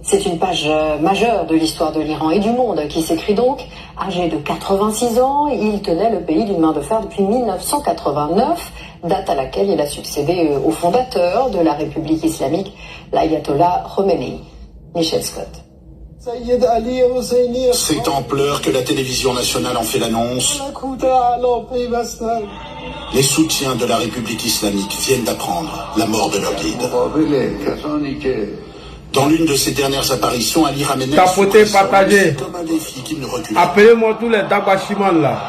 C'est une page majeure de l'histoire de l'Iran et du monde qui s'écrit donc. Âgé de 86 ans, il tenait le pays d'une main de fer depuis 1989, date à laquelle il a succédé au fondateur de la République islamique, l'ayatollah Khomeini. Michel Scott. C'est en pleurs que la télévision nationale en fait l'annonce. Les soutiens de la République islamique viennent d'apprendre la mort de leur guide. Dans l'une de ses dernières apparitions, Ali Khamenei partagé. Comme un défi qui ne recule. Appelez-moi tous les Dabashiman là.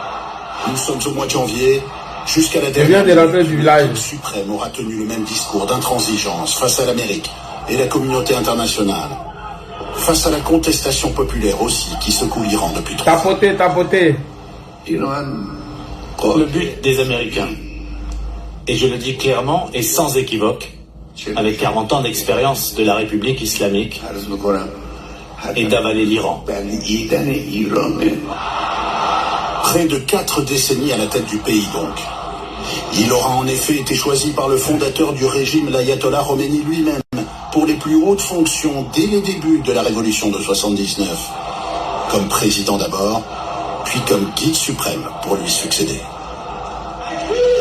Nous sommes au mois de janvier. Jusqu'à la dernière minute, du village. Le suprême aura tenu le même discours d'intransigeance face à l'Amérique et la communauté internationale. Face à la contestation populaire aussi qui secoue l'Iran depuis 3 ans. Tapoter. Le but des Américains, et je le dis clairement et sans équivoque, avec 40 ans d'expérience de la République islamique, et d'avaler l'Iran. Près de 4 décennies à la tête du pays donc. Il aura en effet été choisi par le fondateur du régime, l'ayatollah Khomeini lui-même, pour les plus hautes fonctions dès les débuts de la révolution de 79. Comme président d'abord, puis comme guide suprême pour lui succéder.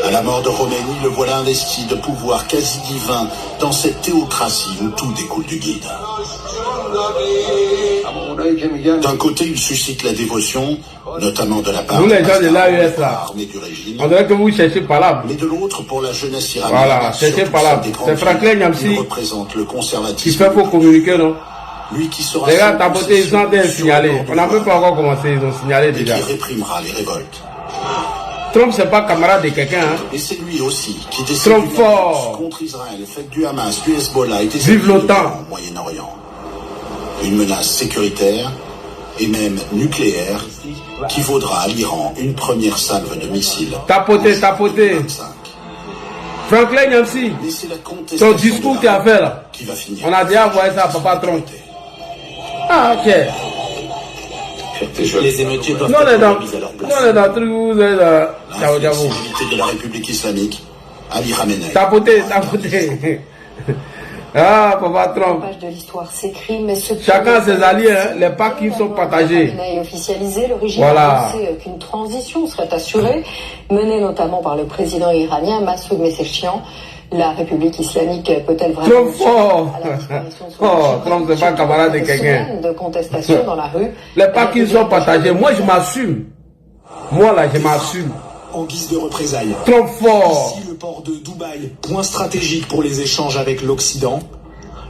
À la mort de Khomeini, le voilà investi de pouvoir quasi divin dans cette théocratie où tout découle du guide. D'un côté, il suscite la dévotion, notamment de la part de l'armée du régime. On dirait que vous cherchez par là. Mais de l'autre, pour la jeunesse iranienne, voilà, cherchez par là. C'est Franklin Nyamsi représente le conservatisme. Qui fait pour communiquer, non? Lui qui sera les gars, tapoter, ils ont signalé. On n'a même pas encore commencé, ils ont signalé déjà. Qui réprimera les révoltes. Trump, c'est pas camarade de quelqu'un, hein. Et c'est lui aussi qui décide Trump fort contre Israël, fait du Hamas, du Hezbollah et des vive l'OTAN au Moyen-Orient. Une menace sécuritaire et même nucléaire qui vaudra à l'Iran une première salve de missiles. Tapoter. Franklin Nyamsi, ton discours qu'il a fait là, on a déjà envoyé ça à Papa Trump. Ah, ok. Les émeutiers doivent être mis à leur place. L'inflexibilité de la République islamique, Ali Khamenei. Tapoter. Ah, Papa Trump. Page de l'histoire s'écrit, mais chacun ses alliés, hein, les packs qui sont partagés. Officialisé, le régime a annoncé qu'une transition serait assurée, menée notamment par le président iranien Massoud Pezeshkian. La République islamique peut-elle vraiment Trump fort. Trump c'est pas camarade de quelqu'un. De contestation dans la rue. Les packs qui sont partagés, moi je m'assume. Moi là, je m'assume. En guise de représailles. Trop fort. Ici, le port de Dubaï, point stratégique pour les échanges avec l'Occident.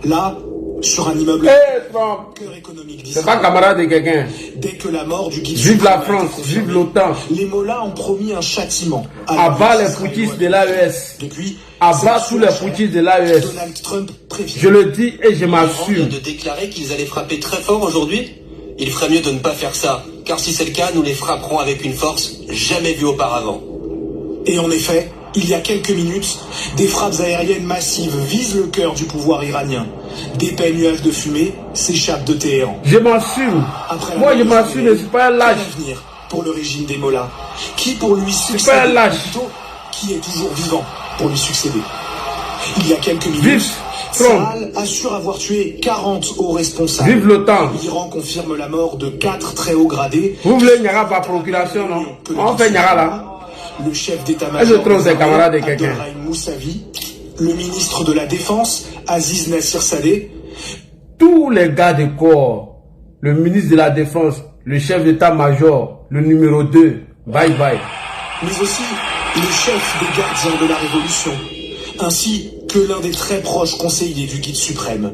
Là, sur un immeuble cœur économique d'Israël. C'est pas camarade de quelqu'un. Dès que la mort du guide vive la France, vive l'OTAN. Les mollahs ont promis un châtiment. Abat les foutistes de l'AES. Depuis, abat tous les foutistes de l'AES. Donald Trump prévient. Je le dis et je m'assume. Vient de déclarer qu'ils allaient frapper très fort aujourd'hui. Il ferait mieux de ne pas faire ça, car si c'est le cas, nous les frapperons avec une force jamais vue auparavant. Et en effet, il y a quelques minutes, des frappes aériennes massives visent le cœur du pouvoir iranien. D'épais nuages de fumée s'échappent de Téhéran. Je m'assume. Moi, je m'assume, je ne suis pas un lâche. Pour le régime des mollahs, qui pour lui succède, pas un lâche. Qui est toujours vivant pour lui succéder. Il y a quelques minutes, Tsahal assure avoir tué 40 hauts responsables. Vive l'OTAN. L'Iran confirme la mort de 4 très hauts gradés. Vous voulez Niara par procuration, non? On fait Niara là. Le chef d'état-major Abdelrahim Moussavi, le ministre de la Défense, Aziz Nassir Sadeh. Tous les gars de corps, le ministre de la Défense, le chef d'état-major, le numéro 2, bye bye. Mais aussi le chef des gardiens de la Révolution, ainsi que l'un des très proches conseillers du guide suprême.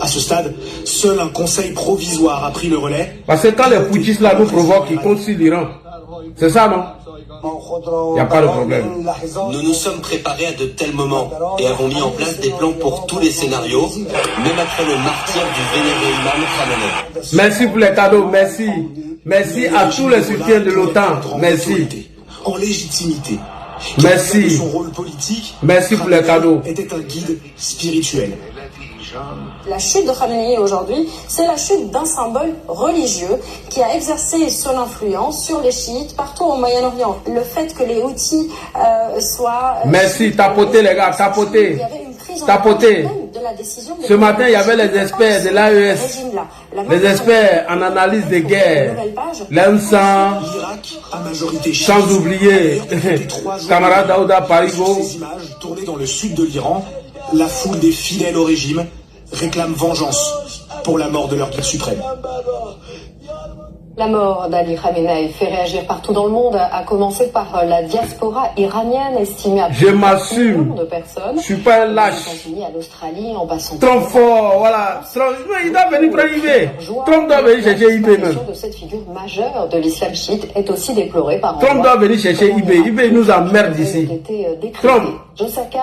À ce stade, seul un conseil provisoire a pris le relais. Parce que quand les putschistes là nous provoquent, ils comptent sur l'Iran. C'est ça, non? Il n'y a pas de problème. Nous nous sommes préparés à de tels moments et avons mis en place des plans pour tous les scénarios, même après le martyre du vénéré imam Khamenei. Merci pour les cadeaux, merci. Merci à tous les soutiens de l'OTAN. Merci. En légitimité. Merci. Son rôle politique, merci pour les cadeaux. Était un guide spirituel. La chute de Khamenei aujourd'hui, c'est la chute d'un symbole religieux qui a exercé son influence sur les chiites partout au Moyen-Orient. Le fait que les Houthis soient... Merci, tapotez les gars, tapotez. Il y avait une prise tapoté. Ce matin, il y avait les experts de l'AES, les experts en analyse de guerre, l'ENSA, sans oublier camarade Daouda Parigo. Ces images tournées dans le sud de l'Iran, la foule des fidèles au régime réclame vengeance pour la mort de leur guide suprême. La mort d'Ali Khamenei fait réagir partout dans le monde, à commencer par la diaspora iranienne estimée à plus de 1 million de personnes. Je suis pas un lâche. Aux États-Unis, à l'Australie, en passant. Trump fort, voilà. Il doit venir prendre IB. Trump doit venir chercher IB même. De cette figure majeure de l'islam chiite est aussi déplorée par Trump doit venir chercher IB. IB nous emmerde ici. Trump,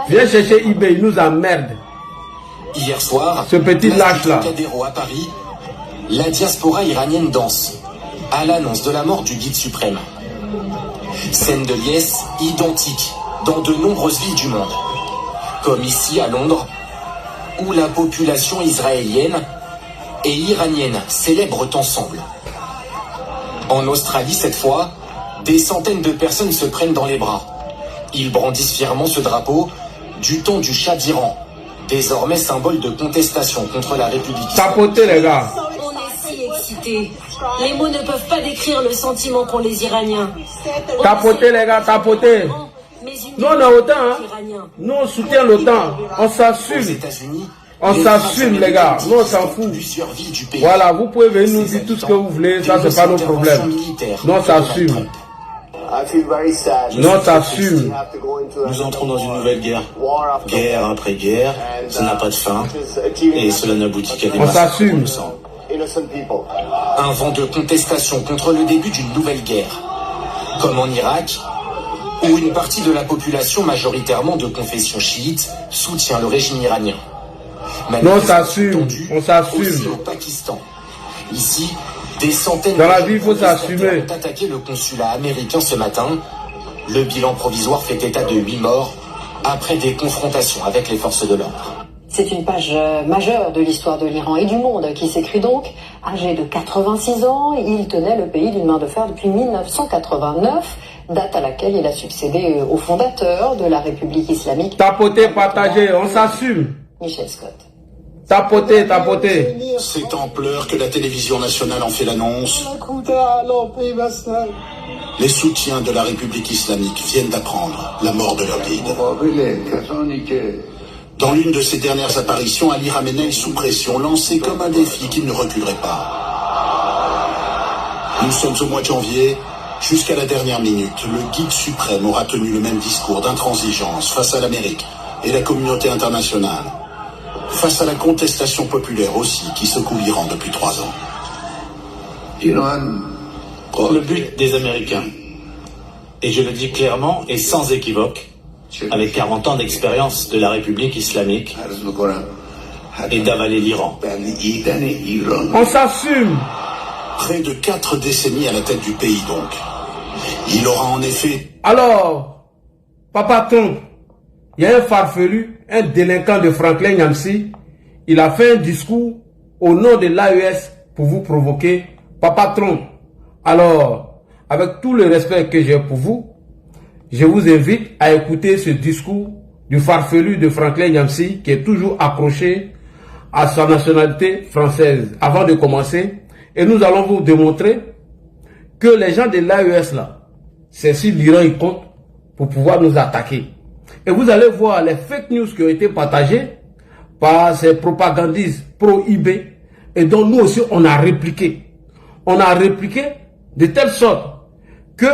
viens chercher IB, il nous emmerde. Hier soir, ce petit lâche là. À Paris, la diaspora iranienne danse à l'annonce de la mort du guide suprême. Scène de liesse identique dans de nombreuses villes du monde, comme ici à Londres, où la population israélienne et iranienne célèbrent ensemble. En Australie, cette fois, des centaines de personnes se prennent dans les bras. Ils brandissent fièrement ce drapeau du temps du Shah d'Iran, désormais symbole de contestation contre la République. Tapotez les gars. On est si excités. Les mots ne peuvent pas décrire le sentiment qu'ont les Iraniens. Tapotez les gars, tapotez. Nous on a autant, hein. Nous on soutient l'OTAN. On s'assume. On s'assume les gars. Nous on s'en fout. Voilà, vous pouvez venir nous dire tout ce que vous voulez. Ça c'est pas nos problèmes. Nous on s'assume. Non, t'assumes. Nous entrons dans une nouvelle guerre. Guerre après guerre, ça n'a pas de fin. Et cela n'aboutit qu'à des massacres. On s'assume. Un vent de contestation contre le début d'une nouvelle guerre. Comme en Irak, où une partie de la population majoritairement de confession chiite soutient le régime iranien. Non, on s'assume. On s'assume. Aussi au Pakistan. Ici, des centaines dans la vie, il faut s'assumer. Ont attaqué le consulat américain ce matin. Le bilan provisoire fait état de 8 morts après des confrontations avec les forces de l'ordre. C'est une page majeure de l'histoire de l'Iran et du monde qui s'écrit donc. Âgé de 86 ans, il tenait le pays d'une main de fer depuis 1989, date à laquelle il a succédé au fondateur de la République islamique. Tapoter, partager, on s'assume. Michel Scott. Tapoter, tapoter. C'est en pleurs que la télévision nationale en fait l'annonce. Les soutiens de la République islamique viennent d'apprendre la mort de leur guide. Dans l'une de ses dernières apparitions, Ali Khamenei, sous pression, lancé comme un défi qu'il ne reculerait pas. Nous sommes au mois de janvier. Jusqu'à la dernière minute, le guide suprême aura tenu le même discours d'intransigeance face à l'Amérique et la communauté internationale. Face à la contestation populaire aussi qui secoue l'Iran depuis 3 ans. Le but des Américains, et je le dis clairement et sans équivoque, avec 40 ans d'expérience de la République islamique, et d'avaler l'Iran. On s'assume. Près de 4 décennies à la tête du pays donc. Il aura en effet... Alors, Papa Trump, il y a un farfelu, un délinquant de Franklin Nyamsi, il a fait un discours au nom de l'AES pour vous provoquer. Papa Trump, alors, avec tout le respect que j'ai pour vous, je vous invite à écouter ce discours du farfelu de Franklin Nyamsi qui est toujours accroché à sa nationalité française. Avant de commencer, et nous allons vous démontrer que les gens de l'AES là, c'est si l'Iran y compte pour pouvoir nous attaquer. Et vous allez voir les fake news qui ont été partagées par ces propagandistes pro-IB et dont nous aussi on a répliqué. On a répliqué de telle sorte que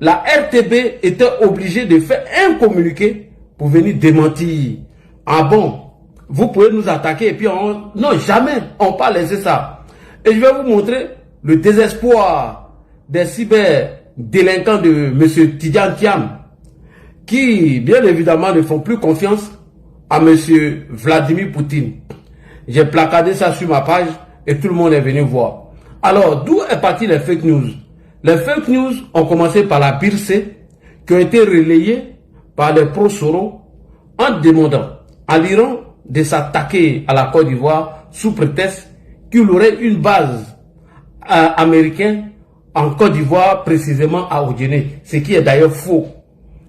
la RTB était obligée de faire un communiqué pour venir démentir. Ah bon, vous pouvez nous attaquer et puis on... Non, jamais, on ne peut pas laisser ça. Et je vais vous montrer le désespoir des cyber-délinquants de M. Tidjane Thiam, qui, bien évidemment, ne font plus confiance à M. Vladimir Poutine. J'ai placardé ça sur ma page et tout le monde est venu voir. Alors, d'où est parti les fake news? Les fake news ont commencé par la BIRC, qui ont été relayées par les pro-Soro en demandant à l'Iran de s'attaquer à la Côte d'Ivoire sous prétexte qu'il aurait une base américaine en Côte d'Ivoire, précisément à Odjené, ce qui est d'ailleurs faux.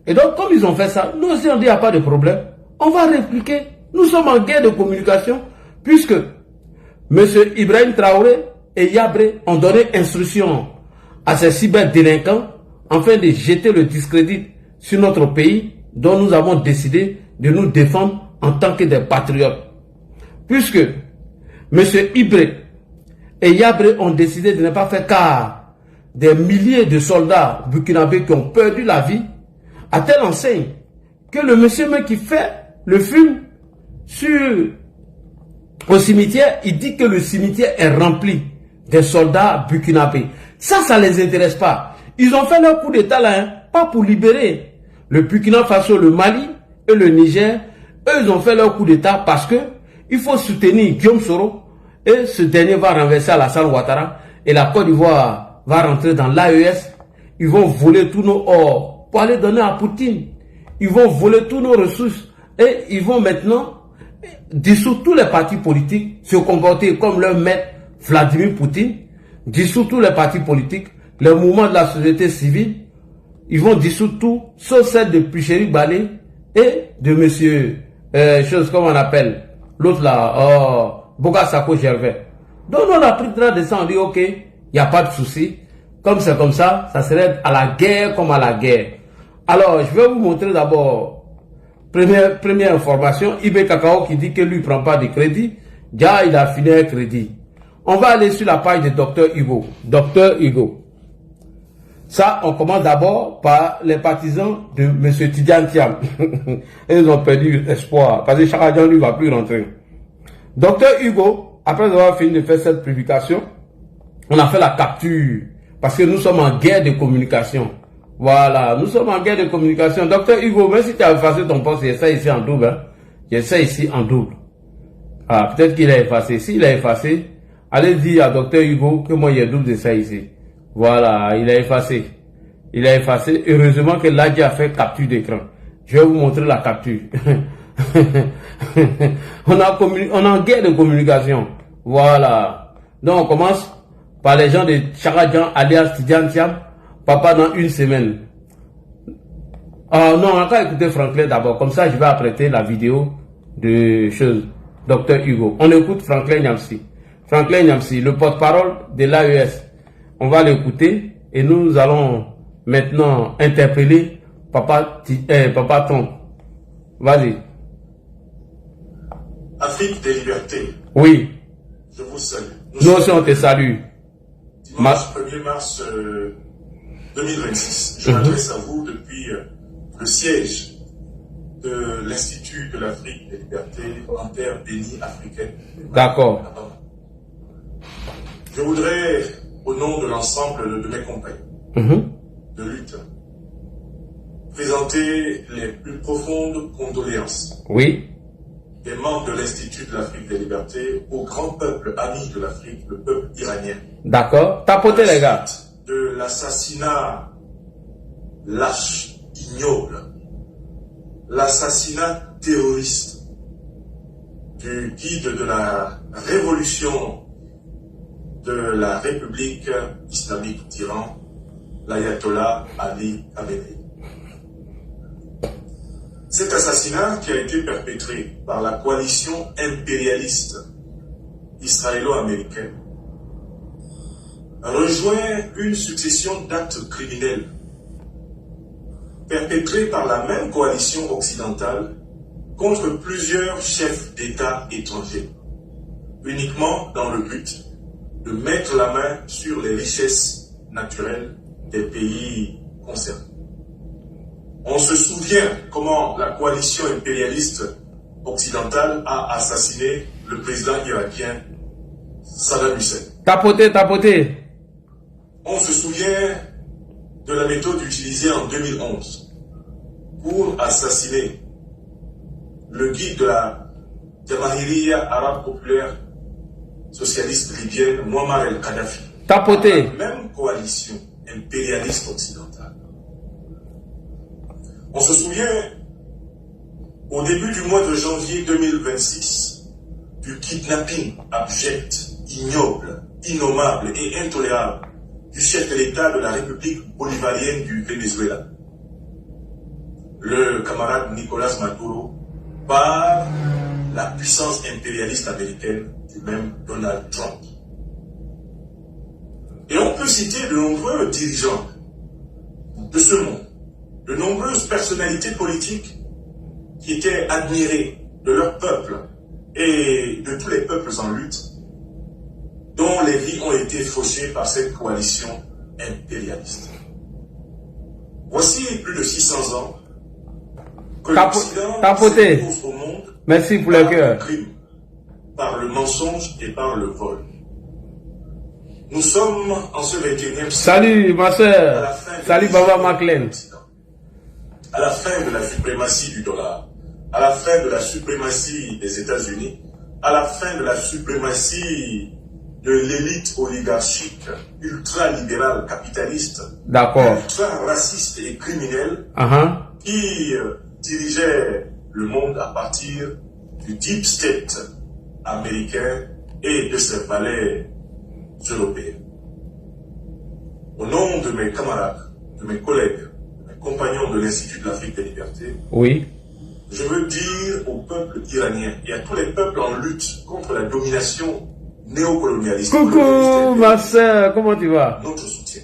Et donc, comme ils ont fait ça, nous aussi on dit il n'y a pas de problème. On va répliquer Nous sommes en guerre de communication puisque M. Ibrahim Traoré et Yabré ont donné instruction à ces cyberdélinquants afin de jeter le discrédit sur notre pays dont nous avons décidé de nous défendre en tant que des patriotes. Puisque M. Ibrahim et Yabré ont décidé de ne pas faire cas des milliers de soldats burkinabés qui ont perdu la vie, à telle enseigne que le monsieur même qui fait le film au cimetière, il dit que le cimetière est rempli des soldats burkinabés. Ça les intéresse pas. Ils ont fait leur coup d'état là, hein, pas pour libérer le Burkina Faso, le Mali et le Niger. Eux, ils ont fait leur coup d'état parce que il faut soutenir Guillaume Soro et ce dernier va renverser Alassane Ouattara et la Côte d'Ivoire va rentrer dans l'AES. Ils vont voler tous nos or pour aller donner à Poutine. Ils vont voler tous nos ressources et ils vont maintenant dissoudre tous les partis politiques, se comporter comme leur maître Vladimir Poutine, dissoudre tous les partis politiques, les mouvements de la société civile. Ils vont dissoudre tout, sauf celle de Picheri Balé et de monsieur, chose comme on appelle, l'autre là, Boga Sako Gervais. Donc on a pris droit de ça, on dit ok, il n'y a pas de souci. Comme c'est comme ça serait à la guerre comme à la guerre. Alors, je vais vous montrer d'abord, première information, Ibé Kakao qui dit que lui ne prend pas de crédit. Déjà, il a fini un crédit. On va aller sur la page de Dr Hugo. Dr Hugo. Ça, on commence d'abord par les partisans de M. Tidjane Thiam. Ils ont perdu espoir, parce que Chakadjan lui ne va plus rentrer. Dr Hugo, après avoir fini de faire cette publication, on a fait la capture, parce que nous sommes en guerre de communication. Voilà, nous sommes en guerre de communication. Dr Hugo, même si tu as effacé ton poste, il y a ça ici en double. Hein? Il y a ça ici en double. Ah, peut-être qu'il a effacé. S'il a effacé, allez dire à Dr Hugo que moi, il y a double de ça ici. Voilà, il a effacé. Il a effacé. Heureusement que Ladji a fait capture d'écran. Je vais vous montrer la capture. on est en guerre de communication. Voilà. Donc, on commence par les gens de Chakadjan, alias Tidjane Thiam. Papa dans une semaine. Non, on va écouter Franklin d'abord. Comme ça, je vais apprêter la vidéo de Dr Hugo. On écoute Franklin Nyamsi. Franklin Nyamsi, le porte-parole de l'AES. On va l'écouter et nous allons maintenant interpeller Papa Tom. Vas-y. Afrique des libertés. Oui. Je vous salue. Nous aussi, on te salue. Dimanche 1er mars 2026. Je m'adresse à vous depuis le siège de l'Institut de l'Afrique des libertés en terre bénie africaine. D'accord. Je voudrais, au nom de l'ensemble de mes compagnons de lutte, présenter les plus profondes condoléances des membres de l'Institut de l'Afrique des libertés au grand peuple ami de l'Afrique, le peuple iranien. D'accord. Tapotez les gars. De l'assassinat lâche, ignoble, l'assassinat terroriste du guide de la révolution de la République islamique d'Iran, l'ayatollah Ali Khamenei. Cet assassinat qui a été perpétré par la coalition impérialiste israélo-américaine rejoint une succession d'actes criminels perpétrés par la même coalition occidentale contre plusieurs chefs d'État étrangers, uniquement dans le but de mettre la main sur les richesses naturelles des pays concernés. On se souvient comment la coalition impérialiste occidentale a assassiné le président irakien Saddam Hussein. Tapotez. On se souvient de la méthode utilisée en 2011 pour assassiner le guide de la Jamahiriya arabe populaire socialiste libyenne, Muammar el-Kadhafi. Tapotez. La même coalition impérialiste occidentale. On se souvient, au début du mois de janvier 2026, du kidnapping abject, ignoble, innommable et intolérable du chef de l'État de la République bolivarienne du Venezuela, le camarade Nicolas Maduro, par la puissance impérialiste américaine du même Donald Trump. Et on peut citer de nombreux dirigeants de ce monde, de nombreuses personnalités politiques qui étaient admirées de leur peuple et de tous les peuples en lutte, dont les vies ont été fauchées par cette coalition impérialiste. Voici plus de 600 ans que l'Occident s'impose au monde. Merci pour le cœur. Crime, par le mensonge et par le vol. Nous sommes en ce 21e siècle. Salut ma soeur. Salut Baba Maclean. À la fin de la suprématie du dollar, à la fin de la suprématie des États-Unis, à la fin de la suprématie de l'élite oligarchique, ultra-libérale, capitaliste, ultra-raciste et criminelle, qui dirigeait le monde à partir du deep state américain et de ses valets européens. Au nom de mes camarades, de mes collègues, de mes compagnons de l'Institut de l'Afrique des Libertés, je veux dire au peuple iranien et à tous les peuples en lutte contre la domination néocolonialiste. Coucou ma soeur, comment tu vas? Notre soutien.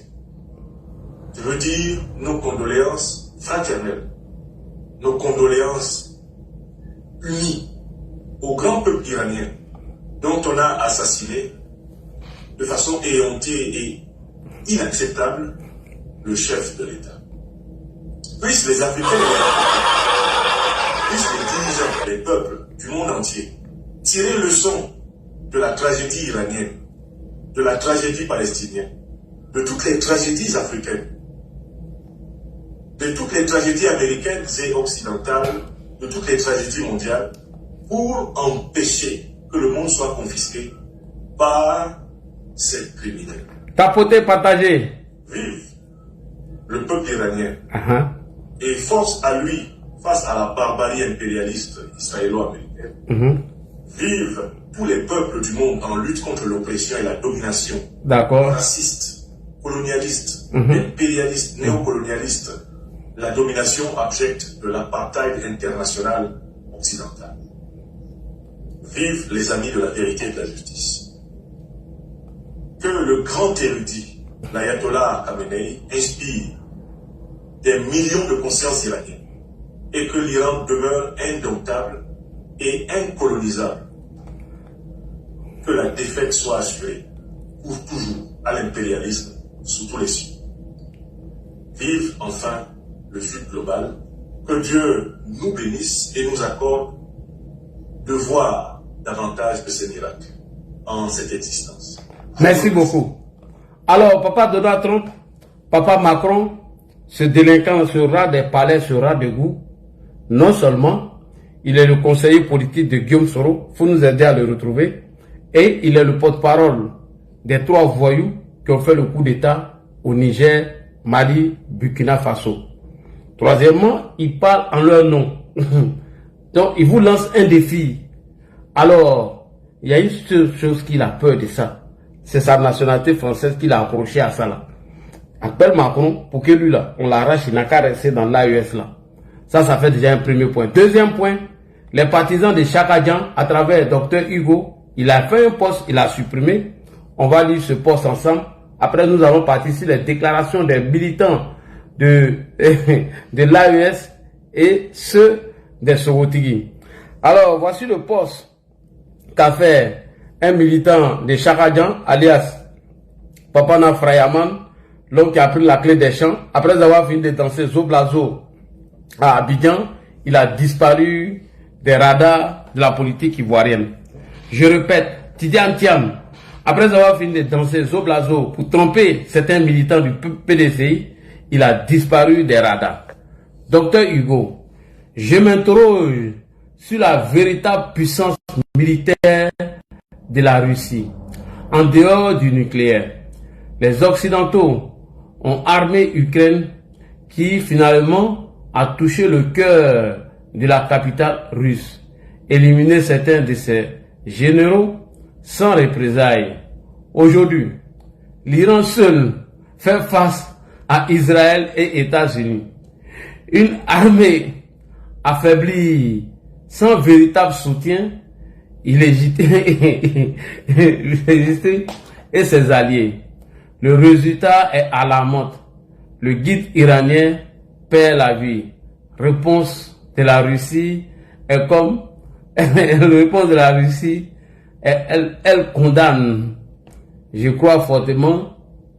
Je veux dire nos condoléances fraternelles, nos condoléances unies au grand peuple iranien dont on a assassiné de façon éhontée et inacceptable le chef de l'État. Puissent les Africains puissent les dirigeants, les peuples du monde entier tirer leçon de la tragédie iranienne, de la tragédie palestinienne, de toutes les tragédies africaines, de toutes les tragédies américaines et occidentales, de toutes les tragédies mondiales, pour empêcher que le monde soit confisqué par ces criminels. Tapoter, partager. Vive le peuple iranien et force à lui face à la barbarie impérialiste israélo-américaine. Vive tous les peuples du monde en lutte contre l'oppression et la domination raciste, colonialiste, impérialiste, néocolonialiste, la domination abjecte de l'apartheid international occidental. Vive les amis de la vérité et de la justice. Que le grand érudit, l'ayatollah Khamenei, inspire des millions de consciences iraniennes et que l'Iran demeure indomptable et incolonisable. Que la défaite soit assurée pour toujours à l'impérialisme sous tous les cieux. Vive enfin le Sud global. Que Dieu nous bénisse et nous accorde de voir davantage de ces miracles en cette existence. Merci beaucoup. Alors, papa Donald Trump, papa Macron, ce délinquant ce rat des palais, ce rat de goût, non seulement il est le conseiller politique de Guillaume Soro, il faut nous aider à le retrouver, et il est le porte-parole des 3 voyous qui ont fait le coup d'État au Niger, Mali, Burkina Faso. Troisièmement, il parle en leur nom. Donc, il vous lance un défi. Alors, il y a une seule chose qu'il a peur de ça. C'est sa nationalité française qu'il a accroché à ça là. Appelle Macron pour que lui là, on l'arrache, il n'a qu'à rester dans l'AES là. Ça fait déjà un premier point. Deuxième point, les partisans de Chaka Dian, à travers Dr Hugo, il a fait un poste, il a supprimé. On va lire ce poste ensemble. Après, nous allons partir sur les déclarations des militants de l'AES et ceux des Sorotigi. Alors, voici le poste qu'a fait un militant de Chaka Dian, alias Papana Frayaman, l'homme qui a pris la clé des champs. Après avoir fini de danser Zoblazo à Abidjan, il a disparu des radars de la politique ivoirienne. Je répète, Tidiane Thiam, après avoir fini de danser Zoblazo pour tromper certains militants du PDCI, il a disparu des radars. Docteur Hugo, je m'interroge sur la véritable puissance militaire de la Russie. En dehors du nucléaire, les Occidentaux ont armé Ukraine qui finalement a touché le cœur de la capitale russe, éliminé certains de ses généraux sans représailles. Aujourd'hui, l'Iran seul fait face à Israël et États-Unis. Une armée affaiblie sans véritable soutien illégitime et ses alliés. Le résultat est alarmant. Le guide iranien perd la vie. Réponse de la Russie est comme la réponse de la Russie, elle condamne. Je crois fortement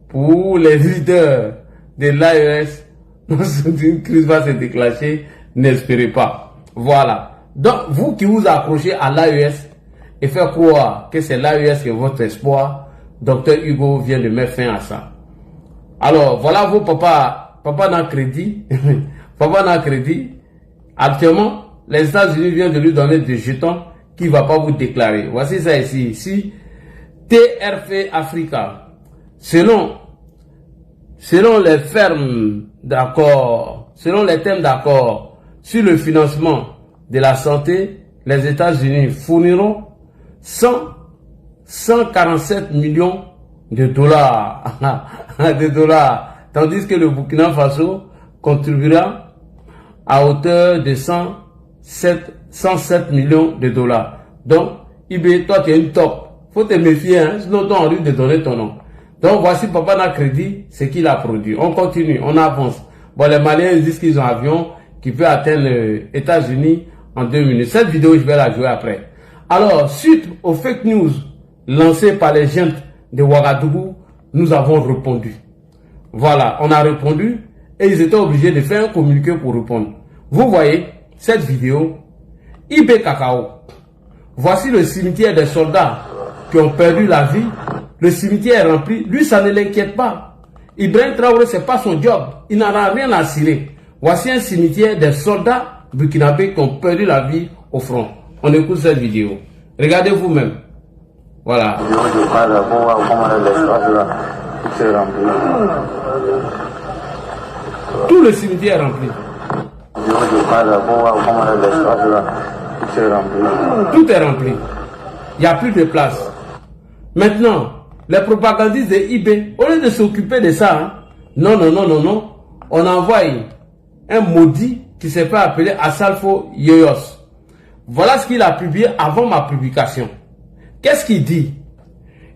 pour les leaders de l'AES, une crise va se déclencher, n'espérez pas. Voilà. Donc, vous qui vous accrochez à l'AES et faire croire que c'est l'AES qui est votre espoir, Dr Hugo vient de mettre fin à ça. Alors, voilà vos papas. Papa n'a crédit. Papa n'a crédit. Actuellement, les États-Unis viennent de lui donner des jetons qu'il ne va pas vous déclarer. Voici ça ici. Ici, TRF Africa. Selon les fermes d'accord, selon les thèmes d'accord sur le financement de la santé, les États-Unis fourniront 147 millions de dollars. Tandis que le Burkina Faso contribuera à hauteur de 107 millions de dollars. Donc, IB, toi tu es une top. Faut te méfier, hein, sinon tu as envie de donner ton nom. Donc voici Papa n'a crédit, ce qu'il a produit. On continue, on avance. Bon, les Maliens disent qu'ils ont un avion qui peut atteindre les États-Unis en 2 minutes. Cette vidéo, je vais la jouer après. Alors, suite aux fake news lancées par les gens de Ouagadougou, nous avons répondu. Voilà, on a répondu et ils étaient obligés de faire un communiqué pour répondre. Vous voyez cette vidéo, IB Cacao. Voici le cimetière des soldats qui ont perdu la vie. Le cimetière est rempli. Lui, ça ne l'inquiète pas. Ibrahim Traoré, c'est pas son job. Il n'en a rien à cirer. Voici un cimetière des soldats burkinabés qui ont perdu la vie au front. On écoute cette vidéo. Regardez vous-même. Voilà. Tout le cimetière est rempli. Tout est rempli. Il n'y a plus de place. Maintenant, les propagandistes de IB, au lieu de s'occuper de ça, hein, non, on envoie un maudit qui s'est fait appeler Assalfo Yoyos. Voilà ce qu'il a publié avant ma publication. Qu'est-ce qu'il dit?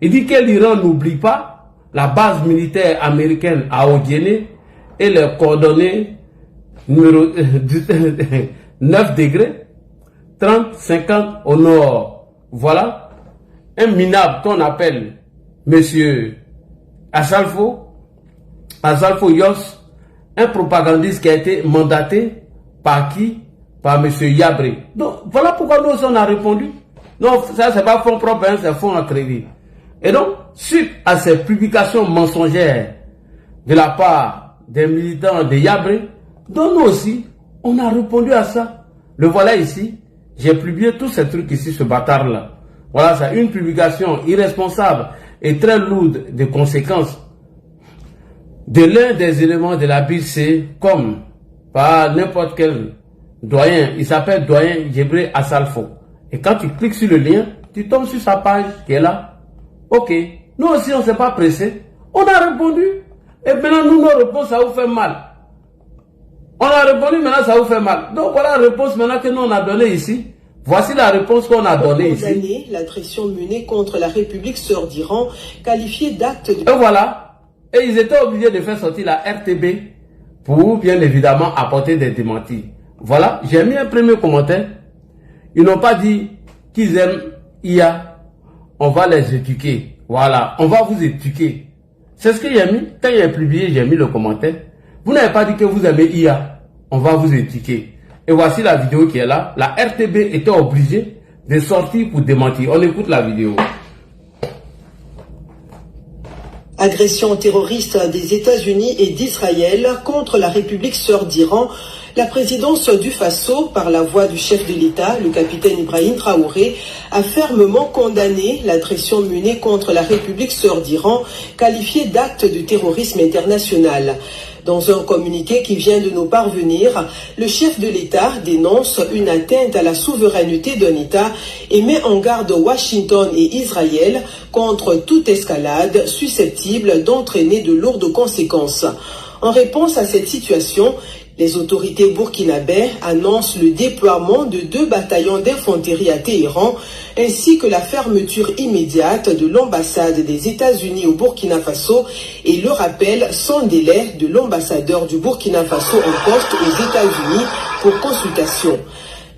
Il dit que l'Iran n'oublie pas la base militaire américaine à Odiéné et les coordonnées numéro 9 degrés, 30-50 au nord. Voilà. Un minable qu'on appelle Monsieur Assalfo Yos, un propagandiste qui a été mandaté par qui? Par Monsieur Yabré. Donc voilà pourquoi nous on a répondu. Non, ça c'est pas fonds propre, hein, c'est fonds à crédit. Et donc, suite à ces publications mensongères de la part des militants de Yabré, donc nous aussi, on a répondu à ça. Le voilà ici. J'ai publié tous ces trucs ici, ce bâtard-là. Voilà, c'est une publication irresponsable et très lourde de conséquences de l'un des éléments de la BIC, comme par n'importe quel doyen. Il s'appelle doyen Yabré Assalfo. Et quand tu cliques sur le lien, tu tombes sur sa page qui est là. Ok. Nous aussi, on ne s'est pas pressé. On a répondu. Et maintenant, nous, nos réponses, ça vous fait mal. On a répondu, maintenant, ça vous fait mal. Donc, voilà la réponse maintenant que nous, on a donnée ici. Voici la réponse qu'on a donnée ici. L'agression menée contre la République sœur d'Iran, qualifiée d'acte de... Et voilà. Et ils étaient obligés de faire sortir la RTB pour, bien évidemment, apporter des démentis. Voilà. J'ai mis un premier commentaire. Ils n'ont pas dit qu'ils aiment IA. On va les éduquer. Voilà. On va vous éduquer. C'est ce que j'ai mis. Quand j'ai publié, j'ai mis le commentaire. Vous n'avez pas dit que vous aimez IA. On va vous éduquer. Et voici la vidéo qui est là. La RTB était obligée de sortir pour démentir. On écoute la vidéo. Agression terroriste des États-Unis et d'Israël contre la République sœur d'Iran. La présidence du Faso, par la voix du chef de l'État, le capitaine Ibrahim Traoré, a fermement condamné l'agression menée contre la République sœur d'Iran, qualifiée d'acte de terrorisme international. Dans un communiqué qui vient de nous parvenir, le chef de l'État dénonce une atteinte à la souveraineté d'un État et met en garde Washington et Israël contre toute escalade susceptible d'entraîner de lourdes conséquences. En réponse à cette situation, Les autorités burkinabées annoncent le déploiement de 2 bataillons d'infanterie à Téhéran ainsi que la fermeture immédiate de l'ambassade des États-Unis au Burkina Faso et le rappel sans délai de l'ambassadeur du Burkina Faso en poste aux États-Unis pour consultation.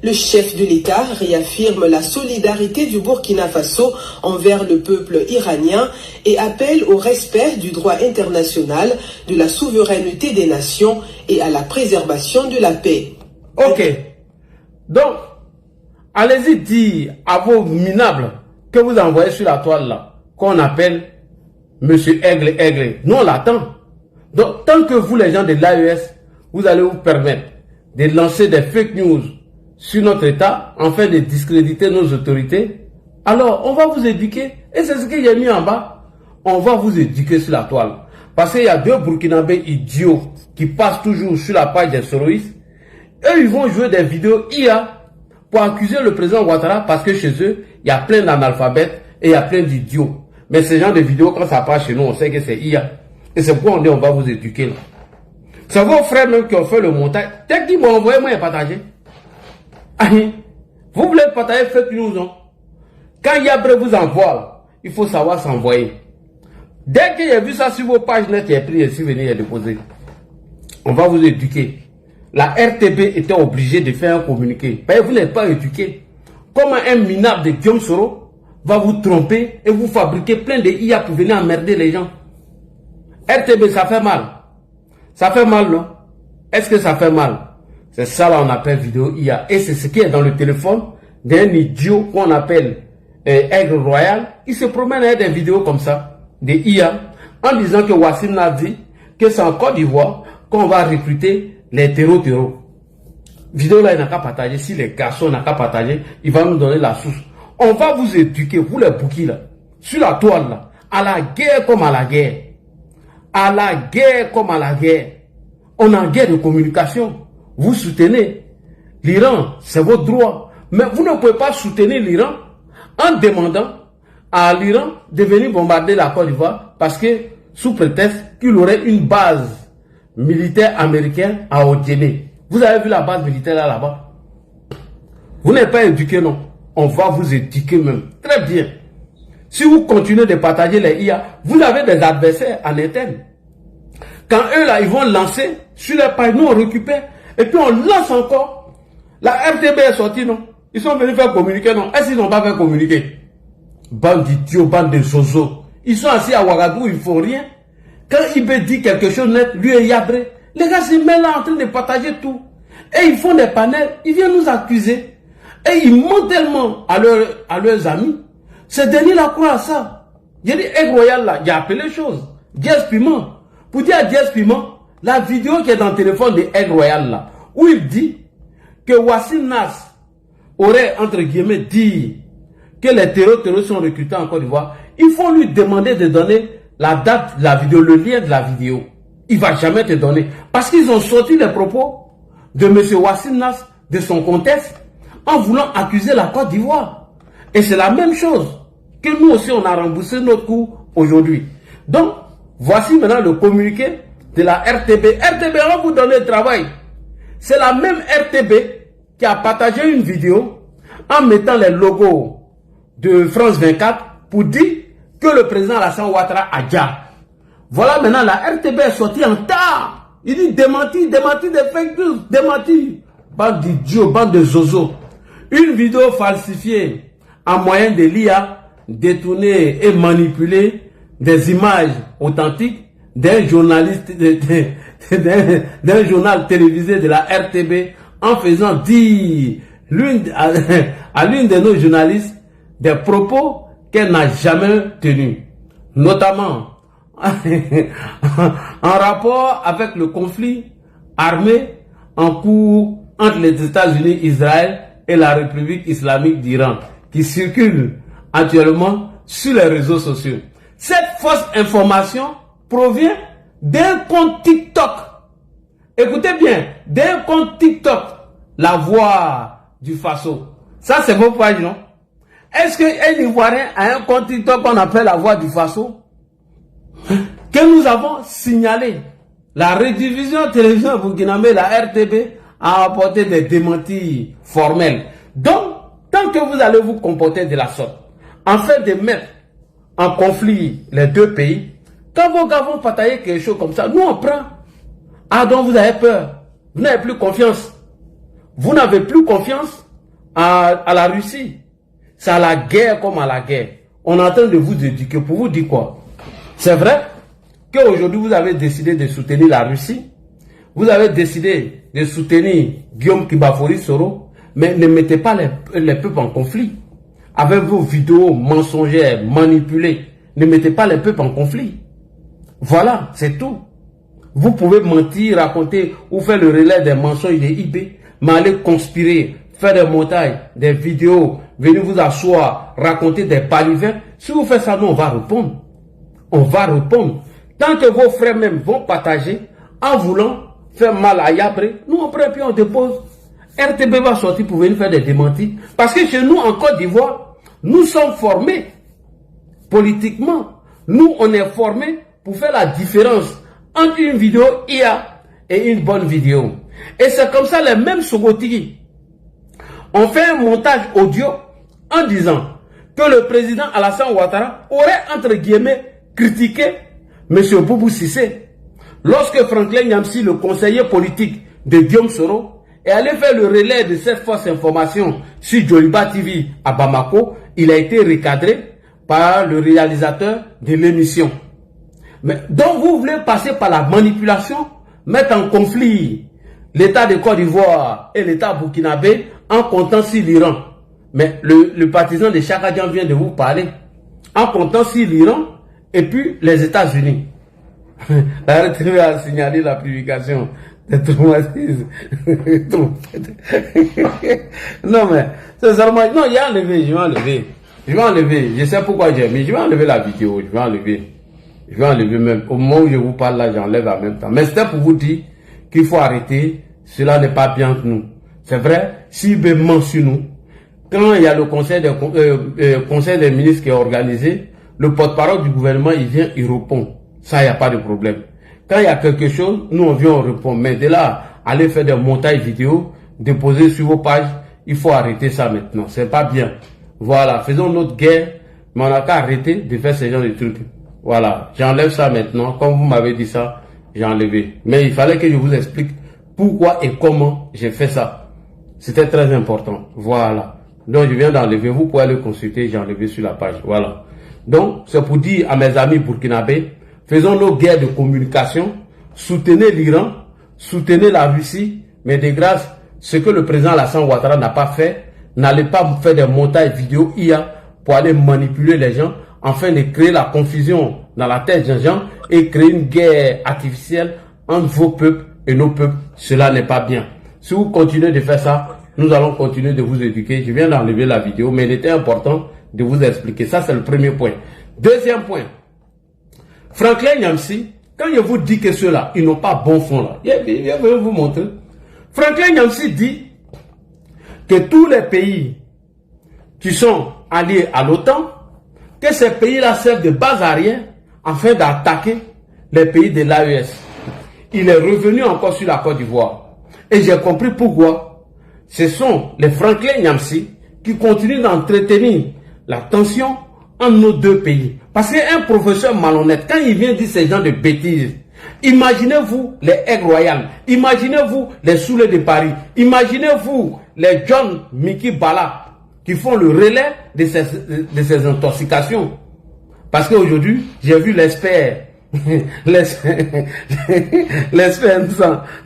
Le chef de l'État réaffirme la solidarité du Burkina Faso envers le peuple iranien et appelle au respect du droit international, de la souveraineté des nations et à la préservation de la paix. Ok. Donc, allez-y dire à vos minables que vous envoyez sur la toile là, qu'on appelle Monsieur Aigle. Nous, on l'attend. Donc, tant que vous, les gens de l'AES, vous allez vous permettre de lancer des fake news sur notre État, afin de discréditer nos autorités, alors on va vous éduquer. Et c'est ce qu'il y a mis en bas. On va vous éduquer sur la toile. Parce qu'il y a 2 Burkinabés idiots qui passent toujours sur la page des soroïstes. Eux, ils vont jouer des vidéos IA pour accuser le président Ouattara parce que chez eux, il y a plein d'analphabètes et il y a plein d'idiots. Mais ce genre de vidéos, quand ça passe chez nous, on sait que c'est IA. Et c'est pourquoi on dit on va vous éduquer là. C'est vos frères même qui ont fait le montage. Dès qu'ils m'ont envoyé, moi, j'ai partagé. Vous voulez partager fake news, non? Quand Yabré vous envoie, il faut savoir s'envoyer. Dès que j'ai vu ça sur vos pages net, j'ai pris et suis venu et déposer. On va vous éduquer. La RTB était obligée de faire un communiqué. Mais vous n'êtes pas éduqué. Comment un minable de Guillaume Soro va vous tromper et vous fabriquer plein de IA pour venir emmerder les gens? RTB, ça fait mal. Ça fait mal, non? Est-ce que ça fait mal? C'est ça là on appelle vidéo IA. Et c'est ce qui est dans le téléphone d'un idiot qu'on appelle Aigle Royal. Il se promène avec des vidéos comme ça, des IA, en disant que Wassim a dit que c'est en Côte d'Ivoire qu'on va recruter les terreaux. Vidéo là, il n'a qu'à partager. Si les garçons n'ont qu'à partager, il va nous donner la source. On va vous éduquer, vous les bouquis là, sur la toile là, à la guerre comme à la guerre. À la guerre comme à la guerre. On est en guerre de communication. Vous soutenez l'Iran, c'est votre droit. Mais vous ne pouvez pas soutenir l'Iran en demandant à l'Iran de venir bombarder la Côte d'Ivoire parce que, sous prétexte qu'il aurait une base militaire américaine à Odjéné. Vous avez vu la base militaire là-bas? Vous n'êtes pas éduqué, non? On va vous éduquer même. Très bien. Si vous continuez de partager les IA, vous avez des adversaires en interne. Quand eux là, ils vont lancer sur les pages, nous on récupère. Et puis on lance encore. La RTB est sortie, non? Ils sont venus faire communiquer, non? Est-ce qu'ils n'ont pas fait communiquer? Bande d'idiots, bande de zozos. Ils sont assis à Ouagadougou, ils ne font rien. Quand Ibé dit quelque chose net, lui et Yabré, les gars se mettent là en train de partager tout. Et ils font des panels, ils viennent nous accuser. Et ils mentent tellement à leurs amis. Ces derniers là croient à ça. J'ai dit, Aigle Royal là, il a appelé les choses. Diaz Piment. Pour dire à Diaz Piment, la vidéo qui est dans le téléphone de Aigle Royal là, où il dit que Wassim Nas aurait, entre guillemets, dit que les terroristes sont recrutés en Côte d'Ivoire, il faut lui demander de donner la date de la vidéo, le lien de la vidéo. Il ne va jamais te donner. Parce qu'ils ont sorti les propos de M. Wassim Nas de son contexte en voulant accuser la Côte d'Ivoire. Et c'est la même chose que nous aussi, on a remboursé notre coup aujourd'hui. Donc, voici maintenant le communiqué de la RTB. RTB, on va vous donner le travail. C'est la même RTB qui a partagé une vidéo en mettant les logos de France 24 pour dire que le président Alassane Ouattara a déjà. Voilà maintenant la RTB est sortie en tard. Il dit démenti des fake news, démenti. Bande d'idiots, bande de zozos. Une vidéo falsifiée en moyen de l'IA, détourner et manipuler des images authentiques d'un journaliste, d'un journal télévisé de la RTB en faisant dire à l'une de nos journalistes des propos qu'elle n'a jamais tenus, notamment en rapport avec le conflit armé en cours entre les États-Unis, Israël et la République islamique d'Iran, qui circule actuellement sur les réseaux sociaux. Cette fausse information provient d'un compte TikTok. Écoutez bien, d'un compte TikTok, la voix du Faso. Ça, c'est vos pages, non? Est-ce qu'un Ivoirien a un compte TikTok qu'on appelle la voix du Faso? Que nous avons signalé La rediffusion télévision burkinabé, la RTB, a apporté des démentis formels. Donc, tant que vous allez vous comporter de la sorte, en fait de mettre en conflit les deux pays, quand vos gars vont partager quelque chose comme ça, nous on prend. Ah donc vous avez peur, vous n'avez plus confiance. Vous n'avez plus confiance à la Russie. C'est à la guerre comme à la guerre. On est en train de vous éduquer pour vous dire quoi? C'est vrai qu'aujourd'hui vous avez décidé de soutenir la Russie. Vous avez décidé de soutenir Guillaume Kibafori Soro, mais ne mettez pas les peuples en conflit. Avec vos vidéos mensongères, manipulées, ne mettez pas les peuples en conflit. Voilà, c'est tout. Vous pouvez mentir, raconter ou faire le relais des mensonges des IB, mais aller conspirer, faire des montages, des vidéos, venir vous asseoir, raconter des balivernes. Si vous faites ça, nous on va répondre. On va répondre. Tant que vos frères même vont partager en voulant faire mal à Yabré, nous on prend puis on dépose. RTB va sortir pour venir faire des démentis. Parce que chez nous, en Côte d'Ivoire, nous sommes formés politiquement. Nous, on est formés pour faire la différence entre une vidéo IA et une bonne vidéo. Et c'est comme ça les mêmes Sogoti. On fait un montage audio en disant que le président Alassane Ouattara aurait, entre guillemets, critiqué M. Boubou Sissé. Lorsque Franklin Nyamsi, le conseiller politique de Guillaume Soro, est allé faire le relais de cette fausse information sur Joliba TV à Bamako, il a été recadré par le réalisateur de l'émission. Mais donc vous voulez passer par la manipulation, mettre en conflit l'État de Côte d'Ivoire et l'État burkinabé en comptant sur l'Iran. Mais le partisan de Chakadjan vient de vous parler. En comptant sur l'Iran et puis les États-Unis. La RTV a signalé la publication des traumatismes. Non mais, c'est seulement... Non, il y a enlevé, je vais enlever. Je vais enlever, je sais pourquoi j'ai mis, je vais enlever la vidéo, je vais enlever. Je vais enlever même. Au moment où je vous parle là, j'enlève en même temps. Mais c'était pour vous dire qu'il faut arrêter. Cela n'est pas bien que nous. C'est vrai, si il ment sur nous, quand il y a le conseil des ministres qui est organisé, le porte-parole du gouvernement, il vient, il répond. Ça, il n'y a pas de problème. Quand il y a quelque chose, nous, on vient, on répond. Mais de là, aller faire des montages vidéo, déposer sur vos pages, il faut arrêter ça maintenant. C'est pas bien. Voilà, faisons notre guerre, mais on n'a qu'à arrêter de faire ce genre de trucs. Voilà, j'enlève ça maintenant. Comme vous m'avez dit ça, j'ai enlevé. Mais il fallait que je vous explique pourquoi et comment j'ai fait ça. C'était très important. Voilà. Donc, je viens d'enlever. Vous pouvez le consulter. J'ai enlevé sur la page. Voilà. Donc, c'est pour dire à mes amis burkinabés, faisons nos guerres de communication. Soutenez l'Iran. Soutenez la Russie. Mais de grâce, ce que le président Alassane Ouattara n'a pas fait, n'allez pas faire des montages vidéo IA pour aller manipuler les gens, afin de créer la confusion dans la tête des gens et créer une guerre artificielle entre vos peuples et nos peuples. Cela n'est pas bien. Si vous continuez de faire ça, nous allons continuer de vous éduquer. Je viens d'enlever la vidéo, mais il était important de vous expliquer. Ça, c'est le premier point. Deuxième point. Franklin Nyamsi, quand je vous dis que ceux-là, ils n'ont pas bon fond là, je vais vous montrer. Franklin Nyamsi dit que tous les pays qui sont alliés à l'OTAN, que ces pays-là servent de base arrière afin d'attaquer les pays de l'AES. Il est revenu encore sur la Côte d'Ivoire. Et j'ai compris pourquoi. Ce sont les Franklin Nyamsi qui continuent d'entretenir la tension entre nos deux pays. Parce qu'un professeur malhonnête, quand il vient dire ces gens de bêtises, imaginez-vous les aigles royales, imaginez-vous les Soulés de Paris, imaginez-vous les John Mickey Bala qui font le relais de ces intoxications. Parce qu'aujourd'hui, j'ai vu l'expert, l'expert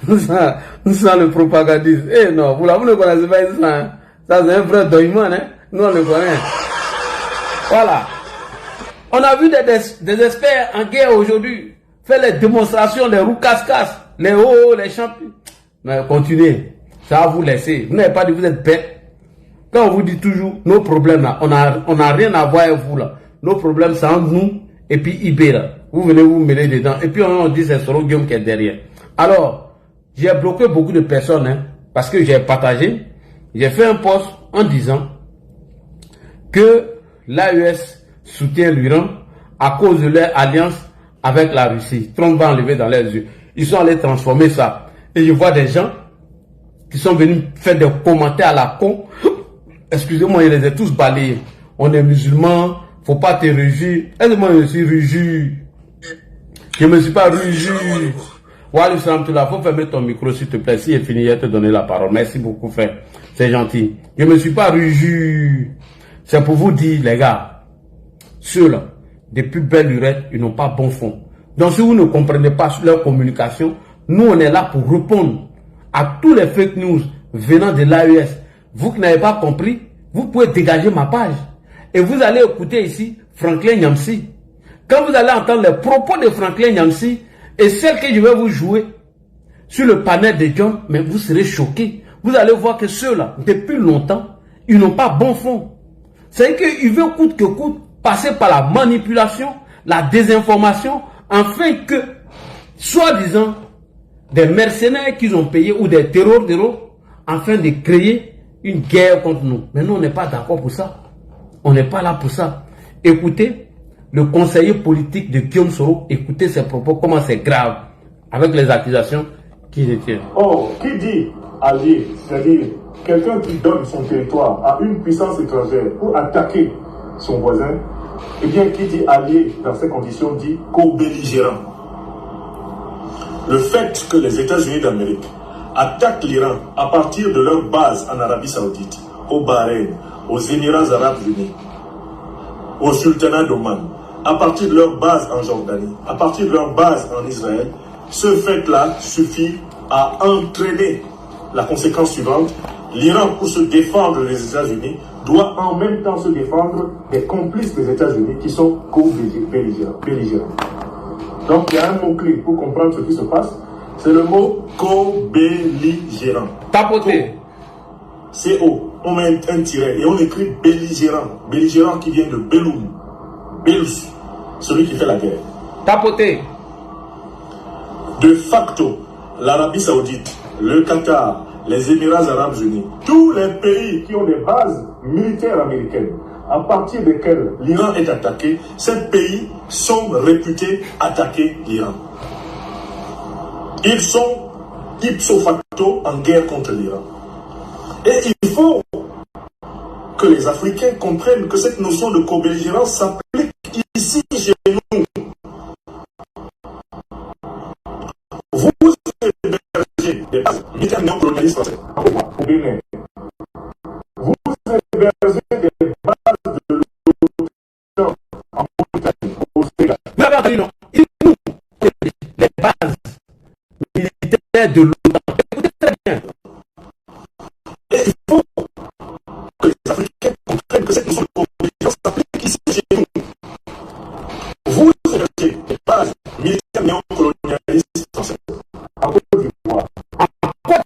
nous sent le propagandiste. Eh non, vous ne connaissez pas ça. Ça c'est un vrai document, hein. Nous on le connaît. Voilà. On a vu des experts en guerre aujourd'hui faire les démonstrations, les roues casse-casse, les hauts, les champions. Mais continuez. Ça va vous laisser. Vous n'avez pas dit vous êtes bête. Quand on vous dit toujours nos problèmes là, on n'a rien à voir avec vous là. Nos problèmes c'est entre nous et puis IB là. Vous venez vous mêler dedans. Et puis on dit c'est Soro Guillaume qui est derrière. Alors, j'ai bloqué beaucoup de personnes hein, parce que j'ai partagé. J'ai fait un post en disant que l'AES soutient l'Iran à cause de leur alliance avec la Russie. Trump va enlever dans les yeux. Ils sont allés transformer ça. Et je vois des gens qui sont venus faire des commentaires à la con. Excusez-moi, ils les ont tous balayés. On est musulmans, faut pas te rugir. Est-ce que moi je suis rugi? Je me suis pas rugi. Walou salam, tu la faut fermer ton micro s'il te plaît. Si est fini, je vais te donner la parole. Merci beaucoup frère. C'est gentil. Je me suis pas rugi. C'est pour vous dire les gars, ceux-là, des plus belles lurettes, ils n'ont pas bon fond. Donc si vous ne comprenez pas leur communication, nous on est là pour répondre à tous les fake news venant de l'AES. Vous qui n'avez pas compris, vous pouvez dégager ma page. Et vous allez écouter ici Franklin Nyamsi. Quand vous allez entendre les propos de Franklin Nyamsi et celles que je vais vous jouer sur le panel de John, mais vous serez choqués. Vous allez voir que ceux-là, depuis longtemps, ils n'ont pas bon fond. C'est qu'ils veulent coûte que coûte passer par la manipulation, la désinformation, afin que, soi-disant, des mercenaires qu'ils ont payés ou des terreurs, afin de créer une guerre contre nous. Mais nous, on n'est pas d'accord pour ça. On n'est pas là pour ça. Écoutez, le conseiller politique de Guillaume Soro, écoutez ses propos, comment c'est grave, avec les accusations qu'il détient. Oh, qui dit allié, c'est-à-dire quelqu'un qui donne son territoire à une puissance étrangère pour attaquer son voisin, eh bien, qui dit allié dans ces conditions dit co-belligérant. Le fait que les États-Unis d'Amérique attaquent l'Iran à partir de leur base en Arabie Saoudite, au Bahreïn, aux Émirats Arabes Unis, au Sultanat d'Oman, à partir de leur base en Jordanie, à partir de leur base en Israël, ce fait-là suffit à entraîner la conséquence suivante. L'Iran, pour se défendre des États-Unis, doit en même temps se défendre des complices des États-Unis qui sont co-belligérants. Donc il y a un mot-clé pour comprendre ce qui se passe, c'est le mot co-belligérant. Tapoter. C-O, on met un tiret et on écrit belligérant. Belligérant qui vient de Belloum. Bellus, celui qui fait la guerre. Tapoter. De facto, l'Arabie Saoudite, le Qatar, les Émirats Arabes Unis, tous les pays qui ont des bases militaires américaines, à partir desquelles l'Iran est attaqué, ces pays sont réputés attaquer l'Iran. Ils sont ipso facto en guerre contre l'Iran. Et il faut que les Africains comprennent que cette notion de co-belligérance s'applique ici chez nous. Vous hébergez des bases militaires néocolonialistes français au Bénin. Vous hébergez des bases de l'OTAN en Mauritanie, au Sénégal. Non. Les bases militaires de l'OTAN. Écoutez très bien. Et il faut que les Africains comprennent que cette notion de co-belligérance s'applique ici chez nous. Vous hébergez des bases militaires néocolonialistes français. En Côte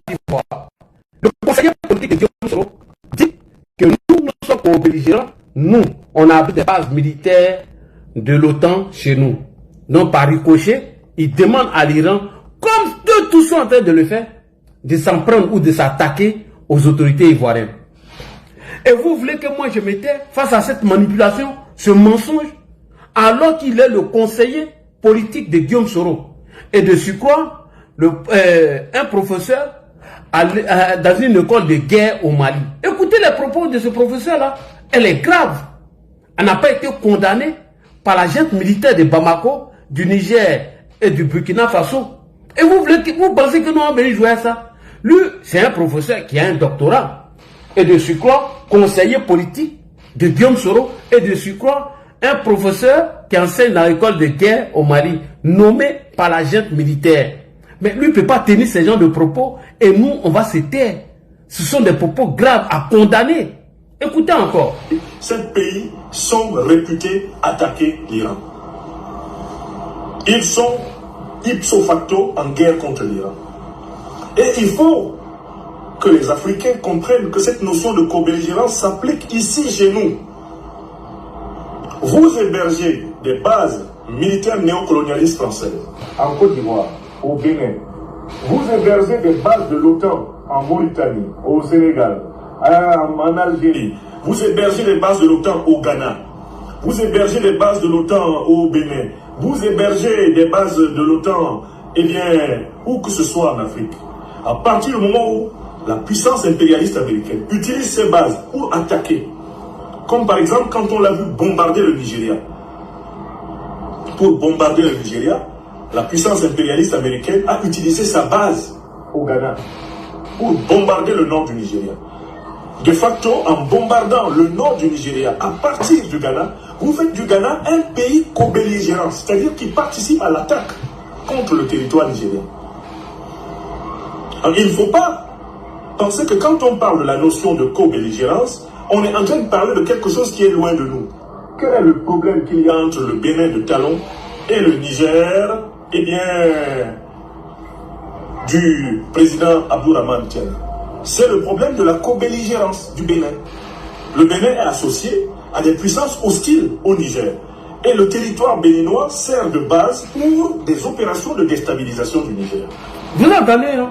d'Ivoire. Le conseiller politique de Guillaume Soro dit que nous sommes co-belligérants. Nous, on a des bases militaires de l'OTAN chez nous. Donc, par ricochet, il demande à l'Iran, comme tous sont en train de le faire, de s'en prendre ou de s'attaquer aux autorités ivoiriennes. Et vous voulez que moi je m'étais face à cette manipulation, ce mensonge, alors qu'il est le conseiller politique de Guillaume Soro. Et de surcroît, un professeur dans une école de guerre au Mali. Écoutez les propos de ce professeur-là. Elle est grave. Elle n'a pas été condamnée par la junte militaire de Bamako, du Niger et du Burkina Faso. Et vous pensez que nous allons venir jouer à ça? Lui, c'est un professeur qui a un doctorat. Et de surcroît, conseiller politique de Guillaume Soro. Et de surcroît, un professeur qui enseigne dans l'école de guerre au Mali, nommé par la junte militaire. Mais lui ne peut pas tenir ce genre de propos et nous, on va se taire. Ce sont des propos graves à condamner. Écoutez encore. Ces pays sont réputés attaquer l'Iran. Ils sont ipso facto en guerre contre l'Iran. Et il faut que les Africains comprennent que cette notion de co-belligérance s'applique ici chez nous. Vous hébergez des bases militaires néocolonialistes françaises en Côte d'Ivoire, au Bénin. Vous hébergez des bases de l'OTAN en Mauritanie, au Sénégal, en Algérie. Vous hébergez des bases de l'OTAN au Ghana. Vous hébergez des bases de l'OTAN au Bénin. Vous hébergez des bases de l'OTAN eh bien, où que ce soit en Afrique, à partir du moment où la puissance impérialiste américaine utilise ses bases pour attaquer, comme par exemple quand on l'a vu bombarder le Nigeria. Pour bombarder le Nigeria, la puissance impérialiste américaine a utilisé sa base au Ghana pour bombarder le nord du Nigeria. De facto, en bombardant le nord du Nigeria à partir du Ghana, vous faites du Ghana un pays co-belligérant, c'est-à-dire qui participe à l'attaque contre le territoire nigérien. Alors, il ne faut pas penser que quand on parle de la notion de co-belligérance, on est en train de parler de quelque chose qui est loin de nous. Quel est le problème qu'il y a entre le Bénin de Talon et le Niger, eh bien, du président Abdourahmane Tiani? C'est le problème de la co-belligérance du Bénin. Le Bénin est associé à des puissances hostiles au Niger. Et le territoire béninois sert de base pour des opérations de déstabilisation du Niger. Vous entendez, hein?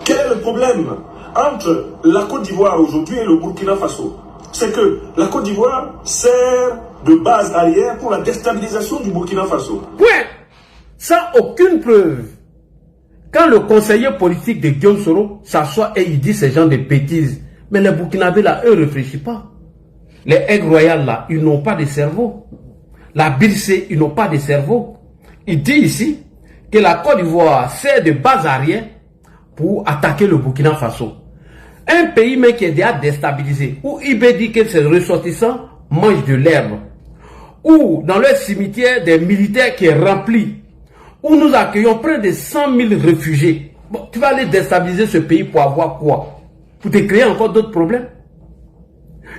Quel est le problème entre la Côte d'Ivoire aujourd'hui et le Burkina Faso? C'est que la Côte d'Ivoire sert de base arrière pour la déstabilisation du Burkina Faso. Ouais, sans aucune preuve. Quand le conseiller politique de Guillaume Soro s'assoit et il dit ces gens de bêtises, mais les Burkinabés là, eux ne réfléchissent pas. Les aigles royales là, ils n'ont pas de cerveau. La Bircé, ils n'ont pas de cerveau. Il dit ici que la Côte d'Ivoire sert de base arrière pour attaquer le Burkina Faso. Un pays mais qui est déjà déstabilisé, où IB dit que ses ressortissants mangent de l'herbe, où dans le cimetière des militaires qui est rempli, où nous accueillons près de 100 000 réfugiés. Bon, tu vas aller déstabiliser ce pays pour avoir quoi? Pour te créer encore d'autres problèmes?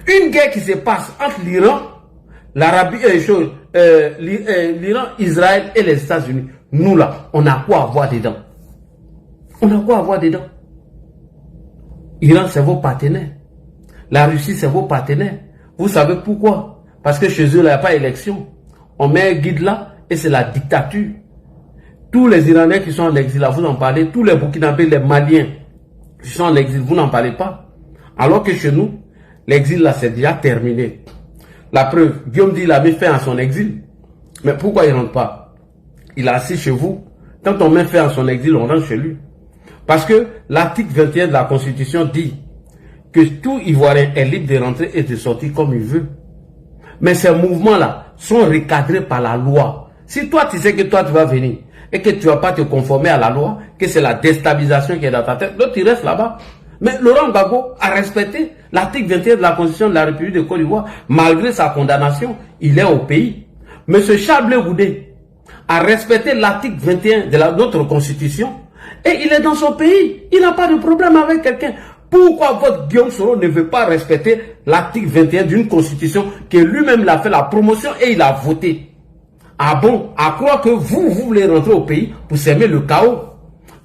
Une guerre qui se passe entre l'Iran, l'Arabie, l'Iran, Israël et les États-Unis. Nous là, on a quoi avoir dedans? On a quoi avoir dedans? Iran, c'est vos partenaires. La Russie, c'est vos partenaires. Vous savez pourquoi? Parce que chez eux, il n'y a pas d'élection. On met un guide là et c'est la dictature. Tous les Iraniens qui sont en exil, là, vous en parlez. Tous les Burkinabés, les Maliens qui sont en exil, vous n'en parlez pas. Alors que chez nous, l'exil là, c'est déjà terminé. La preuve, Guillaume dit il a mis fin à son exil. Mais pourquoi il ne rentre pas? Il est assis chez vous. Quand on met fin à son exil, on rentre chez lui. Parce que l'article 21 de la Constitution dit que tout Ivoirien est libre de rentrer et de sortir comme il veut. Mais ces mouvements-là sont recadrés par la loi. Si toi, tu sais que toi, tu vas venir et que tu ne vas pas te conformer à la loi, que c'est la déstabilisation qui est dans ta tête, donc tu restes là-bas. Mais Laurent Gbagbo a respecté l'article 21 de la Constitution de la République de Côte d'Ivoire. Malgré sa condamnation, il est au pays. M. Charles Blé Goudé a respecté l'article 21 de notre Constitution et il est dans son pays. Il n'a pas de problème avec quelqu'un. Pourquoi votre Guillaume Soro ne veut pas respecter l'article 21 d'une Constitution que lui-même l'a fait la promotion et il a voté? Ah bon, à croire que vous voulez rentrer au pays pour s'aimer le chaos.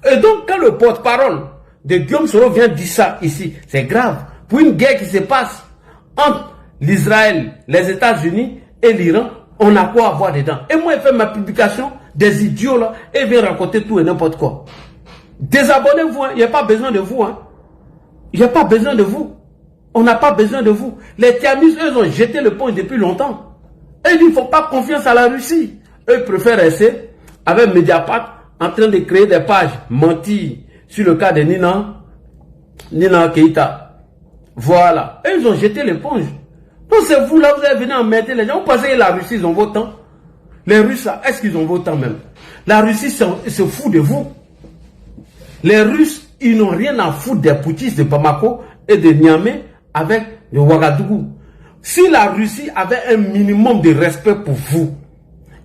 Et donc, quand le porte-parole de Guillaume Soro vient dire ça ici, c'est grave. Pour une guerre qui se passe entre l'Israël, les États-Unis et l'Iran, on a quoi avoir dedans. Et moi, je fais ma publication des idiots là et vient raconter tout et n'importe quoi. Désabonnez-vous, il n'y a pas besoin de vous. Il n'y a pas besoin de vous. On n'a pas besoin de vous. Les Tiamis, eux, ont jeté le pont depuis longtemps. Et il ne faut pas confiance à la Russie. Eux préfèrent rester avec Mediapart en train de créer des pages mentir sur le cas de Nina Keïta. Voilà. Et ils ont jeté l'éponge. Donc c'est vous là, vous avez venu emmerder les gens. Vous pensez que la Russie, ils ont vos temps? Les Russes, est-ce qu'ils ont vos temps même? La Russie se fout de vous. Les Russes, ils n'ont rien à foutre des putschistes de Bamako et de Niamey avec le Ouagadougou. Si la Russie avait un minimum de respect pour vous,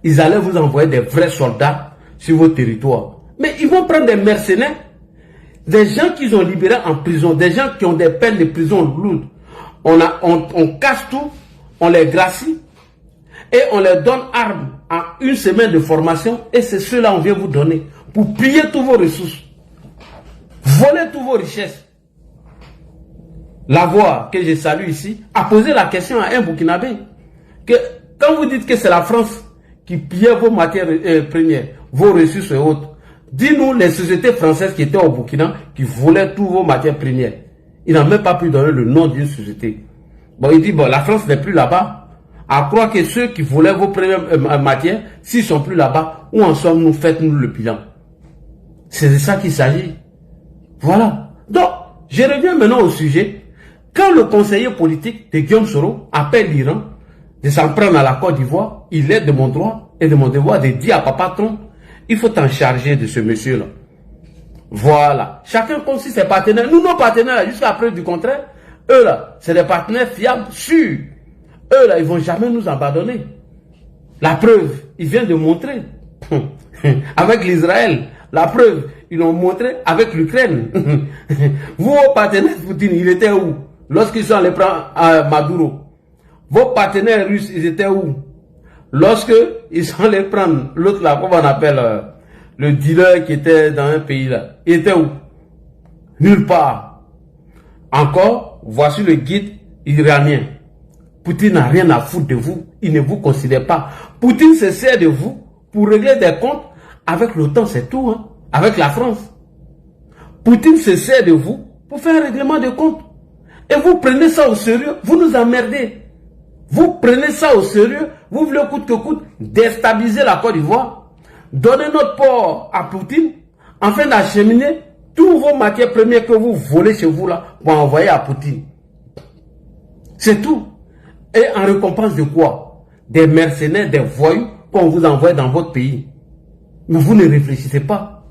ils allaient vous envoyer des vrais soldats sur vos territoires. Mais ils vont prendre des mercenaires, des gens qu'ils ont libérés en prison, des gens qui ont des peines de prison lourdes. On casse tout, on les gracie et on leur donne armes en une semaine de formation et c'est cela qu'on vient vous donner pour piller toutes vos ressources, voler toutes vos richesses. La voix que je salue ici a posé la question à un Burkinabé que quand vous dites que c'est la France qui pillait vos matières premières, vos ressources et autres, dis-nous les sociétés françaises qui étaient au Burkina qui volaient toutes vos matières premières. Il n'a même pas pu donner le nom d'une société. Bon, il dit, bon, la France n'est plus là-bas. à croire que ceux qui volaient vos premières matières, s'ils sont plus là-bas, où en sommes-nous? Faites-nous le bilan. C'est de ça qu'il s'agit. Voilà. Donc, je reviens maintenant au sujet. Quand le conseiller politique de Guillaume Soro appelle l'Iran de s'en prendre à la Côte d'Ivoire, il est de mon droit et de mon devoir de dire à Papa Trump, il faut t'en charger de ce monsieur-là. Voilà. Chacun compte sur ses partenaires. Nous, nos partenaires, jusqu'à preuve du contraire, eux là, c'est des partenaires fiables, sûrs. Eux là, ils vont jamais nous abandonner. La preuve, ils viennent de montrer avec l'Israël. La preuve, ils l'ont montré avec l'Ukraine. Vos partenaires Poutine, ils étaient où lorsqu'ils sont allés prendre à Maduro? Vos partenaires russes, ils étaient où lorsque ils sont allés prendre l'autre là, comment on appelle le dealer qui était dans un pays là? Il était où? Nulle part. Encore, voici le guide iranien. Poutine n'a rien à foutre de vous. Il ne vous considère pas. Poutine se sert de vous pour régler des comptes avec l'OTAN, c'est tout. Hein? Avec la France. Poutine se sert de vous pour faire un règlement de comptes. Et vous prenez ça au sérieux. Vous nous emmerdez. Vous prenez ça au sérieux. Vous voulez coûte que coûte déstabiliser la Côte d'Ivoire. Donner notre port à Poutine afin d'acheminer tous vos matières premières que vous volez chez vous là pour envoyer à Poutine. C'est tout. Et en récompense de quoi? Des mercenaires, des voyous qu'on vous envoie dans votre pays. Mais vous ne réfléchissez pas.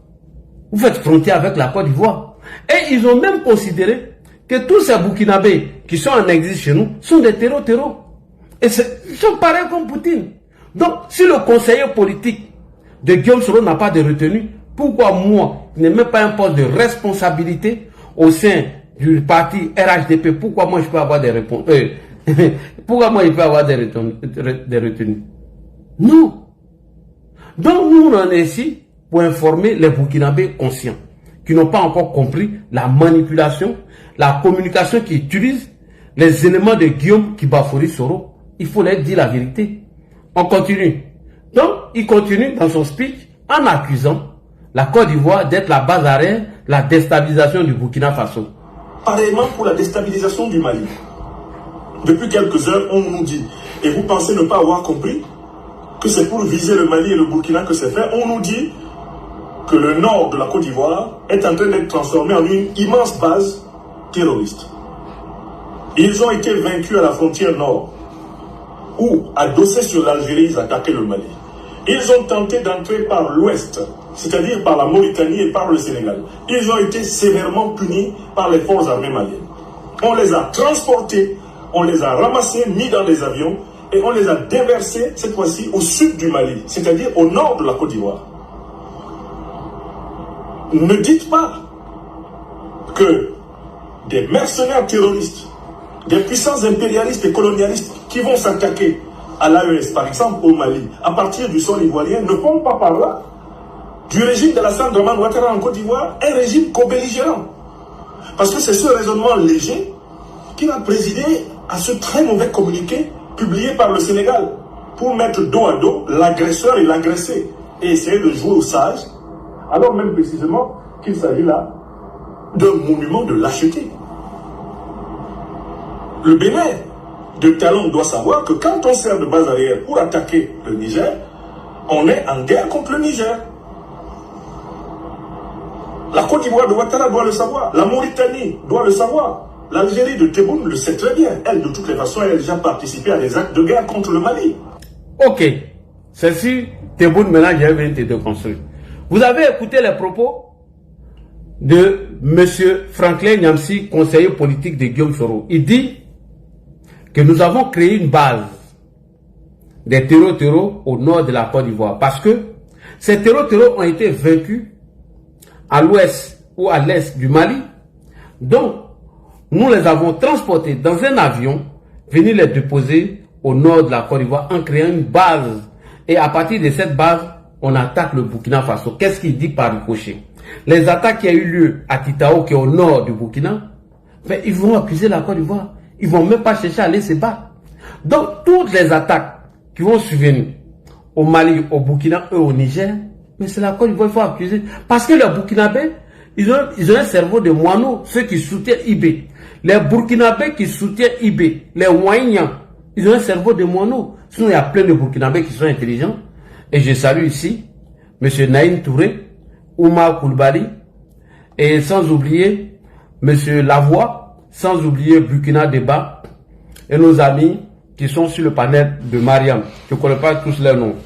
Vous faites frontière avec la Côte d'Ivoire. Et ils ont même considéré que tous ces Burkinabés qui sont en exil chez nous sont des terreaux. Et ils sont pareils comme Poutine. Donc, si le conseiller politique de Guillaume Soro n'a pas de retenue, pourquoi moi, qui n'ai même pas un poste de responsabilité au sein du parti RHDP, pourquoi moi je peux avoir des réponses? Pourquoi moi je peux avoir des retenues? Non. Donc nous on est ici pour informer les Burkinabés conscients qui n'ont pas encore compris la manipulation, la communication qui utilise les éléments de Guillaume Kibafori Soro. Il faut leur dire la vérité. On continue. Donc il continue dans son speech en accusant la Côte d'Ivoire d'être la base arrière, la déstabilisation du Burkina Faso. Pareillement pour la déstabilisation du Mali. Depuis quelques heures, on nous dit, et vous pensez ne pas avoir compris, que c'est pour viser le Mali et le Burkina que c'est fait. On nous dit que le nord de la Côte d'Ivoire est en train d'être transformé en une immense base terroriste. Ils ont été vaincus à la frontière nord, où, adossés sur l'Algérie, ils attaquaient le Mali. Ils ont tenté d'entrer par l'ouest, c'est-à-dire par la Mauritanie et par le Sénégal. Ils ont été sévèrement punis par les forces armées maliennes. On les a transportés, on les a ramassés, mis dans des avions, et on les a déversés, cette fois-ci, au sud du Mali, c'est-à-dire au nord de la Côte d'Ivoire. Ne dites pas que des mercenaires terroristes, des puissances impérialistes et colonialistes qui vont s'attaquer à l'AES, par exemple au Mali, à partir du sol ivoirien, ne font pas par là du régime de Alassane Dramane Ouattara en Côte d'Ivoire, un régime co-belligérant. Parce que c'est ce raisonnement léger qui va présider à ce très mauvais communiqué publié par le Sénégal pour mettre dos à dos l'agresseur et l'agressé et essayer de jouer au sage, alors même précisément qu'il s'agit là d'un monument de lâcheté. Le Bénin de talent doit savoir que quand on sert de base arrière pour attaquer le Niger, on est en guerre contre le Niger. La Côte d'Ivoire de Ouattara doit le savoir, la Mauritanie doit le savoir. L'Algérie de Tebboune le sait très bien. Elle, de toutes les façons, elle a déjà participé à des actes de guerre contre le Mali. Ok. Ceci, Tebboune, maintenant, j'ai été déconstruit. Vous avez écouté les propos de M. Franklin Nyamsi, conseiller politique de Guillaume Soro. Il dit que nous avons créé une base des terreaux au nord de la Côte d'Ivoire. Parce que ces terreaux ont été vaincus à l'ouest ou à l'est du Mali. Donc, nous les avons transportés dans un avion, venir les déposer au nord de la Côte d'Ivoire en créant une base. Et à partir de cette base, on attaque le Burkina Faso. Qu'est-ce qu'il dit par ricochet? Les attaques qui ont eu lieu à Titao, qui est au nord du Burkina, mais ils vont accuser la Côte d'Ivoire. Ils ne vont même pas chercher à aller se battre. Donc, toutes les attaques qui vont survenir au Mali, au Burkina et au Niger, mais c'est la Côte d'Ivoire qu'il faut accuser. Parce que les Burkinabés, ils ont un cerveau de moineaux, ceux qui soutiennent IB. Les Burkinabés qui soutiennent IB, les Ouaïnians, Ils ont un cerveau de moineau. Sinon, il y a plein de Burkinabés qui sont intelligents. Et je salue ici M. Naïm Touré, Oumar Koulibaly, et sans oublier M. Lavoie, sans oublier Burkina Débat, et nos amis qui sont sur le panel de Mariam. Je ne connais pas tous leurs noms.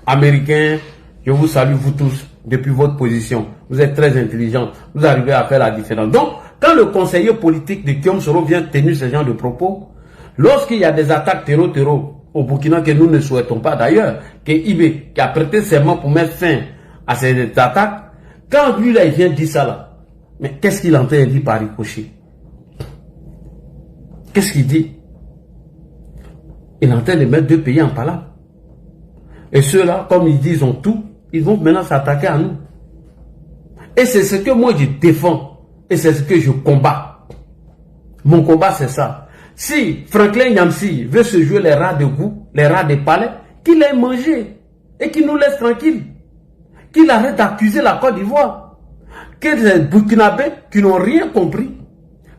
Américains, je vous salue vous tous depuis votre position. Vous êtes très intelligents. Vous arrivez à faire la différence. Donc, quand le conseiller politique de Guillaume Soro vient tenir ce genre de propos, lorsqu'il y a des attaques terreau au Burkina que nous ne souhaitons pas d'ailleurs, que Ibé, qui a prêté serment pour mettre fin à ces attaques, quand lui là il vient dire ça là, mais qu'est-ce qu'il entend dire par ricochet? Qu'est-ce qu'il dit? Il est en train de mettre deux pays en palabre. Et ceux-là, comme ils disent ont tout, ils vont maintenant s'attaquer à nous. Et c'est ce que moi je défends. Et c'est ce que je combats. Mon combat c'est ça. Si Franklin Nyamsi veut se jouer les rats de goût, les rats des palais, qu'il ait mangé. Et qu'il nous laisse tranquille. Qu'il arrête d'accuser la Côte d'Ivoire. Que les Burkinabés qui n'ont rien compris.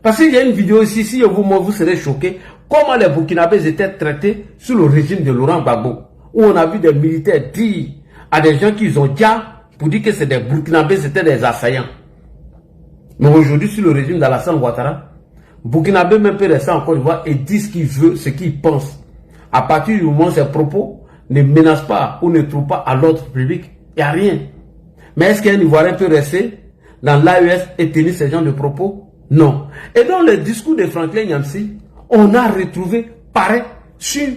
Parce qu'il y a une vidéo ici, si vous serez choqués, comment les Burkinabés étaient traités sous le régime de Laurent Gbagbo. Où on a vu des militaires dire à des gens qu'ils ont déjà pour dire que c'est des Burkinabés, c'était des assaillants. Mais aujourd'hui, sur le régime d'Alassane Ouattara, Burkinabé même peut rester en Côte d'Ivoire et dire ce qu'il veut, ce qu'il pense. À partir du moment où ses propos ne menacent pas ou ne trouvent pas à l'ordre public, il n'y a rien. Mais est-ce qu'un Ivoirien peut rester dans l'AES et tenir ce genre de propos? Non. Et dans le discours de Franklin Nyamsi, on a retrouvé pareil sur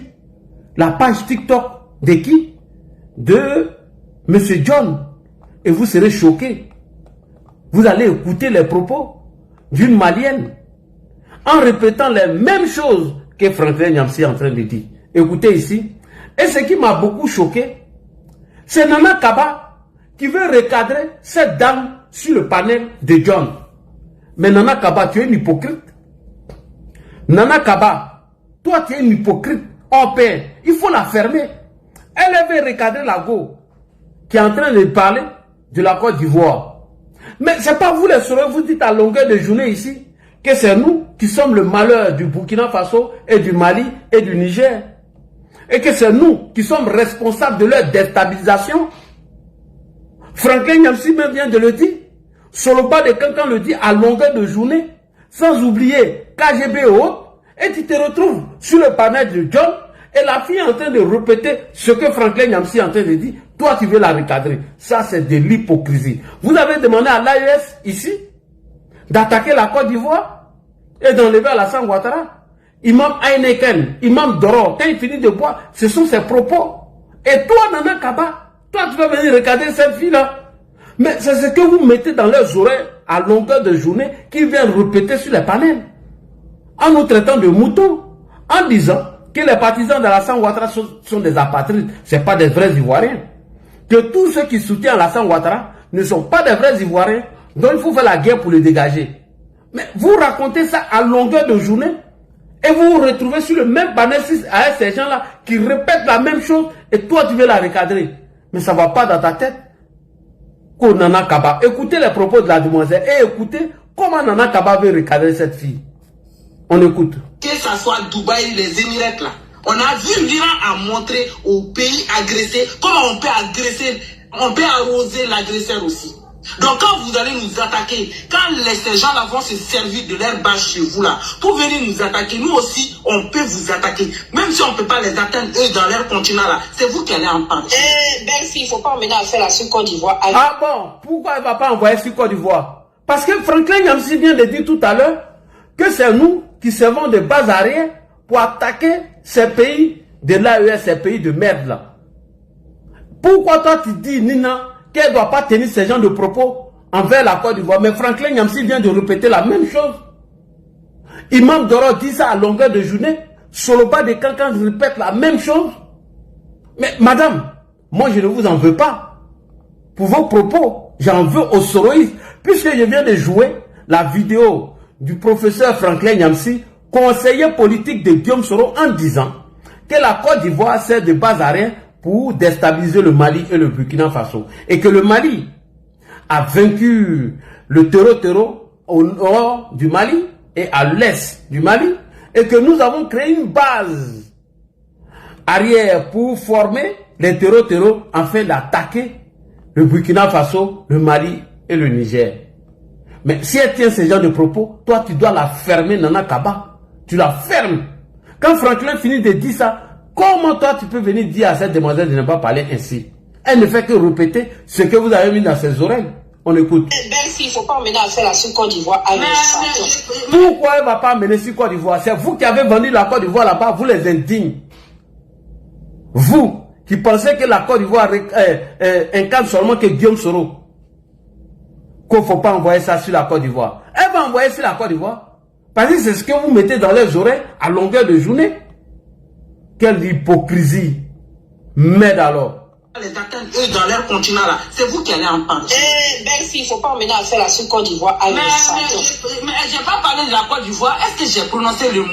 la page TikTok de qui? De M. John. Et vous serez choqués. Vous allez écouter les propos d'une Malienne en répétant les mêmes choses que Franklin Nyamsi est en train de dire. Écoutez ici. Et ce qui m'a beaucoup choqué, c'est Nana Kaba qui veut recadrer cette dame sur le panel de John. Mais Nana Kaba, tu es une hypocrite. Nana Kaba, toi tu es une hypocrite. En paix, il faut la fermer. Elle veut recadrer la go qui est en train de parler de la Côte d'Ivoire. Mais c'est pas vous les saurez, vous dites à longueur de journée ici que c'est nous qui sommes le malheur du Burkina Faso et du Mali et du Niger. Et que c'est nous qui sommes responsables de leur déstabilisation. Franklin Nyamsi même vient de le dire. Soloba de Cancan le dit à longueur de journée. Sans oublier KGB et autres. Et tu te retrouves sur le panel de John. Et la fille est en train de répéter ce que Franklin Nyamsi est en train de dire. Toi, tu veux la recadrer. Ça, c'est de l'hypocrisie. Vous avez demandé à l'AES, ici, d'attaquer la Côte d'Ivoire et d'enlever Alassane Ouattara. Imam Heineken, Imam Doro, quand il finit de boire, ce sont ses propos. Et toi, Nana Kaba, toi, tu vas venir recadrer cette fille-là. Mais c'est ce que vous mettez dans leurs oreilles à longueur de journée qu'ils viennent répéter sur les panels. En nous traitant de moutons, en disant que les partisans d'Alassane Ouattara sont des apatrides, ce ne sont pas des vrais Ivoiriens. Que tous ceux qui soutiennent Alassane Ouattara ne sont pas des vrais Ivoiriens, donc il faut faire la guerre pour les dégager. Mais vous racontez ça à longueur de journée et vous vous retrouvez sur le même panel avec ces gens-là qui répètent la même chose et toi tu veux la recadrer. Mais ça ne va pas dans ta tête. Nana Kaba, écoutez les propos de la demoiselle et écoutez comment Nana Kaba veut recadrer cette fille. On écoute. Que ça soit Dubaï, les Émirats là, on a vu l'Iran a montré aux pays agressés comment on peut agresser, on peut arroser l'agresseur aussi. Donc quand vous allez nous attaquer, quand ces gens-là vont se servir de leur base chez vous là, pour venir nous attaquer, nous aussi, on peut vous attaquer. Même si on ne peut pas les atteindre eux dans leur continent là, c'est vous qui allez en parler. Bercy, il ne faut pas emmener à faire la sur Côte d'Ivoire. Ah bon, pourquoi il ne va pas envoyer sur Côte d'Ivoire? Parce que Franklin Nyamsi vient de dire tout à l'heure que c'est nous qui servons de base arrière pour attaquer ces pays de l'AES, ces pays de merde là. Pourquoi toi tu dis, Nina, qu'elle ne doit pas tenir ce genre de propos envers la Côte d'Ivoire? Mais Franklin Nyamsi vient de répéter la même chose. Imam Doro dit ça à longueur de journée. Soloba de Cancan répète la même chose. Mais madame, moi je ne vous en veux pas pour vos propos. J'en veux aux soroïstes. Puisque je viens de jouer la vidéo du professeur Franklin Nyamsi, conseiller politique de Guillaume Soro, en disant que la Côte d'Ivoire sert de base arrière pour déstabiliser le Mali et le Burkina Faso. Et que le Mali a vaincu le terreau au nord du Mali et à l'est du Mali. Et que nous avons créé une base arrière pour former les terreaux afin d'attaquer le Burkina Faso, le Mali et le Niger. Mais si elle tient ce genre de propos, toi tu dois la fermer, Nana Kaba. Tu la fermes. Quand Franklin finit de dire ça, comment toi tu peux venir dire à cette demoiselle de ne pas parler ainsi? Elle ne fait que répéter ce que vous avez mis dans ses oreilles. On écoute. Belle-fille, il ne faut pas emmener à faire la sur Côte d'Ivoire. Pourquoi elle ne va pas emmener sur Côte d'Ivoire? C'est vous qui avez vendu la Côte d'Ivoire là-bas, vous les indignes. Vous qui pensez que la Côte d'Ivoire incarne seulement que Guillaume Soro. Qu'il ne faut pas envoyer ça sur la Côte d'Ivoire. Elle va envoyer sur la Côte d'Ivoire. Parce que c'est ce que vous mettez dans les oreilles à longueur de journée. Quelle hypocrisie. Merde alors. Les atteindre eux dans leur continent là, c'est vous qui allez en parler. Belle-fille, il ne faut pas emmener à faire la sur Côte d'Ivoire. Mais je n'ai pas parlé de la Côte d'Ivoire. Est-ce que j'ai prononcé le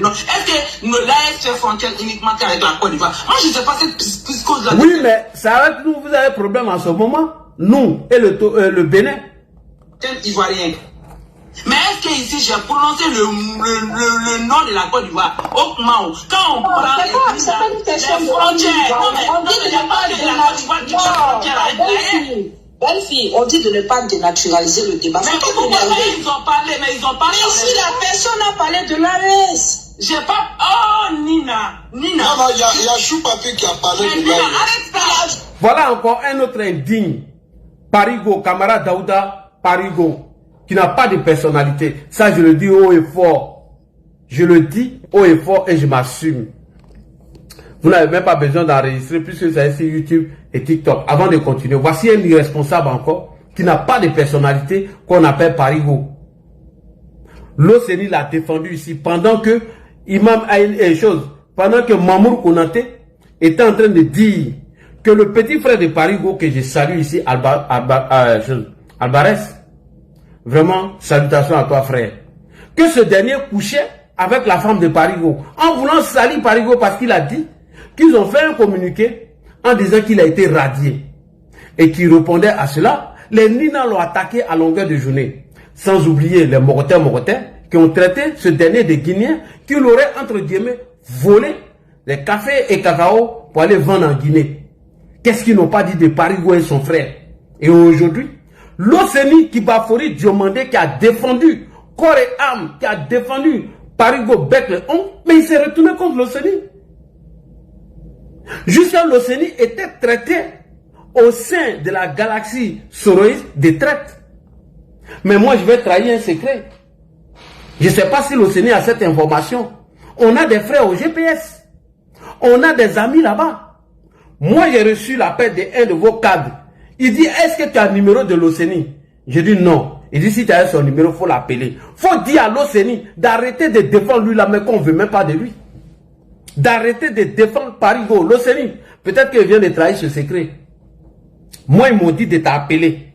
nom? Est-ce que l'AS fait frontière uniquement avec la Côte d'Ivoire? Moi je ne sais pas cette piscose là. Oui, mais c'est avec nous, vous avez problème en ce moment. Nous et le Bénin. Ivoirien. Mais est-ce que ici j'ai prononcé le nom de la Côte d'Ivoire? Au Mao. Quand on prend les frontières, on dit de ne pas dénaturaliser. Belle-fille, on dit de ne pas dénaturaliser le débat. Mais pourquoi ils ont parlé? Mais ils ont parlé. Mais si la personne a parlé de l'ARS. J'ai pas. Oh, Nina. Non, il y a Choupapi qui a parlé de l'ARS. Voilà encore un autre indigne. Parigo, camarade Daouda, Parigo, qui n'a pas de personnalité. Ça, je le dis haut et fort. Je le dis haut et fort et je m'assume. Vous n'avez même pas besoin d'enregistrer puisque vous avez sur YouTube et TikTok. Avant de continuer, voici un irresponsable encore qui n'a pas de personnalité qu'on appelle Parigo. L'OCNI l'a défendu ici pendant que pendant que Mamour Konaté était en train de dire que le petit frère de Parigo que je salue ici, Alvarez, vraiment, salutations à toi frère. Que ce dernier couchait avec la femme de Parigo, en voulant salir Parigo parce qu'il a dit qu'ils ont fait un communiqué en disant qu'il a été radié. Et qui répondait à cela, les Nina l'ont attaqué à longueur de journée. Sans oublier les Morotains qui ont traité ce dernier des Guinéens qui l'auraient entre guillemets volé les cafés et cacao pour aller vendre en Guinée. Qu'est-ce qu'ils n'ont pas dit de Parigo et son frère? Et aujourd'hui, l'OCNI Kibafori Diomandé qui a défendu corps et âme, qui a défendu Parigo bec le on, mais il s'est retourné contre l'OCNI. Jusqu'à l'OCNI était traité au sein de la galaxie soroïste des traites. Mais moi je vais trahir un secret. Je ne sais pas si l'OCNI a cette information. On a des frères au GPS. On a des amis là-bas. Moi, j'ai reçu l'appel d'un de vos cadres. Il dit, est-ce que tu as le numéro de l'OCNI? J'ai dit non. Il dit, si tu as son numéro, il faut l'appeler. Il faut dire à l'OCNI d'arrêter de défendre lui là, mais qu'on ne veut même pas de lui. D'arrêter de défendre Parigo. L'OCNI, peut-être qu'il vient de trahir ce secret. Moi, ils m'ont dit de t'appeler.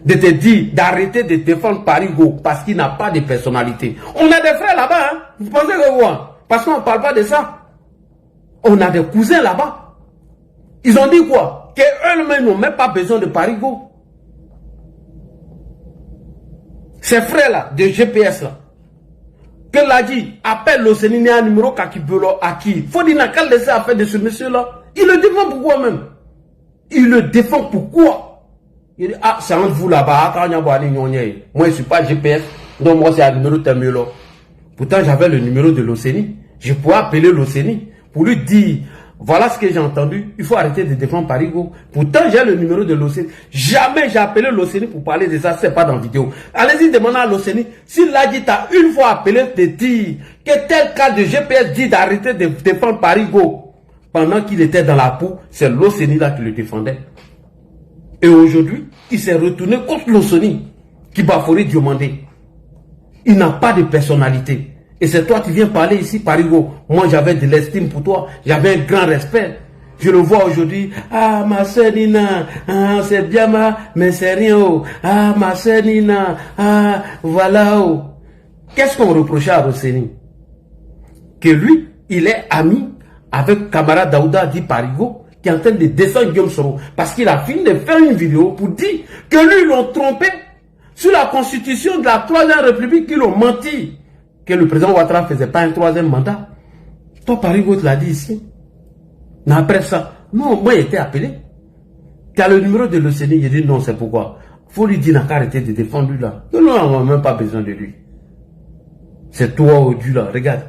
De te dire d'arrêter de défendre Parigo parce qu'il n'a pas de personnalité. On a des frères là-bas, hein? Vous pensez que quoi? Parce qu'on ne parle pas de ça. On a des cousins là-bas. Ils ont dit quoi? Qu'eux-mêmes n'ont même pas besoin de Parigo. Ces frères-là, de GPS là, que l'a dit, appelle l'OCNI à un numéro Kakibelo à qui? Faut dire qu'elle laisse affaire de ce monsieur-là. Il le défend pourquoi même? Il le défend pourquoi? Il dit, ah, c'est entre vous là-bas, moi je ne suis pas GPS, donc moi c'est un numéro Temelo. Pourtant j'avais le numéro de l'OCNI. Je pourrais appeler l'OCNI pour lui dire, voilà ce que j'ai entendu, il faut arrêter de défendre Parigo. Pourtant j'ai le numéro de l'OCNI. Jamais j'ai appelé l'OCNI pour parler de ça, c'est pas dans la vidéo. Allez-y demander à l'OCNI, s'il l'a dit, t'as une fois appelé te dire que tel cas de GPS dit d'arrêter de défendre Parigo. Pendant qu'il était dans la peau, c'est l'OCNI là qui le défendait. Et aujourd'hui, il s'est retourné contre l'OCNI qui Bafori Diomandé. Il n'a pas de personnalité. Et c'est toi qui viens parler ici, Parigo. Moi, j'avais de l'estime pour toi. J'avais un grand respect. Je le vois aujourd'hui. Ah, ma sœur Nina. Ah, c'est bien mais c'est rien. Oh. Ah, ma sœur Nina. Ah, voilà. Oh. Qu'est-ce qu'on reprochait à l'OCNI? Que lui, il est ami avec camarade Daouda dit Parigo, qui est en train de descendre Guillaume Soro. Parce qu'il a fini de faire une vidéo pour dire que lui, ils l'ont trompé sur la constitution de la 3e République, qu'ils l'ont menti. Que le président Ouattara ne faisait pas un 3e mandat. Toi, Parigo, tu l'as dit ici. Mais après ça, non, moi j'ai été appelé. Tu as le numéro de l'OCD, j'ai dit non, c'est pourquoi. Faut lui dire qu'à arrêter de défendre lui là. Non, on n'a même pas besoin de lui. C'est toi au Dieu là, regarde.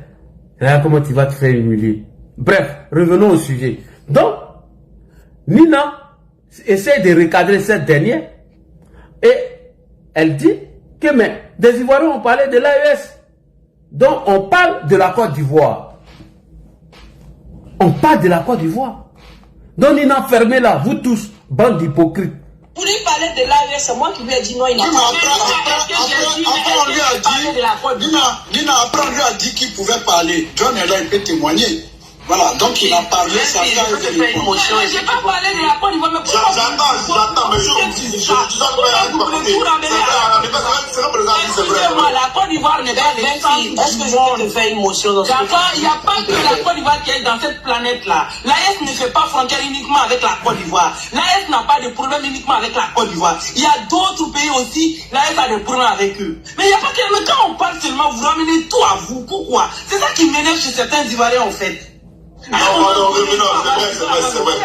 Regarde comment tu vas te faire humilier. Bref, revenons au sujet. Donc, Nina essaie de recadrer cette dernière et elle dit que mais des Ivoiriens ont parlé de l'AES. Donc on parle de la Côte d'Ivoire. On parle de la Côte d'Ivoire. Donc Nina, fermez-la, vous tous, bande d'hypocrites. Pour lui parler de l'AES, c'est moi qui lui ai dit non, il n'a pas Nina, après on lui a dit qu'il pouvait parler. John est là, il peut témoigner. Voilà, donc il a parlé, ça fait une émotion. Je n'ai pas parlé de la Côte d'Ivoire, mais pourquoi j'attends, mais je la Côte d'Ivoire n'est pas défendre. Est-ce que je peux te faire une motion dans ce cas? Il n'y a pas que la Côte d'Ivoire qui est dans cette planète-là. L'AES ne fait pas frontière uniquement avec la Côte d'Ivoire. L'AES n'a pas de problème uniquement avec la Côte d'Ivoire. Il y a d'autres pays aussi, l'AES a des problèmes avec eux. Mais il n'y a pas que... Mais quand on parle seulement, vous ramenez tout à vous. Pourquoi? C'est ça qui m'énerve chez certains Ivoiriens en fait. Non, c'est vrai.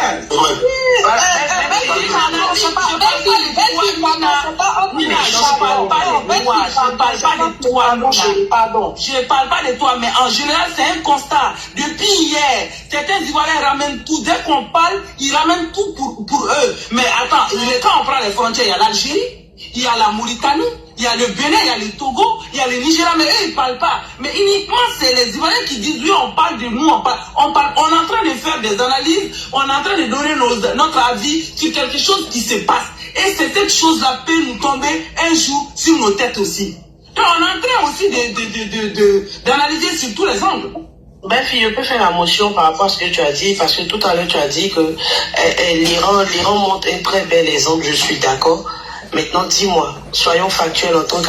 Je parle pas de toi, mais en général, c'est un constat. Depuis hier, certains Ivoiriens ramènent tout. Dès qu'on parle, ils ramènent tout pour eux. Mais attends, quand on prend les frontières, il y a l'Algérie, il y a la Mauritanie, il y a le Bénin, il y a le Togo, il y a le Nigeria, mais eux, ils ne parlent pas. Mais uniquement, c'est les Ivoiriens qui disent, oui, on parle de nous, on est en train de faire des analyses, on est en train de donner notre avis sur quelque chose qui se passe. Et cette chose-là peut nous tomber un jour sur nos têtes aussi. Et on est en train aussi d'analyser sur tous les angles. Bref, je peux faire la motion par rapport à ce que tu as dit, parce que tout à l'heure, tu as dit que l'Iran montre un très bel exemple, je suis d'accord. Maintenant, dis-moi, soyons factuels en tant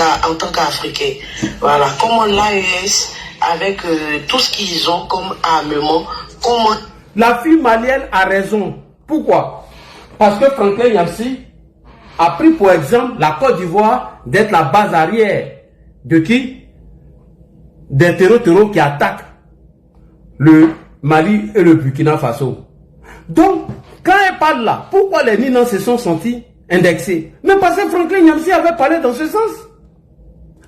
qu'Africains. Voilà, comment l'AES, avec tout ce qu'ils ont comme armement, comment... La fille malienne a raison. Pourquoi? Parce que Franklin Nyamsi a pris pour exemple la Côte d'Ivoire d'être la base arrière de qui? Des terreaux qui attaquent le Mali et le Burkina Faso. Donc, quand elle parle là, pourquoi les Ninans se sont sentis indexés? Mais parce que Franklin Nyamsi avait parlé dans ce sens.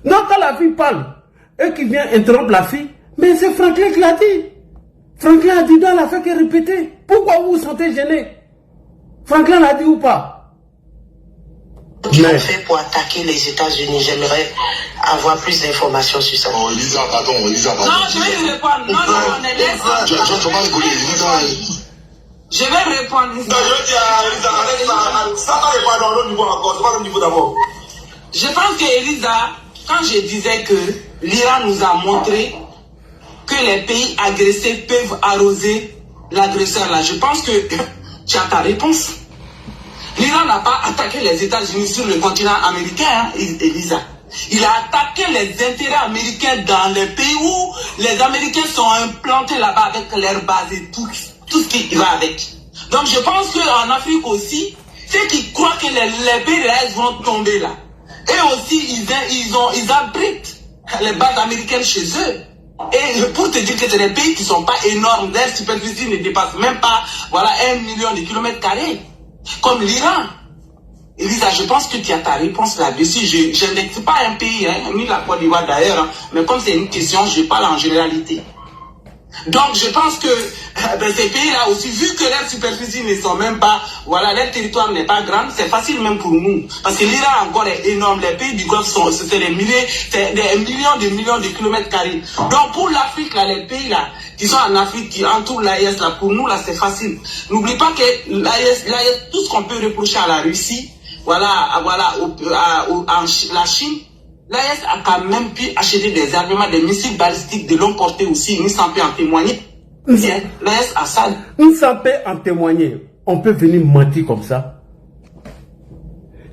Donc quand la fille parle et qui vient interrompre la fille, mais c'est Franklin qui l'a dit. Franklin a dit dans la fait que répéter. Pourquoi vous vous sentez gêné? Franklin l'a dit ou pas? Qu'ils ont fait pour attaquer les États-Unis, j'aimerais avoir plus d'informations sur ça. Oh, Lisa, pardon. Non, je vais lui répondre. Non, laisse. Je vais répondre. Non, je vais dire à Elisa, ça n'est pas dans le niveau encore, c'est pas le niveau d'abord. Je pense que Elisa, quand je disais que l'Iran nous a montré que les pays agressés peuvent arroser l'agresseur là, je pense que tu as ta réponse. L'Iran n'a pas attaqué les États-Unis sur le continent américain, hein, Elisa. Il a attaqué les intérêts américains dans les pays où les Américains sont implantés là-bas avec leurs bases et tout ce qui va avec. Donc je pense qu'en Afrique aussi, ceux qui croient que les pays réels vont tomber là, et aussi ils abritent les bases américaines chez eux. Et pour te dire que c'est des pays qui ne sont pas énormes, leur superficie ne dépasse même pas 1 million de kilomètres carrés, comme l'Iran. Elisa, je pense que tu as ta réponse là-dessus. Je n'indexe pas un pays, hein, ni la Côte d'Ivoire d'ailleurs, hein, mais comme c'est une question, je parle en généralité. Donc je pense que ces pays-là aussi, vu que leurs superficies ne sont même pas, leur territoire n'est pas grand, c'est facile même pour nous. Parce que l'Iran encore est énorme, les pays du Golfe c'est des millions de kilomètres carrés. Donc pour l'Afrique, là, les pays là, qui sont en Afrique, qui entourent l'AES, là, pour nous, là, c'est facile. N'oublie pas que l'AES, tout ce qu'on peut reprocher à la Russie, la Chine, l'AES a quand même pu acheter des armements, des missiles balistiques de longue portée aussi, Nissan peut en témoigner. L'AES a ça. Nissan peut en témoigner. On peut venir mentir comme ça.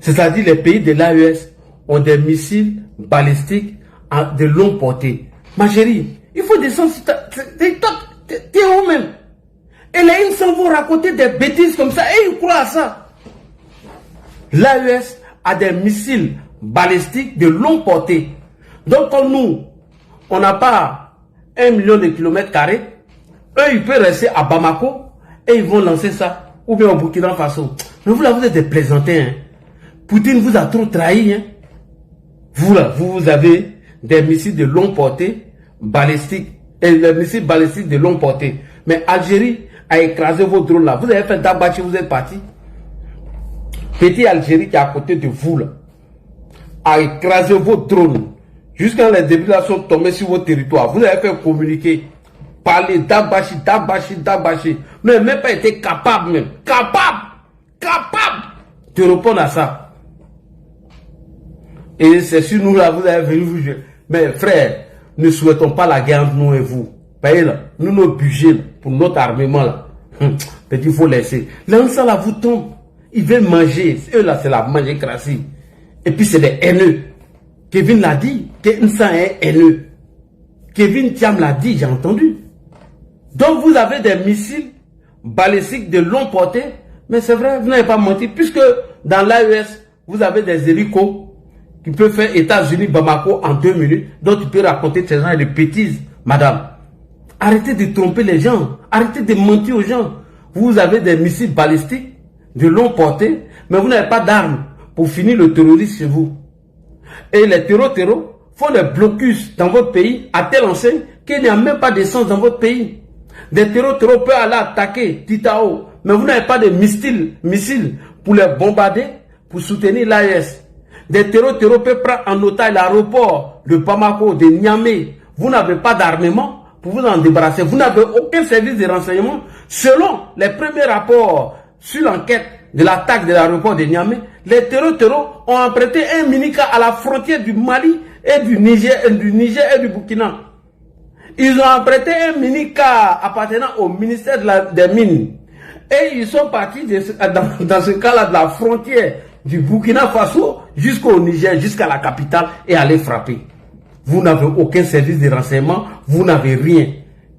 C'est-à-dire les pays de l'AES ont des missiles balistiques de longue portée. Ma chérie, il faut descendre sur t'es où même? Et là, ils s'en vont raconter des bêtises comme ça et ils croient à ça. L'AES a des missiles balistiques de longue portée. Donc comme nous, on n'a pas 1 million de kilomètres carrés, eux ils peuvent rester à Bamako et ils vont lancer ça. Ou bien au Burkina Faso. Mais vous là, vous êtes des plaisantins. Hein. Poutine vous a trop trahi. Hein. Vous là, vous avez des missiles de longue portée, balistiques, et des missiles balistiques de longue portée. Mais Algérie a écrasé vos drones là. Vous avez fait Dabachi, vous êtes parti. Petit Algérie qui est à côté de vous là, a écrasé vos drones. Jusqu'à les débuts là sont tombés sur vos territoires. Vous avez fait communiquer, parler Dabachi. Vous n'avez même pas été capable de répondre à ça. Et c'est sur nous là, vous avez venu vous jouer. Mais frère, ne souhaitons pas la guerre entre nous et vous. Voyez là, nous nos budgets pour notre armement là. Il faut laisser. L'Ansa là vous tombe. Ils veulent manger. Eux là, c'est la mangécratie. Et puis c'est des haineux. Kevin l'a dit, que Nsa est haineux. Kevin Thiam l'a dit, j'ai entendu. Donc vous avez des missiles balistiques de longue portée. Mais c'est vrai, vous n'avez pas menti. Puisque dans l'AES, vous avez des hélicos qui peuvent faire États-Unis, Bamako en 2 minutes. Donc tu peux raconter ces gens des bêtises, madame. Arrêtez de tromper les gens. Arrêtez de mentir aux gens. Vous avez des missiles balistiques de longue portée, mais vous n'avez pas d'armes pour finir le terrorisme chez vous. Et les terroristes font des blocus dans votre pays à telle enseigne qu'il n'y a même pas d'essence dans votre pays. Des terroristes peuvent aller attaquer Titao, mais vous n'avez pas de missiles pour les bombarder, pour soutenir l'AES. Des terroristes peuvent prendre en otage l'aéroport de Bamako, de Niamey. Vous n'avez pas d'armement pour vous en débarrasser. Vous n'avez aucun service de renseignement. Selon les premiers rapports sur l'enquête de l'attaque de l'aéroport de Niamey, les terroristes ont emprunté un mini-car à la frontière du Mali et du Niger et du Burkina. Ils ont emprunté un mini-car appartenant au ministère des Mines. Et ils sont partis dans ce cas-là de la frontière du Burkina Faso jusqu'au Niger, jusqu'à la capitale et aller frapper. Vous n'avez aucun service de renseignement, vous n'avez rien.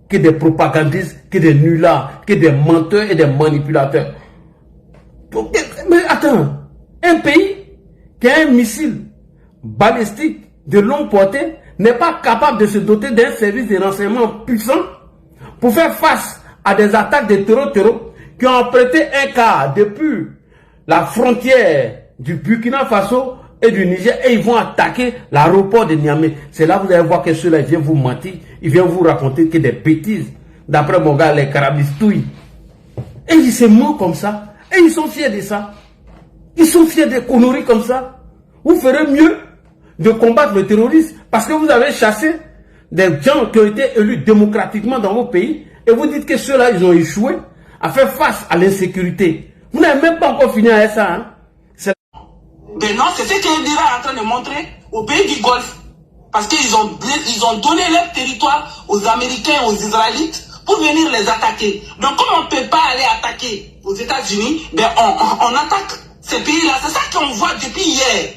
Que des propagandistes, que des nullards, que des menteurs et des manipulateurs. Mais attends, un pays qui a un missile balistique de longue portée n'est pas capable de se doter d'un service de renseignement puissant pour faire face à des attaques de terroristes qui ont emprunté un car depuis la frontière du Burkina Faso et du Niger et ils vont attaquer l'aéroport de Niamey. C'est là que vous allez voir que ceux-là viennent vous mentir, ils viennent vous raconter que des bêtises. D'après mon gars, les carabistouilles. Et ils se moquent comme ça. Et ils sont fiers de ça. Ils sont fiers des conneries comme ça. Vous ferez mieux de combattre le terrorisme parce que vous avez chassé des gens qui ont été élus démocratiquement dans vos pays et vous dites que ceux-là, ils ont échoué à faire face à l'insécurité. Vous n'avez même pas encore fini avec ça. Hein? Mais non, c'est ce que Indira est en train de montrer aux pays du Golfe. Parce qu'ils ont donné leur territoire aux Américains, aux Israélites pour venir les attaquer. Donc comme on ne peut pas aller attaquer aux États-Unis, ben on attaque ces pays-là. C'est ça qu'on voit depuis hier.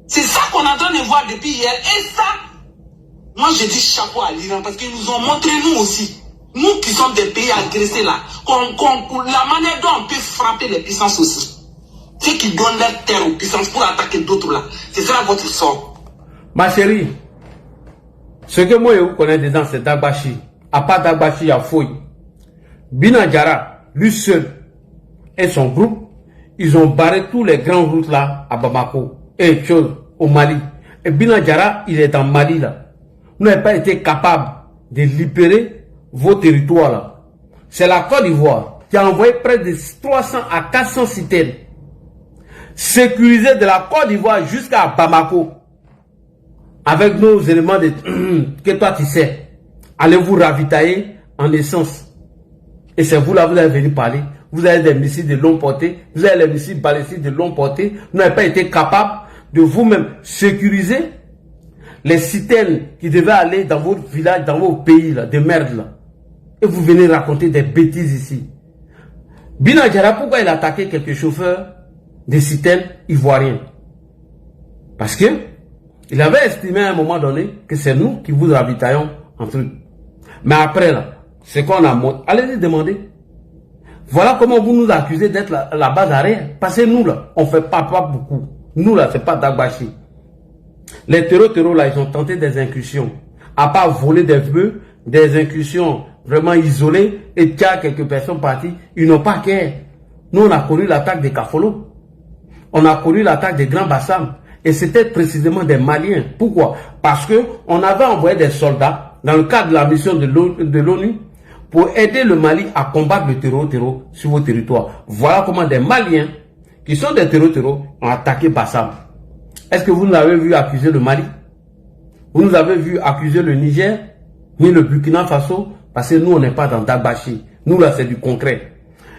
C'est ça qu'on est en train de voir depuis hier. Et ça, moi je dis chapeau à l'Iran parce qu'ils nous ont montré nous aussi. Nous qui sommes des pays agressés là, la manière dont on peut frapper les puissances aussi. Ceux qui donnent leur terre aux puissances pour attaquer d'autres là, c'est ça votre sort. Ma chérie, ce que moi je vous connais dedans c'est Dabachi. À part Dabachi, il y a Foy. Binadjara, lui seul et son groupe, ils ont barré tous les grandes routes là à Bamako et chose au Mali. Et Binadjara, il est en Mali là. Vous n'avez pas été capable de libérer vos territoires là. C'est la Côte d'Ivoire qui a envoyé près de 300 à 400 citernes sécurisées de la Côte d'Ivoire jusqu'à Bamako. Avec nos éléments de que toi tu sais. Allez vous ravitailler en essence. Et c'est vous là, vous allez venir parler. Vous avez des missiles de longue portée. Vous avez les missiles balistiques de longue portée. Vous n'avez pas été capable de vous-même sécuriser les citernes qui devaient aller dans votre village, dans vos pays là, de merde là. Et vous venez raconter des bêtises ici. Binadjara, pourquoi il a attaqué quelques chauffeurs de citernes ivoiriens? Parce que il avait estimé à un moment donné que c'est nous qui vous ravitaillons en truc. Mais après là, c'est qu'on a monté. Allez-y demander. Voilà comment vous nous accusez d'être la base arrière. Parce que nous là, on fait pas beaucoup. Nous là, c'est pas Dabachi. Les terroristes là, ils ont tenté des incursions. À part voler des bœufs, des incursions vraiment isolés et qu'il y a quelques personnes parties, ils n'ont pas guère. Nous, on a connu l'attaque des Kafolo. On a connu l'attaque des Grands Bassam. Et c'était précisément des Maliens. Pourquoi? Parce qu'on avait envoyé des soldats dans le cadre de la mission de l'ONU pour aider le Mali à combattre le terreau sur vos territoires. Voilà comment des Maliens, qui sont des terreaux, ont attaqué Bassam. Est-ce que vous nous avez vu accuser le Mali? Vous nous avez vu accuser le Niger, ni le Burkina Faso? Parce que nous, on n'est pas dans Dabashi. Nous, là, c'est du concret.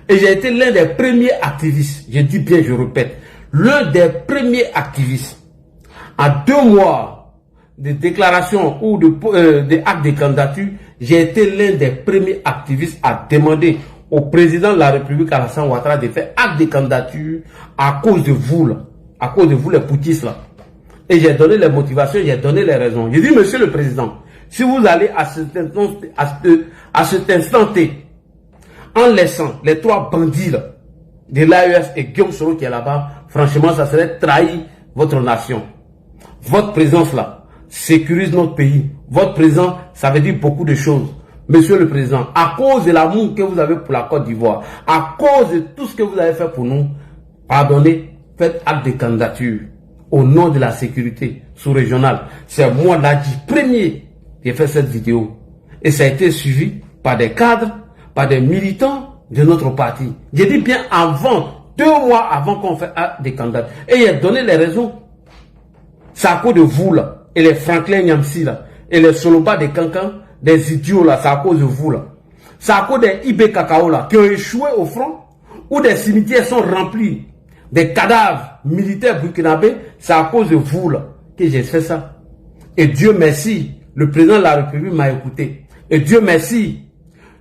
Et j'ai été l'un des premiers activistes, je dis bien, je répète, l'un des premiers activistes. À 2 mois de déclaration ou de actes de candidature, j'ai été l'un des premiers activistes à demander au président de la République, Alassane Ouattara, de faire acte de candidature à cause de vous, là. À cause de vous, les poutistes, là. Et j'ai donné les motivations, j'ai donné les raisons. J'ai dit, monsieur le président, si vous allez à cet instant T, en laissant les 3 bandits, là, de l'AES et Guillaume Soro qui est là-bas, franchement, ça serait trahir votre nation. Votre présence là sécurise notre pays. Votre présence, ça veut dire beaucoup de choses. Monsieur le Président, à cause de l'amour que vous avez pour la Côte d'Ivoire, à cause de tout ce que vous avez fait pour nous, pardonnez, faites acte de candidature au nom de la sécurité sous-régionale. C'est moi, Ladji, premier, qui ai fait cette vidéo. Et ça a été suivi par des cadres, par des militants de notre parti. J'ai dit bien avant, 2 mois avant qu'on fait acte de candidature. Et il a donné les raisons. C'est à cause de vous là, et les Franklin Nyamsi là, et les Soloba des Cancans, des idiots là, c'est à cause de vous là. C'est à cause des Ibé Cacao là, qui ont échoué au front, où des cimetières sont remplis, des cadavres militaires burkinabés, c'est à cause de vous là, que j'ai fait ça. Et Dieu merci, le président de la République m'a écouté. Et Dieu merci,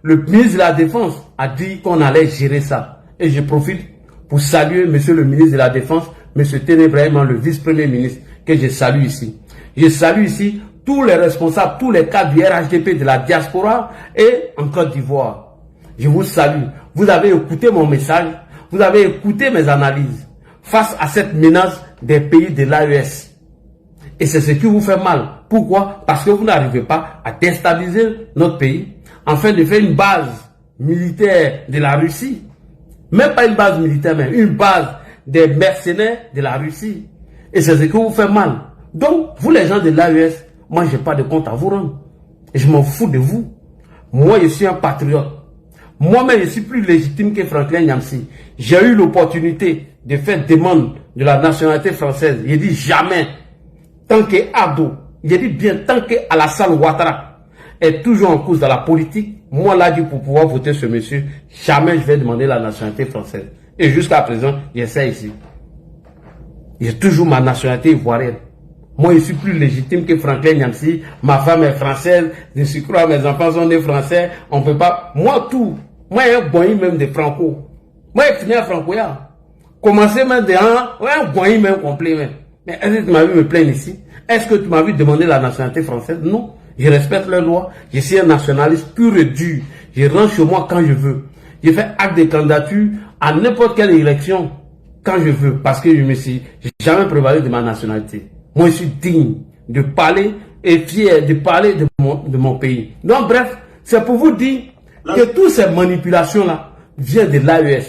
le ministre de la Défense a dit qu'on allait gérer ça. Et je profite pour saluer monsieur le ministre de la Défense, monsieur Ténébrahim, le vice-premier ministre, que je salue ici. Je salue ici tous les responsables, tous les cadres du RHDP de la diaspora et en Côte d'Ivoire. Je vous salue. Vous avez écouté mon message, vous avez écouté mes analyses face à cette menace des pays de l'AES. Et c'est ce qui vous fait mal. Pourquoi? Parce que vous n'arrivez pas à déstabiliser notre pays afin de faire une base militaire de la Russie. Même pas une base militaire, mais une base des mercenaires de la Russie. Et c'est ce qui vous fait mal. Donc, vous les gens de l'AES, moi, je n'ai pas de compte à vous rendre. Et je m'en fous de vous. Moi, je suis un patriote. Moi-même, je suis plus légitime que Franklin Nyamsi. J'ai eu l'opportunité de faire demande de la nationalité française. J'ai dit jamais, tant que Abdo, j'ai dit bien, tant que Alassane Ouattara est toujours en cause dans la politique, moi, là, pour pouvoir voter ce monsieur, jamais je vais demander la nationalité française. Et jusqu'à présent, j'essaie ici. J'ai toujours ma nationalité ivoirienne. Moi, je suis plus légitime que Franklin Nyamsi. Ma femme est française. Je suis crois, mes enfants sont nés français. On peut pas. Moi, tout. Moi, il y a un boy même de Franco. Moi, je finis à Franco. Commencez même de un boy même complet. Même. Mais est-ce que tu m'as vu me plaindre ici? Est-ce que tu m'as vu demander la nationalité française? Non. Je respecte leurs lois. Je suis un nationaliste pur et dur. Je rentre chez moi quand je veux. Je fais acte de candidature à n'importe quelle élection quand je veux. Parce que je me suis jamais prévalé de ma nationalité. Moi, je suis digne de parler et fier de parler de mon pays. Donc, bref, c'est pour vous dire que toutes ces manipulations-là viennent de l'AES.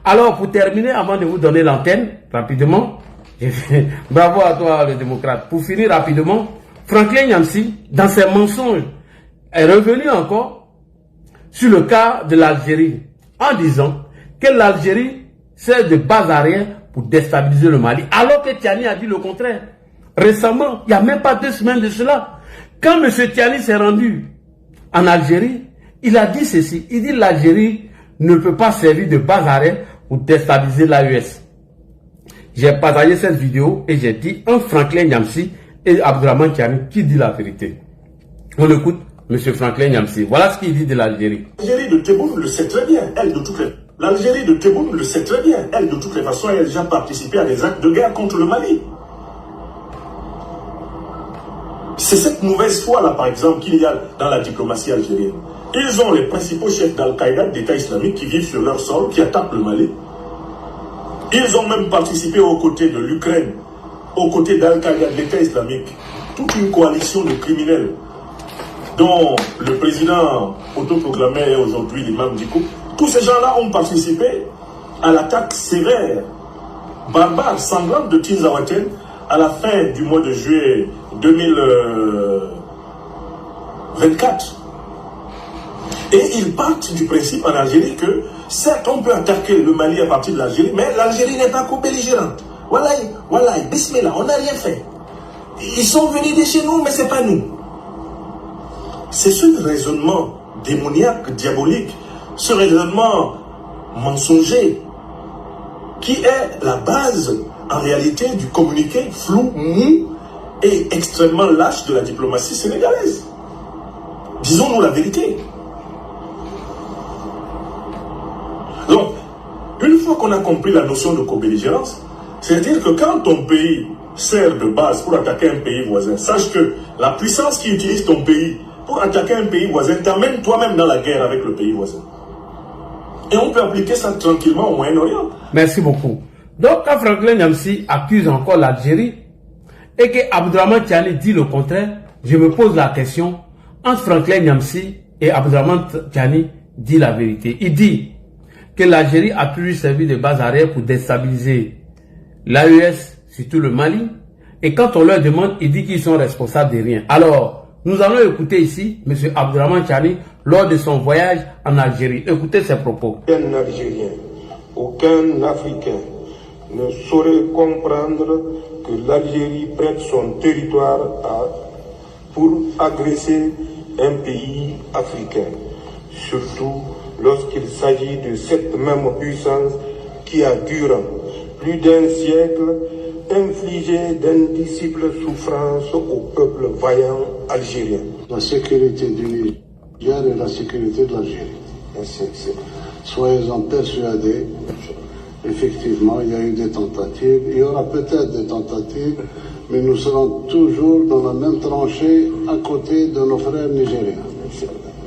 Alors, pour terminer, avant de vous donner l'antenne, rapidement, bravo à toi, le démocrate. Pour finir rapidement, Franklin Nyamsi, dans ses mensonges, est revenu encore sur le cas de l'Algérie, en disant que l'Algérie sert de base arrière pour déstabiliser le Mali, alors que Tiani a dit le contraire. Récemment, il n'y a même pas 2 semaines de cela, quand M. Tiani s'est rendu en Algérie, il a dit ceci, il dit l'Algérie ne peut pas servir de base arrière pour déstabiliser l'AES. J'ai partagé cette vidéo et j'ai dit un Franklin Nyamsi et Abdourahmane Tiani qui dit la vérité. On écoute M. Franklin Nyamsi. Voilà ce qu'il dit de l'Algérie. L'Algérie de Tebboune le sait très bien, elle de toutes les... L'Algérie de Tebboune le sait très bien, elle de toutes les façons, elle a déjà participé à des actes de guerre contre le Mali. C'est cette mauvaise foi là, par exemple, qu'il y a dans la diplomatie algérienne. Ils ont les principaux chefs d'Al-Qaïda, d'État islamique, qui vivent sur leur sol, qui attaquent le Mali. Ils ont même participé aux côtés de l'Ukraine, aux côtés d'Al-Qaïda, de l'État islamique. Toute une coalition de criminels dont le président autoproclamé est aujourd'hui l'imam du coup, tous ces gens-là ont participé à l'attaque sévère, barbare, sanglante de Tinzaouaten à la fin du mois de juillet 2024. Et ils partent du principe en Algérie que, certes, on peut attaquer le Mali à partir de l'Algérie, mais l'Algérie n'est pas co-belligérante. Voilà, bismillah, on n'a rien fait. Ils sont venus de chez nous, mais c'est pas nous. C'est ce raisonnement démoniaque, diabolique, ce raisonnement mensonger, qui est la base, en réalité, du communiqué flou, mou et extrêmement lâche de la diplomatie sénégalaise. Disons-nous la vérité. Donc, une fois qu'on a compris la notion de co-belligérance, c'est-à-dire que quand ton pays sert de base pour attaquer un pays voisin, sache que la puissance qui utilise ton pays pour attaquer un pays voisin t'amène toi-même dans la guerre avec le pays voisin. Et on peut appliquer ça tranquillement au Moyen-Orient. Merci beaucoup. Donc, quand Franklin Nyamsi accuse encore l'Algérie et que Abdourahmane Tiani dit le contraire, je me pose la question, entre Franklin Nyamsi et Abdourahmane Tiani dit la vérité. Il dit que l'Algérie a toujours servi de base arrière pour déstabiliser l'AES, surtout le Mali. Et quand on leur demande, il dit qu'ils sont responsables de rien. Alors, nous allons écouter ici M. Abdourahmane Tiani lors de son voyage en Algérie. Écoutez ses propos. Aucun Algérien, aucun Africain ne saurait comprendre que l'Algérie prête son territoire pour agresser un pays africain. Surtout lorsqu'il s'agit de cette même puissance qui a durant plus d'un siècle infligé d'indicibles souffrances au peuple vaillant algérien. La sécurité du Niger et la sécurité de l'Algérie. Soyez-en persuadés, effectivement, il y a eu des tentatives, il y aura peut-être des tentatives, mais nous serons toujours dans la même tranchée à côté de nos frères nigériens.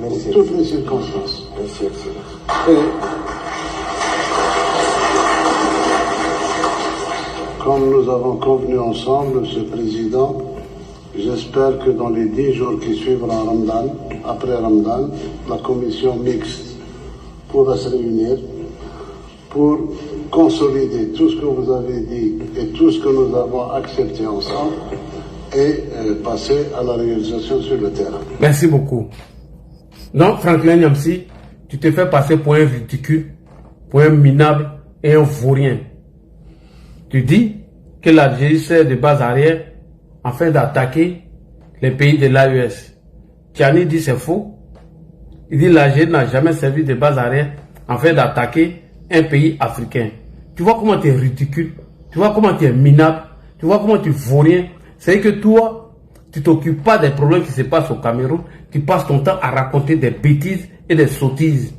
Merci. Dans toutes les circonstances. Merci. Et comme nous avons convenu ensemble, M. le Président, j'espère que dans les 10 jours qui suivront Ramadan, après Ramadan, la commission mixte pourra se réunir pour consolider tout ce que vous avez dit et tout ce que nous avons accepté ensemble et passer à la réalisation sur le terrain. Merci beaucoup. Donc, Franklin Nyamsi, tu te fais passer pour un ridicule, pour un minable et un vaurien. Tu dis que l'Algérie sert de base arrière afin d'attaquer les pays de l'AES. Tiani dit c'est faux. Il dit l'Algérie n'a jamais servi de base arrière afin d'attaquer un pays africain. Tu vois comment tu es ridicule, tu vois comment tu es minable, tu vois comment tu es vaurien. C'est que toi, tu t'occupes pas des problèmes qui se passent au Cameroun, tu passes ton temps à raconter des bêtises et des sottises.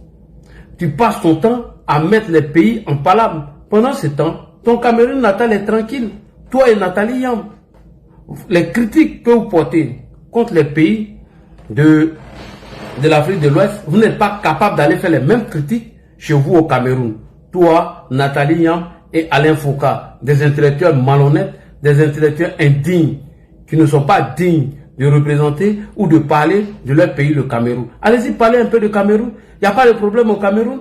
Tu passes ton temps à mettre les pays en palabre. Pendant ce temps, ton Cameroun natal est tranquille. Toi et Nathalie Yam, les critiques que vous portez contre les pays de l'Afrique de l'Ouest, vous n'êtes pas capable d'aller faire les mêmes critiques chez vous au Cameroun. Toi, Nathalie Yam et Alain Foucault, des intellectuels malhonnêtes, des intellectuels indignes, qui ne sont pas dignes de représenter ou de parler de leur pays, le Cameroun. Allez-y, parlez un peu de Cameroun. Il n'y a pas de problème au Cameroun.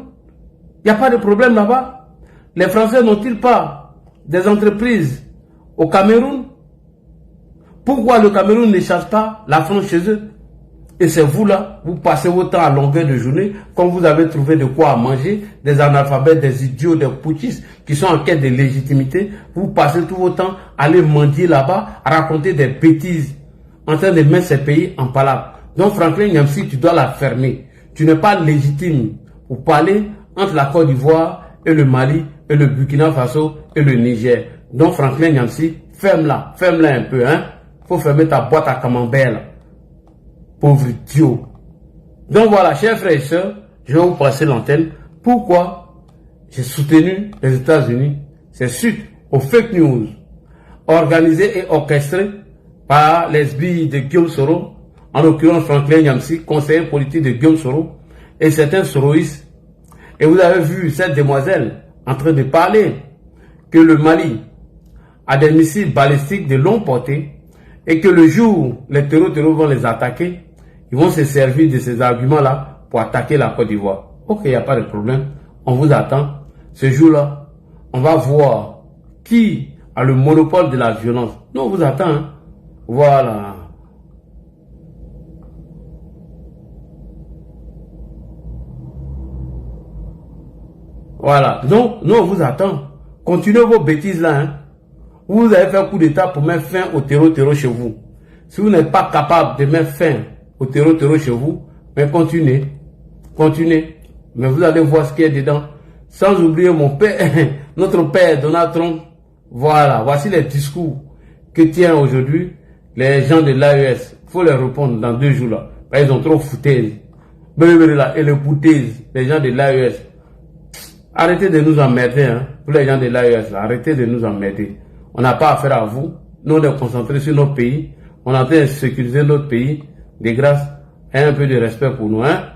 Il n'y a pas de problème là-bas. Les Français n'ont-ils pas des entreprises au Cameroun? Pourquoi le Cameroun ne chasse pas la France chez eux? Et c'est vous là, vous passez votre temps à longueur de journée, quand vous avez trouvé de quoi manger, des analphabètes, des idiots, des putschistes qui sont en quête de légitimité, vous passez tout votre temps à aller mendier là-bas, à raconter des bêtises, en train de mettre ces pays en palabre. Donc Franklin Nyamsi, tu dois la fermer. Tu n'es pas légitime pour parler entre la Côte d'Ivoire et le Mali, et le Burkina Faso et le Niger. Donc Franklin Nyamsi, ferme-la un peu, hein. Faut fermer ta boîte à camembert là. Pauvre idiot. Donc voilà, chers frères et sœurs, je vais vous passer l'antenne. Pourquoi j'ai soutenu les États-Unis? C'est suite aux fake news organisées et orchestrées par les billes de Guillaume Soro, en l'occurrence Franklin Nyamsi, conseiller politique de Guillaume Soro, et certains soroïstes. Et vous avez vu cette demoiselle en train de parler que le Mali a des missiles balistiques de longue portée et que le jour où les terroristes vont les attaquer, Ils vont se servir de ces arguments-là pour attaquer la Côte d'Ivoire. Ok, il n'y a pas de problème. On vous attend. Ce jour-là, on va voir qui a le monopole de la violence. Nous, on vous attend. Hein. Voilà. Voilà. Donc, nous, on vous attend. Continuez vos bêtises là. Hein. Vous avez fait un coup d'état pour mettre fin au terreau chez vous. Si vous n'êtes pas capable de mettre fin au terreau chez vous, mais continuez. Continuez. Mais vous allez voir ce qu'il y a dedans. Sans oublier mon père, notre père Donald Trump. Voilà. Voici les discours que tiennent aujourd'hui les gens de l'AES. Il faut leur répondre dans 2 jours là. Ils ont trop foutaises. Et les foutaises, les gens de l'AES. Arrêtez de nous emmerder, hein. Pour les gens de l'AES, arrêtez de nous emmerder. On n'a pas affaire à vous. Nous, on est concentrés sur notre pays. On est en train de sécuriser notre pays. De grâce, un peu de respect pour nous, hein.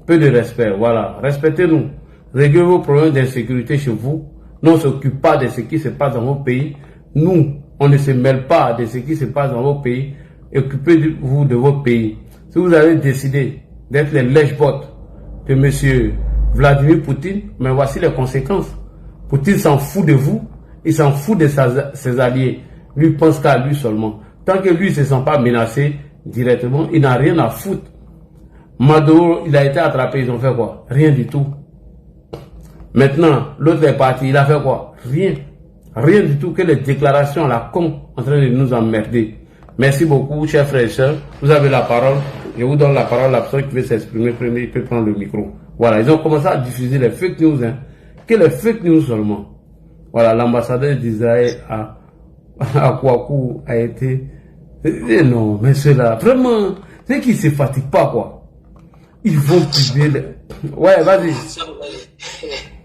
Peu de respect, voilà. Respectez-nous. Réglez vos problèmes d'insécurité chez vous. Nous, on ne s'occupe pas de ce qui se passe dans vos pays. Nous, on ne se mêle pas de ce qui se passe dans vos pays. Occupez-vous de votre pays. Si vous avez décidé d'être les lèche-bottes de monsieur Vladimir Poutine, mais voici les conséquences. Poutine s'en fout de vous, il s'en fout de ses alliés. Lui pense qu'à lui seulement. Tant que lui ne se sent pas menacé directement, il n'a rien à foutre. Maduro, il a été attrapé, ils ont fait quoi? Rien du tout. Maintenant, l'autre est parti, il a fait quoi? Rien. Rien du tout que les déclarations à la con en train de nous emmerder. Merci beaucoup, chers frères et sœurs. Vous avez la parole. Je vous donne la parole à la personne qui veut s'exprimer premier, il peut prendre le micro. Voilà, ils ont commencé à diffuser les fake news, hein. Que les fake news seulement. Voilà, l'ambassadeur d'Israël à Kouakou a été... Et non, mais ceux-là, vraiment, c'est qu'ils ne se fatiguent pas, quoi. Ils vont priver les... Ouais, vas-y.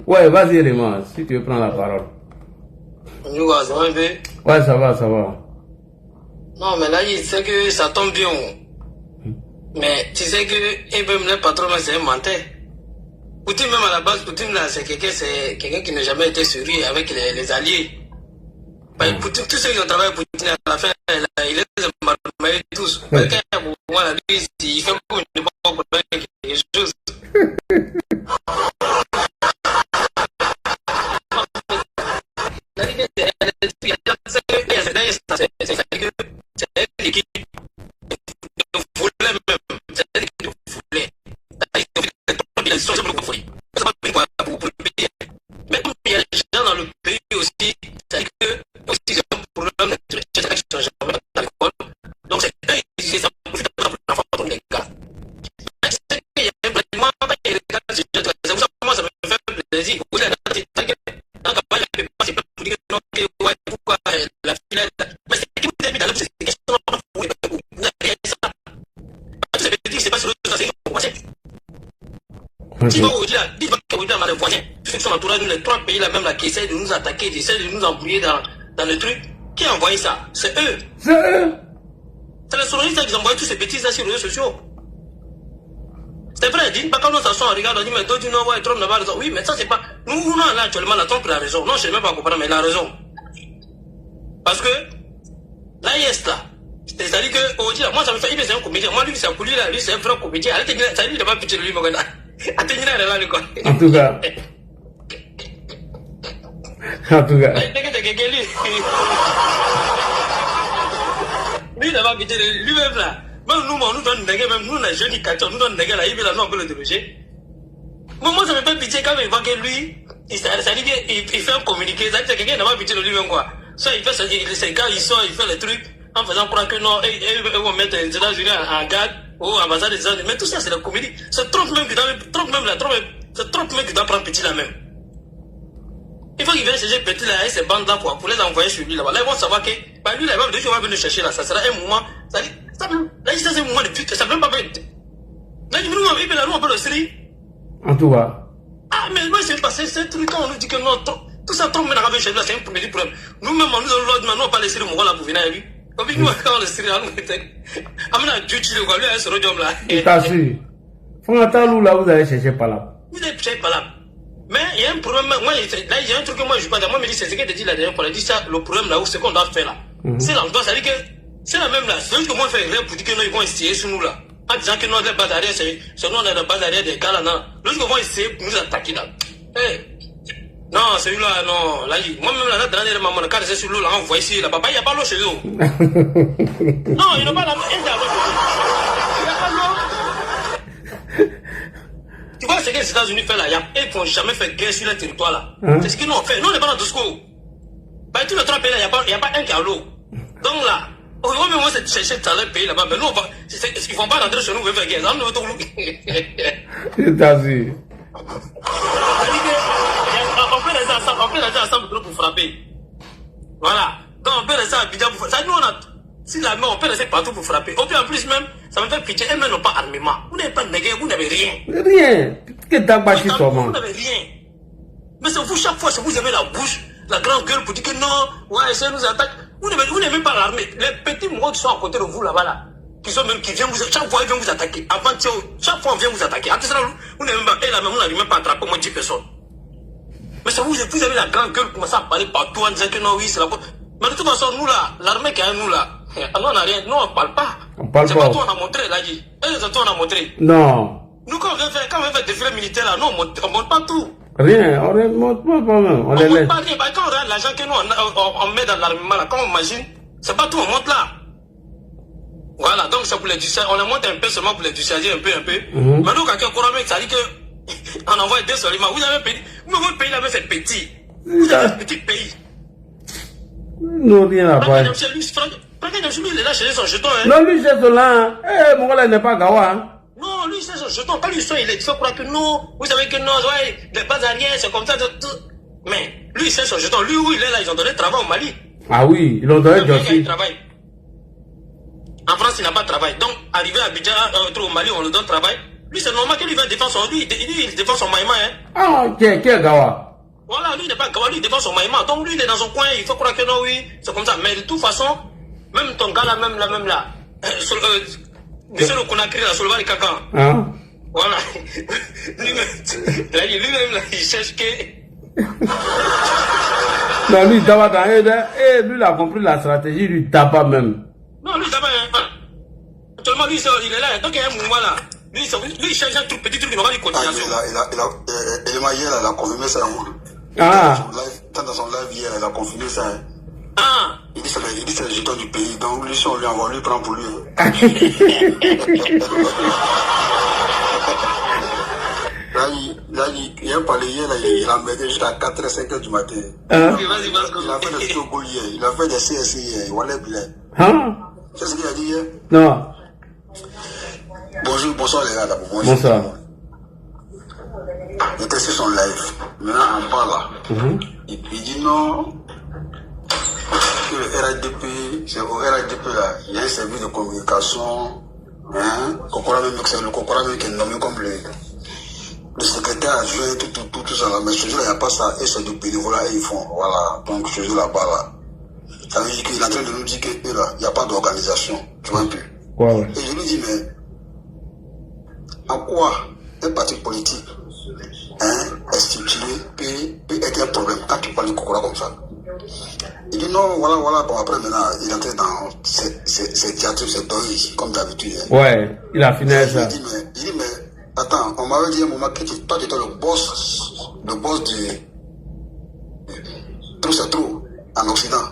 Ouais, vas-y, Léman, si tu veux prendre la parole. Ouais, ça va, ça va. Non, mais là, il sait que ça tombe bien. Mais tu sais que même le patron, c'est un menteur. Poutine, même à la base, Poutine, là, c'est quelqu'un qui n'a jamais été sérieux avec les alliés. Poutine, tous ceux qui ont travaillé avec Poutine, à la fin, il les a marmés tous. Moi, lui, il fait beaucoup de bon pour quelque chose. C'est l'équipe de voler même. C'est l'équipe de voler. Ils sont pour voler. Mais comme il y a des gens dans le pays aussi, c'est-à-dire que aussi c'est un problème de l'éducation à l'école. Donc c'est eux qui s'en profitent pour l'enfant des gars. C'est qu'il y a un bâtiment, il y a des gars, c'est pour ça que moi ça me fait plaisir. Vous êtes dans la campagne, c'est pas pour dire non, pourquoi la finale. Mais c'est qui vous a mis dans cette question. C'est pas sur le c'est si vous dites là, dites que dans les voisins, ceux qui sont entourés de nous, les 3 pays là même là, qui essaient de nous attaquer, qui essaient de nous embrouiller dans le truc, qui a envoyé ça? C'est eux. C'est eux. C'est les souverainistes qui ont envoyé tous ces bêtises là sur les réseaux sociaux. C'est vrai, dites pas quand nous s'assoit, on regarde, on dit, mais toi tu n'as pas Trump n'a pas raison. Oui, mais ça c'est pas. Nous, là actuellement, la Trump a raison. Non, je ne sais même pas comprendre, mais il a raison. Parce que, l'AIS là, c'est-à-dire que, aujourd'hui, moi ça me fait, il est un comédien. Moi, lui, c'est un coulé là, lui, c'est un vrai comédien. Arrêtez, ça lui, il n'a pas pitié de lui, mon gars. En tout cas. En tout cas. Lui, il n'a pas pitié de lui-même là. Même nous, on nous donne des gars, même nous, les jeunes qui cachent, on nous donne des gars là, il veut là, nous, on peut le déloger. Moi, ça me fait pitié quand il voit que lui, c'est-à-dire qu'il fait un communiqué, c'est-à-dire que quelqu'un n'a pas pitié de lui-même, quoi. Ça, il fait ça, ces gars, ils sortent, il fait les trucs, en faisant croire que non, ils vont mettre les États-Unis en garde, ou ambassade des États-Unis. Mais tout ça, c'est la comédie. C'est Trump même qui doit prendre petit là même. Il faut qu'il vienne chercher petit là, et ces bandes là pour les envoyer sur lui là-bas. Là, ils vont savoir que, bah, lui là, même deux jours, on va venir chercher là, ça sera un moment, là, c'est un moment de pute, ça ne peut même pas être. Là, nous, on peut le série. En tout cas. Ah, mais moi, c'est passé, c'est truc quand on nous dit que non, tout ça, Trump, mais on chez lui là, c'est un premier problème. Nous-mêmes, on nous a l'ordre, maintenant, on pas laisser le moment là pour venir à lui. Comme nous, quand on le série là, nous, on Dieu, tu le vois, lui, ce rodium là. T'as su. Faut attendre là, vous allez chercher par là. Vous allez chercher par là. Mais il y a un problème, moi, là, il y a un truc que moi, je ne pas dire. Moi, je me dis, c'est ce que tu dis la dernière fois. Il dit ça, le problème là, où c'est qu'on doit faire là. C'est l'endroit, ça veut dire que, c'est la même là. C'est juste que moi, je fais rien pour dire que non, ils vont essayer sur nous là. En disant que non, les bases arrière, c'est nous, on est la base arrière des gars là, non. Lorsqu'ils vont essayer de nous attaquer là. Non, celui-là, non. Là, moi-même, là, dans les mamans, quand c'est sur l'eau, là, on voit ici, là-bas, il n'y a pas l'eau chez eux. Non, il n'y a pas la il n'y a pas l'eau. Tu vois ce que les États-Unis font là, ils ne font jamais faire guerre sur le territoire là. C'est ce qu'ils nous ont fait. Nous, on n'est pas dans tout ce coup. Bah, tous les 3 pays là, il n'y a pas un qui a l'eau. Donc là, on va même chercher dans les pays là-bas, mais nous, ils ne vont pas rentrer chez nous, faire guerre. Là, nous, on va C'est-à-dire. On peut rester ensemble pour frapper. Voilà. Donc on peut rester à Abidjan pour frapper. Ça, nous, si la main, on peut rester partout pour frapper. Et puis en plus même, ça me fait pitié. Eux-mêmes n'ont pas armement. Vous n'avez pas de nègre, vous n'avez rien. Rien. Vous n'avez rien. Mais c'est vous, chaque fois, si vous avez la bouche, la grande gueule pour dire que non, ouais, ça nous attaque. Vous n'avez même pas l'armée. Les petits mots qui sont à côté de vous là-bas, là, qui viennent vous, chaque fois, ils viennent vous attaquer. Chaque fois, on vient vous attaquer. À tout ça, vous n'avez même pas, et là, vous n'avez même pas attrapé au moins 10 personnes. Mais ça, vous avez la grande gueule, commencez à parler partout, en disant que non, oui, c'est la faute. Mais de toute façon, nous là, l'armée qui a nous là, nous on n'a rien, nous on parle pas. C'est pas tout on a montré là, dit. C'est tout on a montré. Non. Nous quand on vient faire des défilés militaires là, nous on monte pas tout. Rien, on ne monte pas même. On les laisse. Pas rien. Quand on regarde l'argent que nous on met dans l'armement là, quand on imagine, c'est pas tout, on monte là. Voilà, donc c'est pour les dissuader, on les monte un peu seulement pour les dissuader un peu. Mais nous, quand on a ça dit que on envoie des soldats. Vous avez un pays, votre pays là-bas c'est petit. Vous avez un petit pays. Non, rien à voir. Lui, il est là chez son jeton. Non, lui, c'est là. Eh, mon gars, n'est pas Gawa. Non, lui, c'est son jeton. Quand lui, il est, il faut croire que non. Vous savez que non, ouais, les bases arrière, c'est comme ça. Mais lui, c'est son jeton. Lui, où il est là, ils ont donné le travail au Mali. Ah oui, ils ont donné le travail. En France, il n'a pas de travail. Donc, arrivé à Abidjan, au Mali, on lui donne travail. Lui, c'est normal qu'il va défendre son. Lui, il défend son maïma. Ah, ok, quel Gawa? Voilà, lui, il n'est pas Gawa, lui, il défend son maïma. Donc, lui, il est dans son coin, il faut croire que non, oui, c'est comme ça. Mais de toute façon, même ton gars là, même là, monsieur le Conakry, là, sur le Val Cacan. Hein? Voilà. Lui-même, là, il cherche que. Non, lui, Dawa, lui, il a compris la stratégie, lui, tape même. Non, lui, Dawa, actuellement, lui, il est là, donc il y a un mouvement là. Lui, il cherche un tout petit truc, il aura une continuation. Il a confirmé ça. Ah. Dans son live hier, il a confirmé ça. Ah. Il dit que c'est le jeton du pays, donc lui, si on lui envoie, lui prend pour lui. Là, il a parlé hier, il a mené jusqu'à 4h, 5h du matin. Il a fait des Togo hier, il a fait des CSI hier, Wallet Bilet. Hein? C'est ce qu'il a dit hier? Non. Bonsoir les gars, d'abord. Bonsoir. Il était sur son live. Maintenant, on parle là. Il dit non. Que le RADP, c'est au RADP là, il y a un service de communication. Hein? Le Kokora même qui est nommé comme le secrétaire adjoint, tout ça là. Mais ce jour-là, il n'y a pas ça. Et c'est du bénévolat et ils font. Voilà. Donc ce jour là-bas là. Ça veut dire qu'il est en train de nous dire que là, il n'y a pas d'organisation. Tu vois un peu. Ouais. Et je lui dis, mais en quoi un parti politique institué peut être un problème quand tu parles de Kokora comme ça? Il dit non, voilà, bon après maintenant, il est entré dans ces théâtres, ces doïs, comme d'habitude. Ouais, il a fini ça. Il dit, mais attends, on m'avait dit à un moment que toi tu étais le boss du Trop c'est trop en Occident.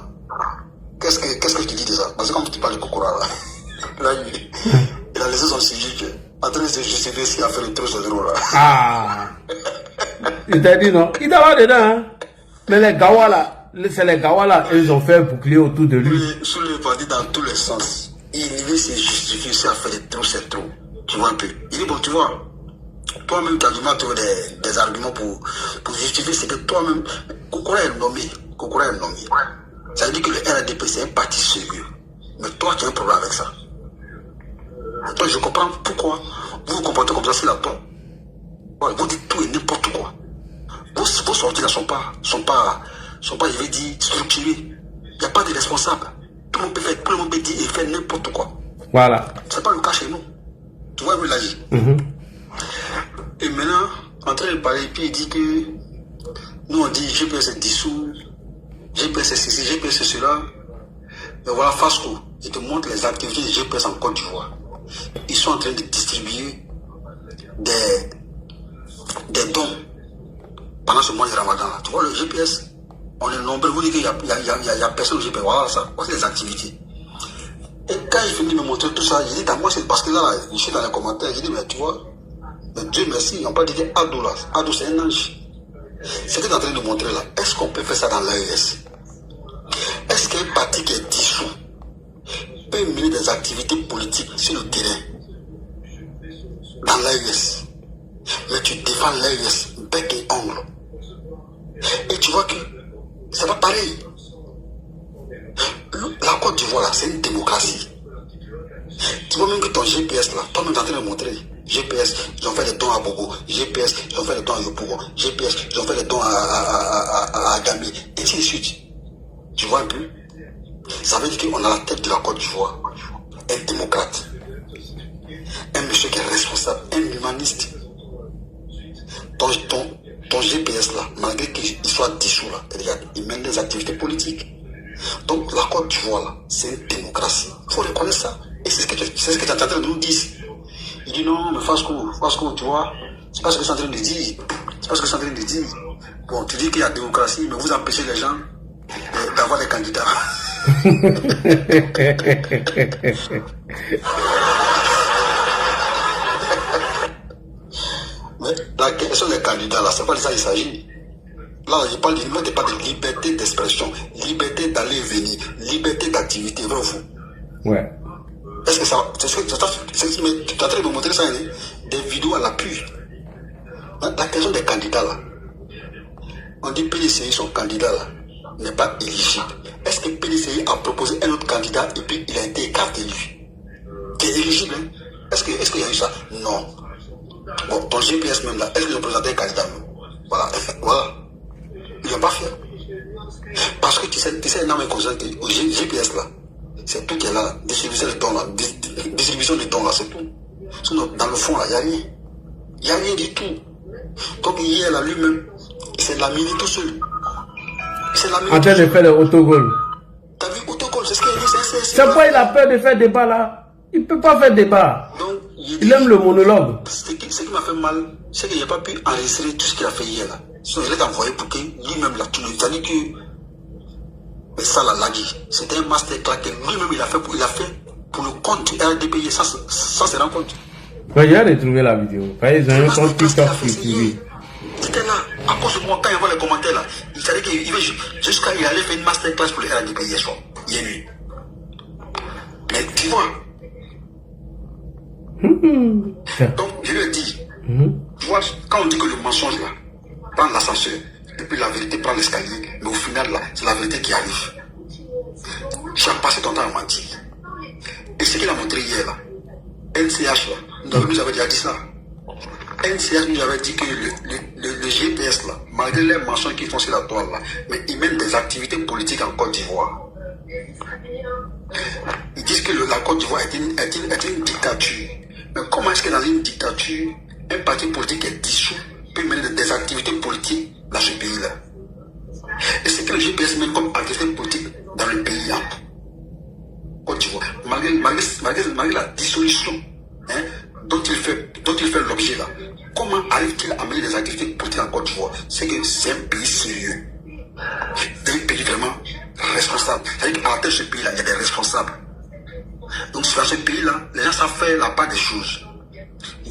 Qu'est-ce que tu dis de ça? Parce que quand tu parles de Kokora là, il a laissé son sujet en train de se justifier ce qu'il a fait le Trop c'est trop là. Ah. Il t'a dit non, il t'a dedans, hein. Mais les Gawa là. C'est les Gawa là, ils ont fait un bouclier autour de lui. Sous le bandit dans tous les sens. Il veut se justifier, c'est à faire des trous, c'est trop. Tu vois un peu. Il dit bon, tu vois, toi-même tu as du mal à trouver des arguments pour justifier ce que toi-même. Kokora est nommé. Ça veut dire que le RADP c'est un parti sérieux. Mais toi tu as un problème avec ça. Toi je comprends pourquoi vous vous comportez comme ça sur la toi. Vous dites tout et n'importe quoi. Vos sorties là sont pas, je vais dire, structurés. Il n'y a pas de responsable. Tout le monde peut faire, tout le monde peut dire et faire n'importe quoi. Voilà. C'est pas le cas chez nous. Tu vois, vous l'avez dit. Et maintenant, en train de parler, puis il dit que nous on dit GPS est dissous, GPS est ceci, GPS est cela. Mais voilà, Fasco, il te montre les activités de GPS en Côte d'Ivoire. ils sont en train de distribuer des dons pendant ce mois de Ramadan. Tu vois, le GPS, on est nombreux, vous dites qu'il n'y a personne au GPS. Voilà ça, voici les activités. Et quand il finit de me montrer tout ça, j'ai dit à moi, c'est parce que là, je suis dans les commentaires, j'ai dit, mais tu vois, mais Dieu merci, on peut dire Ado là. Ado, c'est un ange. Ce que tu es en train de montrer là, est-ce qu'on peut faire ça dans l'AES? Est-ce qu'un parti qui est dissous peut mener des activités politiques sur le terrain dans l'AES? Mais tu défends l'AES, bec et ongle. Et tu vois que c'est pas pareil. La Côte d'Ivoire là, c'est une démocratie. Tu vois même que ton GPS là, toi-même tu es en train de montrer. GPS, ils ont fait des dons à Bobo. GPS, ils ont fait des dons à Yopougon. GPS, ils ont fait des dons à Agami. Et ainsi de suite. Tu vois un peu? Ça veut dire qu'on a la tête de la Côte d'Ivoire. Un démocrate. Un monsieur qui est responsable. Un humaniste. Ton GPS là, malgré qu'il soit dissous là, regarde, il mène des activités politiques. Donc la Côte d'Ivoire là, c'est une démocratie. Il faut reconnaître ça. Et c'est ce que tu es en train de nous dire. Il dit non, mais Fasco, tu vois, c'est pas ce que je suis en train de dire. C'est pas ce que je suis en train de dire. Bon, tu dis qu'il y a démocratie, mais vous empêchez les gens d'avoir des candidats. Mais la question des candidats là, c'est pas de ça qu'il s'agit. Là, je parle de liberté d'expression, liberté d'aller et venir, liberté d'activité, vrai ou faux? Ouais. Est-ce que ça, c'est ce que tu es en train de me montrer ça, hein? Des vidéos à l'appui. La question des candidats là, on dit PDCI, son candidat là, n'est pas éligible. Est-ce que PDCI a proposé un autre candidat et puis il a été écarté lui? Qui est éligible, hein? Est-ce qu'il y a eu ça? Non. Bon, ton GPS même là, est-ce qu'ils ont présenté un candidat même? Voilà. Voilà. Ils n'ont pas fait. Parce que tu sais, non, mais conscient que au GPS là, c'est tout qui est là, distribution de dons là, c'est tout. Sinon, dans le fond là, il n'y a rien. Il n'y a rien du tout. Donc hier là, lui-même, il s'est laminé tout seul. En train de faire le autogol. T'as vu autogol, c'est ce qu'il a dit, c'est pourquoi il a peur de faire débat là. Il ne peut pas faire débat. Donc, il aime le monologue. Ce qui m'a fait mal, c'est qu'il n'a pas pu enregistrer tout ce qu'il a fait hier là. Sinon, il est envoyé pour que lui-même là, tu lui as dit que ça l'a lagué. C'était un masterclass que lui-même il a fait pour le compte du RDPI sans se rendre compte. Ouais, j'ai retrouvé la vidéo. Ils ont un compte TikTok il était là, à cause de moi, quand il voit les commentaires là, il savait qu'il va jusqu'à il allait faire une masterclass pour le RDPI hier soir, hier nuit. Mais tu vois. Donc je lui ai dit, tu vois, quand on dit que le mensonge là prend l'ascenseur, et puis la vérité prend l'escalier, mais au final là, c'est la vérité qui arrive. Tu as passé ton temps à mentir. Et ce qu'il a montré hier là, NCH là, nous avait déjà dit ça. NCH nous avait dit que le GPS là, malgré les mensonges qu'ils font sur la toile là, mais ils mènent des activités politiques en Côte d'Ivoire. Ils disent que la Côte d'Ivoire est une dictature. Mais comment est-ce que dans une dictature, un parti politique est dissous peut mener des activités politiques dans ce pays-là? Et c'est que le GPS mène comme activité politique dans le pays, hein, Côte d'Ivoire, malgré la dissolution, hein, dont il fait l'objet là, comment arrive-t-il à mener des activités politiques en Côte d'Ivoire? C'est que c'est un pays sérieux. C'est un pays vraiment responsable. C'est-à-dire qu'à la tête de ce pays-là, il y a des responsables. Donc dans ce pays-là, les gens savent faire la part des choses.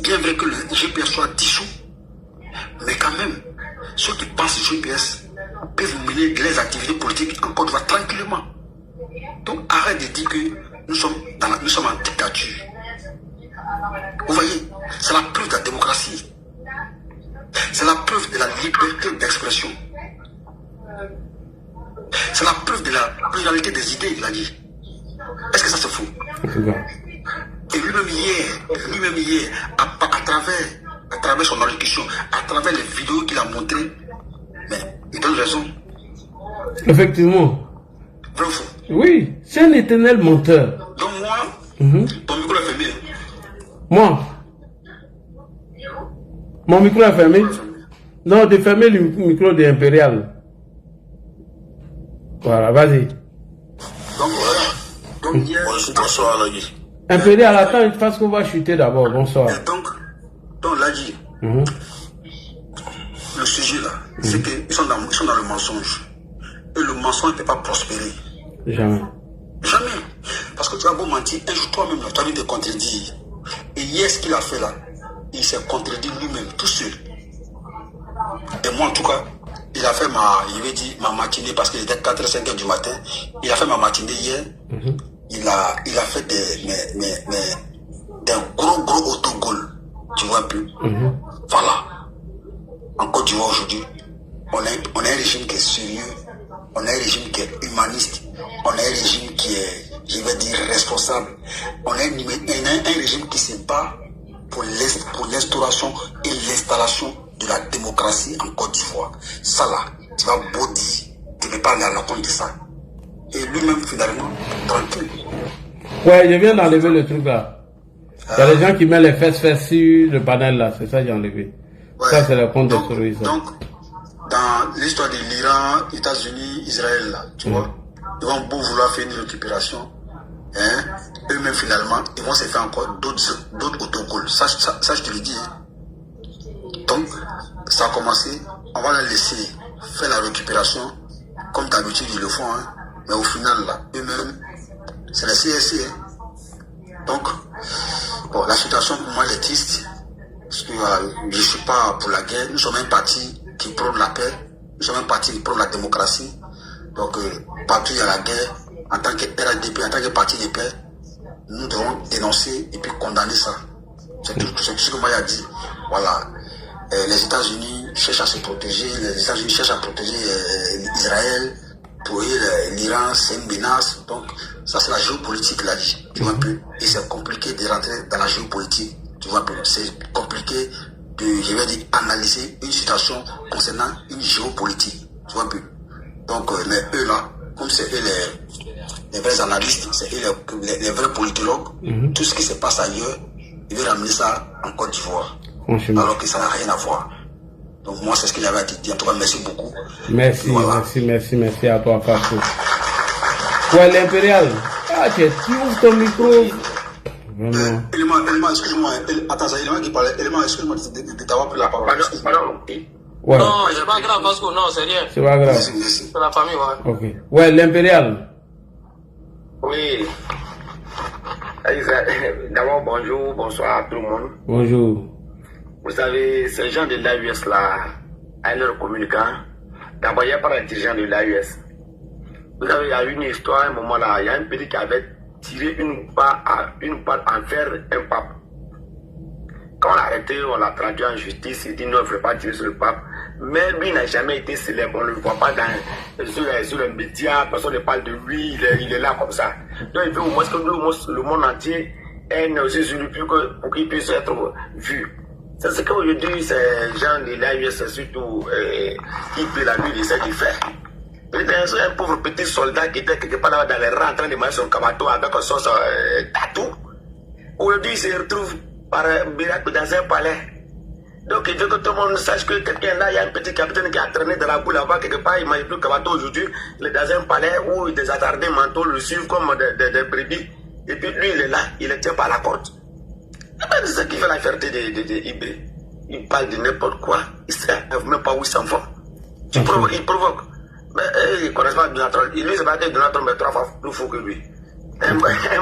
Bien vrai que le GPS soit dissous, mais quand même, ceux qui pensent au GPS peuvent mener les activités politiques en Côte d'Ivoire tranquillement. Donc arrête de dire que nous sommes en dictature. Vous voyez, c'est la preuve de la démocratie. C'est la preuve de la liberté d'expression. C'est la preuve de la pluralité des idées, il a dit. Est-ce que ça se fout? Et lui-même hier, à travers son allocution, à travers les vidéos qu'il a montrées, mais il donne raison. Effectivement. Vrai ou faux? Oui, c'est un éternel menteur. Donc moi, ton micro est fermé. Moi? Mon micro est fermé? Non, de fermer le micro de Impérial. Voilà, vas-y. Donc voilà. Donc hier, bonsoir, Lagui. Impérial, attends, une phase qu'on va chuter d'abord. Bonsoir. Donc là, dit, le sujet là, c'est qu'ils sont dans le mensonge. Et le mensonge ne peut pas prospérer. Jamais. Jamais. Parce que tu as beau mentir, un jour toi-même, tu as envie de contredire. Et hier, ce qu'il a fait là, il s'est contredit lui-même, tout seul. Et moi, en tout cas, il a fait ma matinée, parce qu'il était 4-5 heures du matin. Il a fait ma matinée hier. Il a fait des gros autogols. Tu vois un peu. Voilà. En Côte d'Ivoire aujourd'hui, on a un régime qui est sérieux. On a un régime qui est humaniste. On a un régime qui est, je vais dire, responsable. On a un régime qui se bat pour l'instauration et l'installation de la démocratie en Côte d'Ivoire. Ça là, tu vas beau dire, tu ne peux pas aller à la compte de ça. Et lui-même, finalement, tranquille. Ouais, je viens d'enlever le truc là. Il y a des gens qui mettent les fesses sur le panel là, c'est ça que j'ai enlevé. Ouais. Ça, c'est le compte de terrorisme. Donc, dans l'histoire de l'Iran, États-Unis, Israël, là, tu vois, ils vont beau vouloir faire une récupération, hein, eux-mêmes finalement, ils vont se faire encore d'autres autocols. Ça, je te le dis. Hein. Donc, ça a commencé, on va les laisser faire la récupération, comme d'habitude ils le font, hein. Mais au final, là, eux-mêmes, c'est la CSC. Hein. Donc, bon, la situation pour moi elle est triste, parce que je ne suis pas pour la guerre. Nous sommes un parti qui prône la paix, nous sommes un parti qui prône la démocratie. Donc, partout il y a la guerre, en tant que RDP, en tant que parti de paix, nous devons dénoncer et puis condamner ça. C'est tout ce que moi j'ai dit. Voilà. Les États-Unis cherchent à se protéger, les États-Unis cherchent à protéger Israël. Pour eux, l'Iran, c'est une menace. Donc, ça, c'est la géopolitique, là. Tu vois un peu. Et c'est compliqué de rentrer dans la géopolitique. Tu vois un peu. C'est compliqué de, je vais dire, analyser une situation concernant une géopolitique. Tu vois un peu. Donc, mais eux, là, comme c'est eux les vrais analystes, c'est eux les vrais politologues, tout ce qui se passe ailleurs, ils veulent ramener ça en Côte d'Ivoire. Alors que ça n'a rien à voir. Donc moi, c'est ce qu'il avait à dire. En tout cas, merci beaucoup. Merci, voilà. merci à toi, Fatou. Ouais, l'Impérial. Ah, tu ouvres ton micro. Vraiment. Élément, excuse-moi. Attends, c'est l'élément qui parlait. Élément, excuse-moi de t'avoir pris la parole. Pardon. Ouais. Non, c'est pas grave, parce que non, c'est rien. C'est pas grave. C'est la famille, ouais. Ok. Ouais, l'Impérial. Oui. D'abord, bonjour, bonsoir à tout le monde. Bonjour. Vous savez, ces gens de l'AUS là, à leur communicant, d'abord il n'y a pas de dirigeant de l'AUS. Vous savez, il y a une histoire, à un moment là, il y a un petit qui avait tiré une patte en fer un pape. Quand on l'a arrêté, on l'a traduit en justice, il dit non, il ne faut pas tirer sur le pape. Mais lui, il n'a jamais été célèbre, on ne le voit pas sur les médias, personne ne parle de lui, il est là comme ça. Donc il veut au moins que le monde entier ait aussi sur lui pour qu'il puisse être vu. C'est ce qu'aujourd'hui, ces gens de l'AUS, surtout, qui peut la nuit, ils essaient de faire. C'est un pauvre petit soldat qui était quelque part dans les rangs en train de manger son kamato avec son tatou. Aujourd'hui, il se retrouve par miracle dans un palais. Donc, il veut que tout le monde sache que quelqu'un là, il y a un petit capitaine qui a traîné dans la boule là-bas, quelque part, il ne mange plus le kamato aujourd'hui. Il est dans un palais où des attardés mentaux le suivent comme des brebis. Et puis lui, il est là, il ne tient pas la corde. C'est ce qui fait la fierté de Ibé. Il parle de n'importe quoi. Il ne sait même pas où il s'en va. Il provoque. Mais ils ne connaissent pas Donald Trump. Lui, c'est pas que Donald Trump est 3 fois plus fou que lui. Un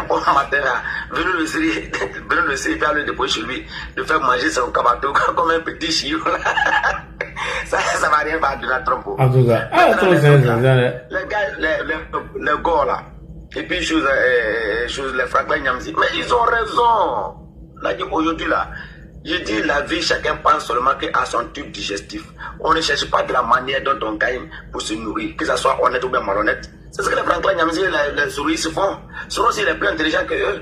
bon matin, là, venez le série, puis aller déposer chez lui, de faire manger son cabato comme un petit chiot. Ça ne va rien faire Donald Trump. En tout cas, les gars, les gars là, et puis les Franklin Nyamsi, mais ils ont raison. Là, aujourd'hui, là, je dis la vie, chacun pense seulement à son tube digestif. On ne cherche pas de la manière dont on gagne pour se nourrir, que ce soit honnête ou bien malhonnête. C'est ce que les Franklin Nyamsi, les souris se font. Soros, il est plus intelligent que eux.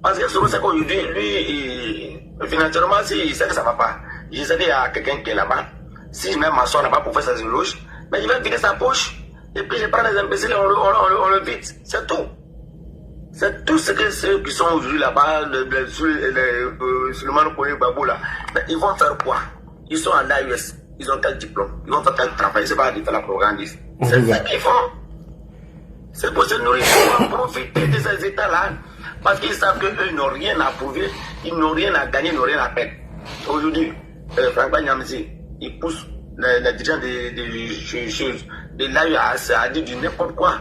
Parce que Soros, c'est qu'aujourd'hui, lui, financièrement, il sait que ça ne va pas. Je sais qu'il y a quelqu'un qui est là-bas. Si même ma soeur n'a pas pour faire sa loge, mais il va vider sa poche. Et puis je prends les imbéciles et on le vide. C'est tout. C'est tout ce que ceux qui sont aujourd'hui là-bas, Suleiman Koye Babou là, ils vont faire quoi? Ils sont à l'AUS, ils ont quel diplôme? Ils vont faire quel travail? C'est pas de faire la propagandiste. C'est ça qu'ils font. C'est pour se nourrir, pour profiter de ces états-là, Parce qu'ils savent qu'eux, ils n'ont rien à prouver, ils n'ont rien à gagner, ils n'ont rien à perdre. Aujourd'hui, Franck Nyamsi, il pousse les dirigeants de l'AES à dire du n'importe quoi.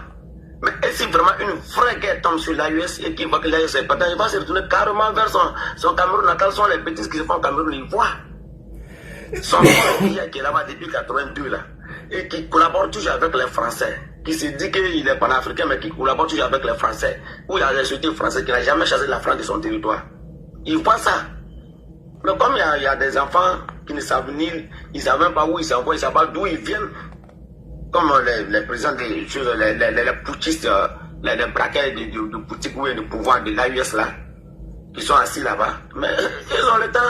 Mais si vraiment une vraie guerre tombe sur l'AES et qu'il voit que l'AES est partant, il va se retourner carrément vers son Cameroun. Quels sont les bêtises qui se font au Cameroun, il voit. Son frère qui est là-bas depuis 82 là, et qui collabore toujours avec les Français, qui se dit qu'il est panafricain mais qui collabore toujours avec les Français, où il y a des sociétés françaises qui n'ont jamais chassé la France de son territoire. Il voit ça. Mais comme il y a des enfants qui ne savent ni, ils ne savent même pas où ils s'envoient, ils ne savent pas d'où ils viennent, comme les présidents des choses, les putschistes, les braquets de boutiques ou de pouvoir de l'AUS là, qui sont assis là-bas. Mais ils ont le temps.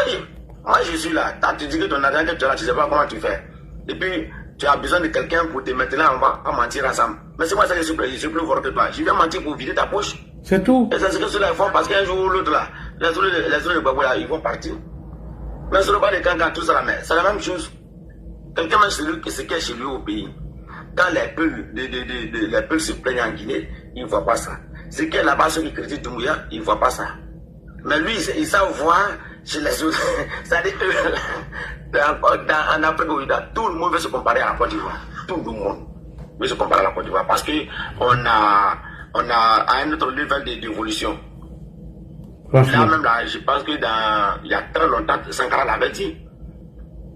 Oui. Moi je suis là, tu dis que ton argent que tu as là, tu ne sais pas comment tu fais. Et puis tu as besoin de quelqu'un pour te mettre là, on va mentir ensemble. Mais c'est moi ça que je suis plus fort que toi. Je viens mentir pour vider ta poche. C'est tout. Et c'est ce que ceux-là font parce qu'un jour ou l'autre là, les autres de Babou là, ils vont partir. Mais sur le bas de Cancan, tout ça là, c'est la même chose. Quelqu'un même celui qui se cache chez lui au pays. Quand les peuples se plaignent en Guinée, ils ne voient pas ça. C'est que là-bas, ceux qui critiquent Doumbouya, ils ne voient pas ça. Mais lui, il savent voir chez les autres. C'est-à-dire en Afrique, tout le monde veut se comparer à la Côte d'Ivoire. Tout le monde veut se comparer à la Côte d'Ivoire parce qu'on a un autre level d'évolution. Là même, là, je pense que il y a très longtemps, Sankara l'avait dit.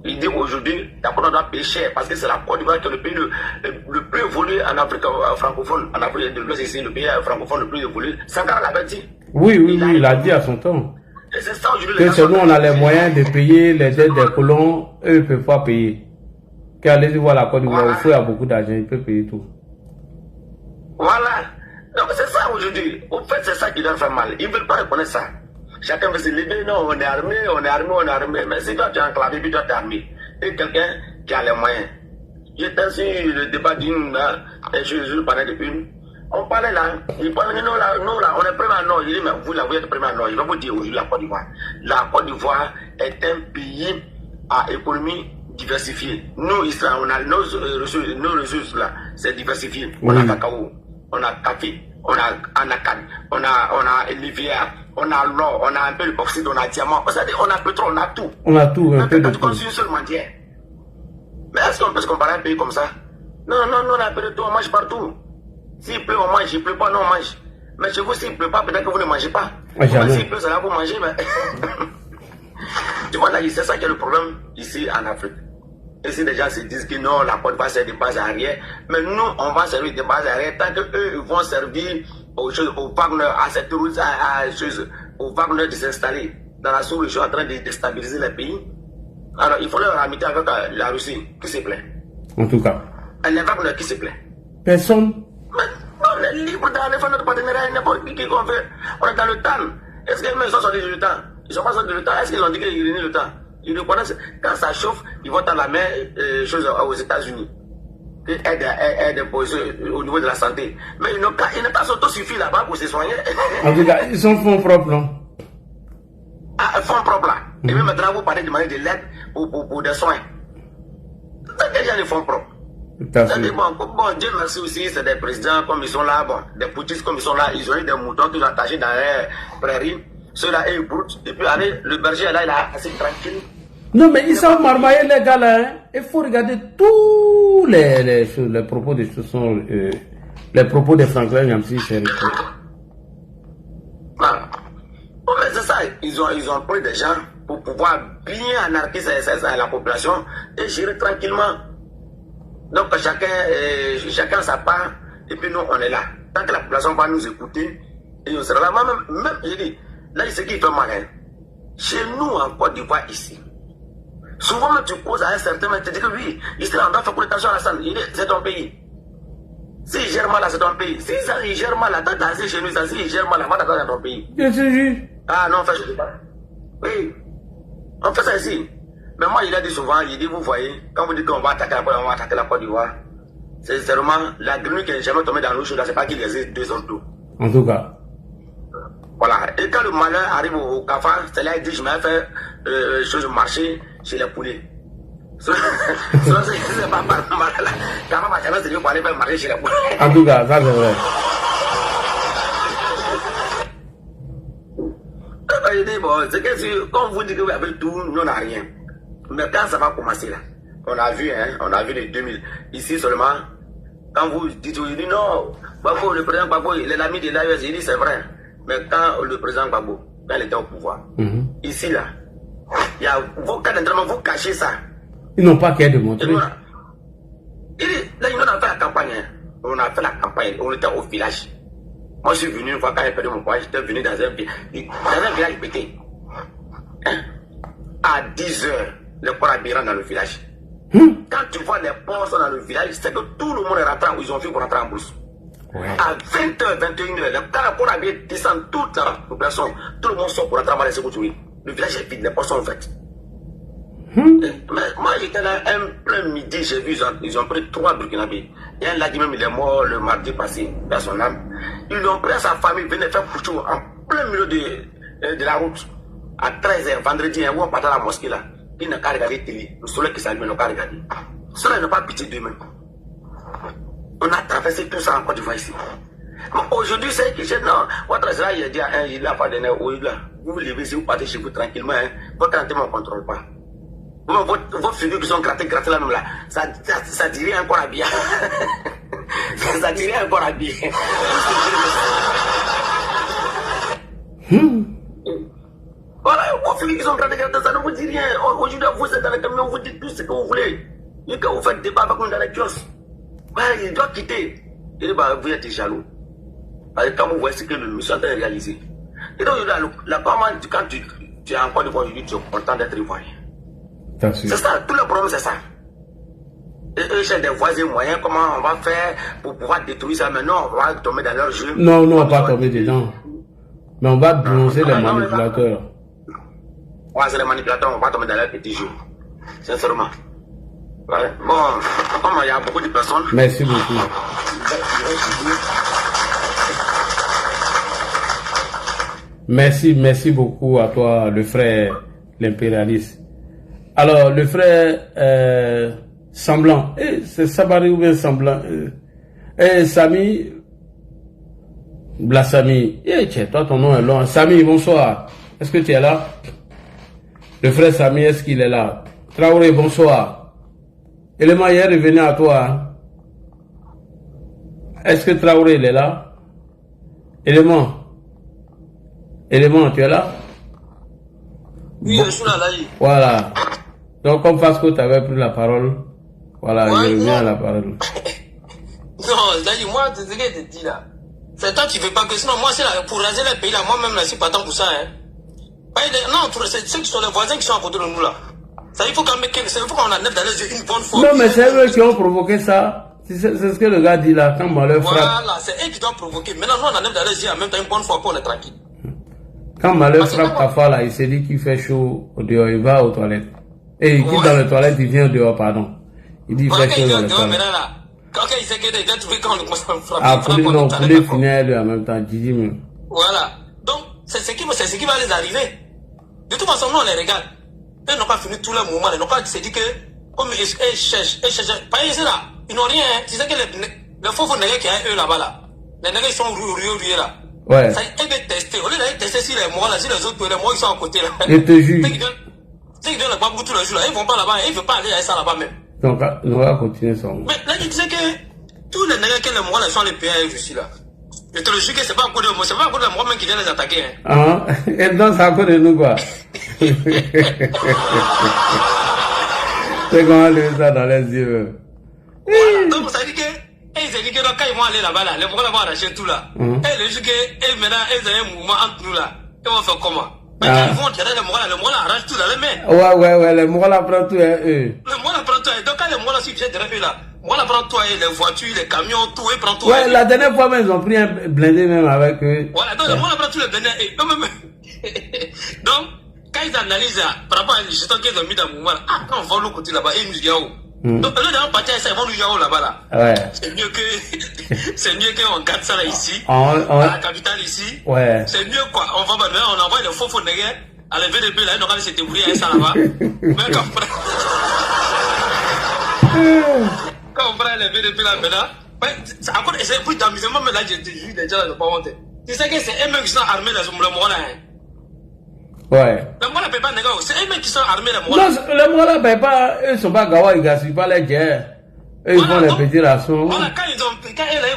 Il dit qu'aujourd'hui, d'abord on doit payer cher parce que c'est la Côte d'Ivoire qui est le pays le plus évolué en Afrique francophone. En Afrique de l'Ouest, c'est le pays francophone le plus évolué. Sankara l'avait dit. Oui, il a dit à son temps. Et c'est ça aujourd'hui. Que c'est nous, on a les moyens de payer les dettes des colons, eux ne peuvent pas payer. Qu'allez-y voir la Côte d'Ivoire, il y a beaucoup d'argent, ils peuvent payer tout. Voilà. Donc c'est ça aujourd'hui. Au fait, c'est ça qui doit faire mal. Ils ne veulent pas reconnaître ça. Chacun veut se lever, non, on est armé. Mais si toi tu es enclavé, puis toi tu es armé. Et quelqu'un qui a les moyens. J'étais sur le débat d'une, je parlais de une. On parlait là, il parlait nous là, on est prêt à Nord. Il dit, mais vous là, vous êtes prêt à Nord. Il va vous dire aujourd'hui la Côte d'Ivoire. La Côte d'Ivoire est un pays à économie diversifiée. Nous, Israël, on a nos ressources là, c'est diversifié. On a cacao, on a café, on a anacarde, on a l'hiver, on a l'or, on a un peu de bauxite, on a diamant. C'est-à-dire, on a pétrole, on a tout. On a tout, un peu de tout. On une seule mendière. Mais est-ce qu'on peut se comparer à un pays comme ça? Non, on a un peu de tout, on mange partout. S'il pleut, on mange. S'il ne pleut pas, non, on mange. Mais chez vous, s'il ne pleut pas, peut-être que vous ne mangez pas. S'il pleut, c'est là que vous mangez. Mais... tu vois, là, c'est ça qui est le problème ici en Afrique. Ici, les gens se disent que non, la Côte d'Ivoire, c'est des bases arrière. Mais nous, on va servir des bases arrière tant qu'eux vont servir aux Wagner, à cette route, aux Wagner de s'installer dans la sous-région en train de déstabiliser les pays. Alors, il faut leur amitié avec la Russie. Qui se plaît? En tout cas. Les Wagner, qui se plaît? Personne. Mais on est libre d'aller faire notre partenariat n'importe qui qu'on fait. On est dans le temps. Est-ce qu'ils sont sortis du temps? Ils ne sont pas sortis du temps. Est-ce qu'ils ont dit qu'ils renient le temps? Ils reconnaissent. Quand ça chauffe, ils vont dans la main aux États-Unis. Aide au niveau de la santé. Mais ils n'ont qu'à s'autosuffire là-bas pour se soigner. En tout cas, ils sont fonds propres, non? Ah, fonds propres là. Et même maintenant, vous parlez de demander de l'aide pour des soins. C'est déjà des fonds propres. Bon, Dieu merci aussi, c'est des présidents comme ils sont là, bon, des poutistes comme ils sont là, ils ont eu des moutons qui sont attachés dans les prairies, ceux-là ils broutent, et puis allez, le berger là, il est assez tranquille. Non, mais ils savent marmailler les gars là, hein. Il faut regarder tous les propos de ce sont les propos de Franklin Nyamsi, c'est voilà. Bon, mais c'est ça, ils ont pris des gens pour pouvoir bien anarchiser la population et gérer tranquillement. Donc chacun sa part, et puis nous on est là. Tant que la population va nous écouter, et on sera là. Même je dis, là ce qui fait mal, hein. Chez nous en Côte d'Ivoire ici, souvent tu causes à un certain moment, tu dis que oui, ici on doit faire pour l'attention à la salle, c'est ton pays. S'il gère mal là, c'est ton pays. Si ça il gère mal là, t'as assis chez nous, ça s'il gère mal là, va t'attendre dans ton pays. Ah non, on fait je sais pas. Oui, on fait ça ici. Mais moi, il a dit souvent, il dit, vous voyez, quand vous dites qu'on va attaquer la Côte d'Ivoire, c'est vraiment la grenouille qui n'est jamais tombée dans l'eau chaude, c'est pas qu'il existe 2 ans d'eau. En tout cas. Voilà. Et quand le malheur arrive au cafard, c'est là qu'il dit, je m'ai fait marcher chez les poulets. C'est pas par le malheur là. Quand on va c'est lui pour aller faire marcher chez les poulets. En tout cas, ça c'est vrai. je dis, bon, c'est que quand vous dites que vous avez tout, nous on n'a rien. Mais quand ça va commencer là, on a vu les 2000. Ici seulement, quand vous dites, il dit non, Gbagbo, le président Gbagbo, il est l'ami de l'AES, il dit c'est vrai. Mais quand le président Gbagbo, quand il était au pouvoir, ici là, il y a vos cas d'entraînement, vous cachez ça. Ils n'ont pas qu'à démontrer. Là, on a fait la campagne. On a fait la campagne, on était au village. Moi, je suis venu une fois quand j'ai perdu mon poids, j'étais venu dans un village pété. À 10 h, les porcs habillent dans le village. Quand tu vois les porcs sont dans le village, c'est que tout le monde est rentré, ils ont fait pour rentrer en bourse. Ouais. À 20 h, 21 h, quand les porcs habillés descendent, toute la population, tout le monde sort pour rentrer à les secours. Le village est vide, les porcs sont faits. Mais moi, j'étais là, un plein midi, j'ai vu, ils ont pris 3 Burkinabés. Il y a un là qui même, il est mort le mardi passé, dans son âme. Ils l'ont pris à sa famille, venaient faire couteau en plein milieu de la route. À 13 h, vendredi, où on partait à la mosquée là. Ils n'ont qu'à regarder télé. Le soleil qui s'allume, ils n'ont qu'à regarder. Cela n'a pas pitié d'eux-mêmes. On a traversé tout ça en Côte d'Ivoire ici. Mais aujourd'hui, c'est que j'ai non. Votre là, il a dit à un, il a pas donné au là. Vous vous levez, si vous partez chez vous tranquillement, votre entraînement ne contrôle pas. Vos figures qui sont grattées là même là, ça dirait encore à bien. Ça dirait encore à bien. Voilà, vos figures qui sont grattées, ça ne vous dit rien. Aujourd'hui, vous êtes dans le camion, vous dites tout ce que vous voulez. Et quand vous faites débat avec nous dans les kiosques, il doit quitter. Il dit, vous êtes jaloux. Quand vous voyez ce que le monsieur est en train de réaliser. Et donc, quand tu es en Côte d'Ivoire, tu es content d'être ivoirien. C'est ça, tout le problème c'est ça. Et eux, j'ai des voisins moyens, comment on va faire pour pouvoir détruire ça? Mais non, on va tomber dans leur jeu. Non, on va pas tomber dedans. Mais on va dénoncer les manipulateurs. Ouais, c'est les manipulateurs, on va tomber dans leur petit jeu. Sincèrement. Ouais. Bon, comme il y a beaucoup de personnes. Merci beaucoup. Merci beaucoup à toi, le frère, l'impérialiste. Alors, le frère Semblant, c'est Sabari ou bien Semblant, Sami, Blassami, toi ton nom est long. Sami, bonsoir. Est-ce que tu es là? Le frère Sami, est-ce qu'il est là? Traoré, bonsoir. Élément, hier est venu à toi. Est-ce que Traoré, il est là? Élément, tu es là? Oui, je suis là, là. Voilà. Donc, comme Fasco, tu avais pris la parole, voilà, ouais, je reviens à la parole. Non, Zali, moi, c'est ce que je te dis là. C'est toi, tu ne veux pas que sinon, moi, c'est là, pour raser les pays là, moi-même, là, je suis pas tant pour ça, hein. Non, c'est ceux qui sont les voisins qui sont à côté de nous là. Ça, il faut qu'on enlève dans les yeux une bonne fois. Non, mais c'est eux qui ont provoqué ça. C'est ce que le gars dit là, quand Malheur frappe. Voilà, c'est eux qui doivent provoquer. Maintenant, nous, on enlève dans les yeux en même temps une bonne fois pour on est tranquille. Quand Malheur frappe Kafa là, il s'est dit qu'il fait chaud au dehors, il va aux toilettes. Et il quitte dans les toilettes, il vient dehors, pardon. Il dit il fait chaud dans les toilettes. Quand il sait qu'il a trouvé quand on commence à frapper. Ah, non, pour les finir lui en même temps, Didi même. Voilà. Donc, c'est ce qui va les arriver. De toute façon, nous, on les regarde. Ils n'ont pas fini tout le moment. Ils n'ont pas dit que, comme ils cherchent. Pas ici là. Ils n'ont rien. Tu sais que les faux nègres qui ont eux là-bas là. Les nègres ils sont rués là. Ouais. Ça, ils veulent tester. Au lieu d'aller tester si les mois là, si les autres, les mois ils sont à côté là. Ils te jugent. Ceux qui donnent le bambou tous les jours là, ils vont pas là-bas. Ils ne veulent pas aller à ça là-bas même. Donc, on va continuer ça. Mais là, tu sais que tous les nègres qui les mois là sont les pays ici là. Je te le jure que c'est pas à cause de moi, c'est pas à cause de moi même qui vient les attaquer. Hein. Ah, et donc c'est à cause de nous quoi. C'est comment lever ça dans les yeux. Voilà, donc ça dit que, ils se disent que quand ils vont aller là-bas là, les Mongols vont arracher tout là. Et le jour que, maintenant, ils ont un mouvement entre nous là, ils vont faire comment? Maintenant, ils vont tirer les Mongols arrachent tout là, les mains. Ouais, les Mongols apprennent tout, eux. Les Mongols apprennent tout, donc quand les Mongols aussi viennent derrière eux là, moi, on prend toi, les voitures, les camions, tout, ils prennent tout. Ouais, la dernière fois, ils ont pris un blindé même avec eux. Voilà, donc, moi, on prend tous les blindés. Donc, quand ils analysent par rapport à l'histoire qu'ils ont mis dans le mouvement, quand on va de l'autre côté là-bas, ils nous disent où. Donc, eux, dans le parti, ils vont nous dire où là-bas là. Ouais. C'est mieux qu'on garde ça là ici, à la capitale ici. Ouais. C'est mieux quoi. On envoie les faux nègres à la VDP là, ils n'ont pas laissé débrouiller avec ça là-bas. Mais quand on prend les VDP là maintenant, c'est encore c'est plus d'amusement, mais là, je te jure, les gens ne sont pas honte. Tu sais que c'est eux-mêmes qui sont armés dans ce mouvement là. Ouais. Les Mongols ne payent pas les gars. C'est eux-mêmes qui sont armés, les Non, Mongols. les Mongols ne payent pas. Eux ne sont pas Gawa, ils ne gaspillent pas les guerres. Eux, ils font les petits rations. Voilà, quand ils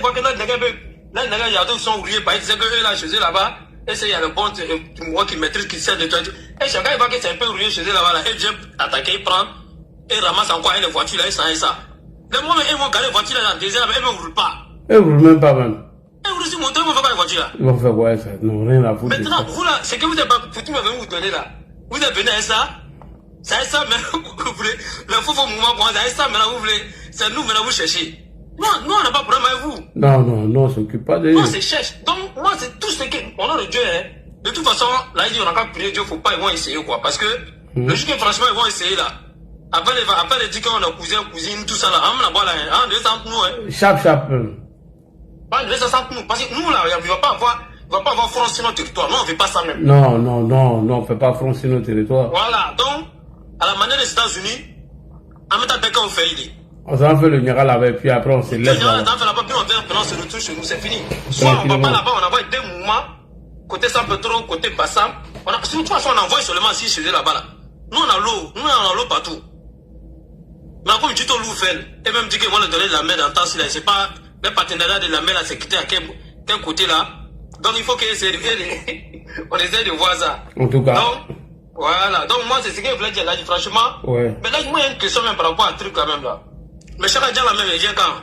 voient que là, les gars, il y a d'autres qui sont ouvriers, ils disaient qu'eux, là, chez eux, là-bas, et c'est, il y a le bon, moi qui maîtrise, qui sait de toi. Et chacun, il voit que c'est un peu ouvrier chez eux, là-bas, là, et vient attaquer, il prend, et ramasse encore une voiture, là, et ça, et ça. Les moments, ils vont garer la voiture, là, dans le désert, mais ils ne roulent pas. Ils ne roulent même pas, même. Et vous aussi, montrez, ils vont faire quoi, les voitures, là? Ils vont faire quoi, ça? Non, rien à foutre. Maintenant, vous, là, c'est que vous n'avez pas foutu, mais vous donner, là. Vous êtes venu à ça. C'est ça, mais vous voulez, le faux mouvement, c'est ça, mais là, vous voulez, c'est nous, mais là, vous cherchez. Non, nous, on n'a pas de problème avec vous. Non, on ne s'occupe pas de eux. Non, c'est cherche. Donc, moi, c'est tout ce que, on a le Dieu, hein. De toute façon, là, il dit, on n'a qu'à prier Dieu, faut pas, ils vont essayer, quoi. Parce que, le jour que, franchement, ils vont essayer, là. Après, les dit qu'on a cousin, cousine, tout ça, là, on a là, hein, 200 nous, hein. Chap. Pas 200 nous. Parce que nous, là, il va pas avoir front sur notre territoire. Non, on ne veut pas ça même. Non, on ne fait pas front sur nos territoires. Voilà. Donc, à la manière des États-Unis, en même temps, dès qu'on fait idée. On s'en fait le Niara là-bas, puis après on se laisse. On fait là-bas, puis on se retrouve chez nous, c'est fini. Soit on va pas là-bas, on envoie deux mouvements, côté San Pedro, côté Bassam. De toute façon, on envoie seulement 6 chez eux là-bas. Là. Nous, on a l'eau. Nous, on a l'eau partout. Mais comme dit au Louvre, et même dit qu'ils vont le donner de la mer dans le temps, c'est pas le partenariat de la mer, là, c'est quitté à quel côté là. Donc, il faut qu'on essaie de voir ça. En tout cas. Donc, voilà. Donc, moi, c'est ce que je voulais dire là, franchement. Ouais. Mais là, moi, il y a une question même par rapport à un truc quand même là. Mais chaque déjà la même, il vient quand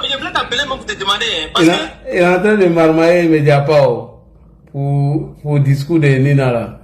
il voulait t'appeler même pour te demander. Parce que... Il est en train de marmailler immédiatement pour discours de Nina là.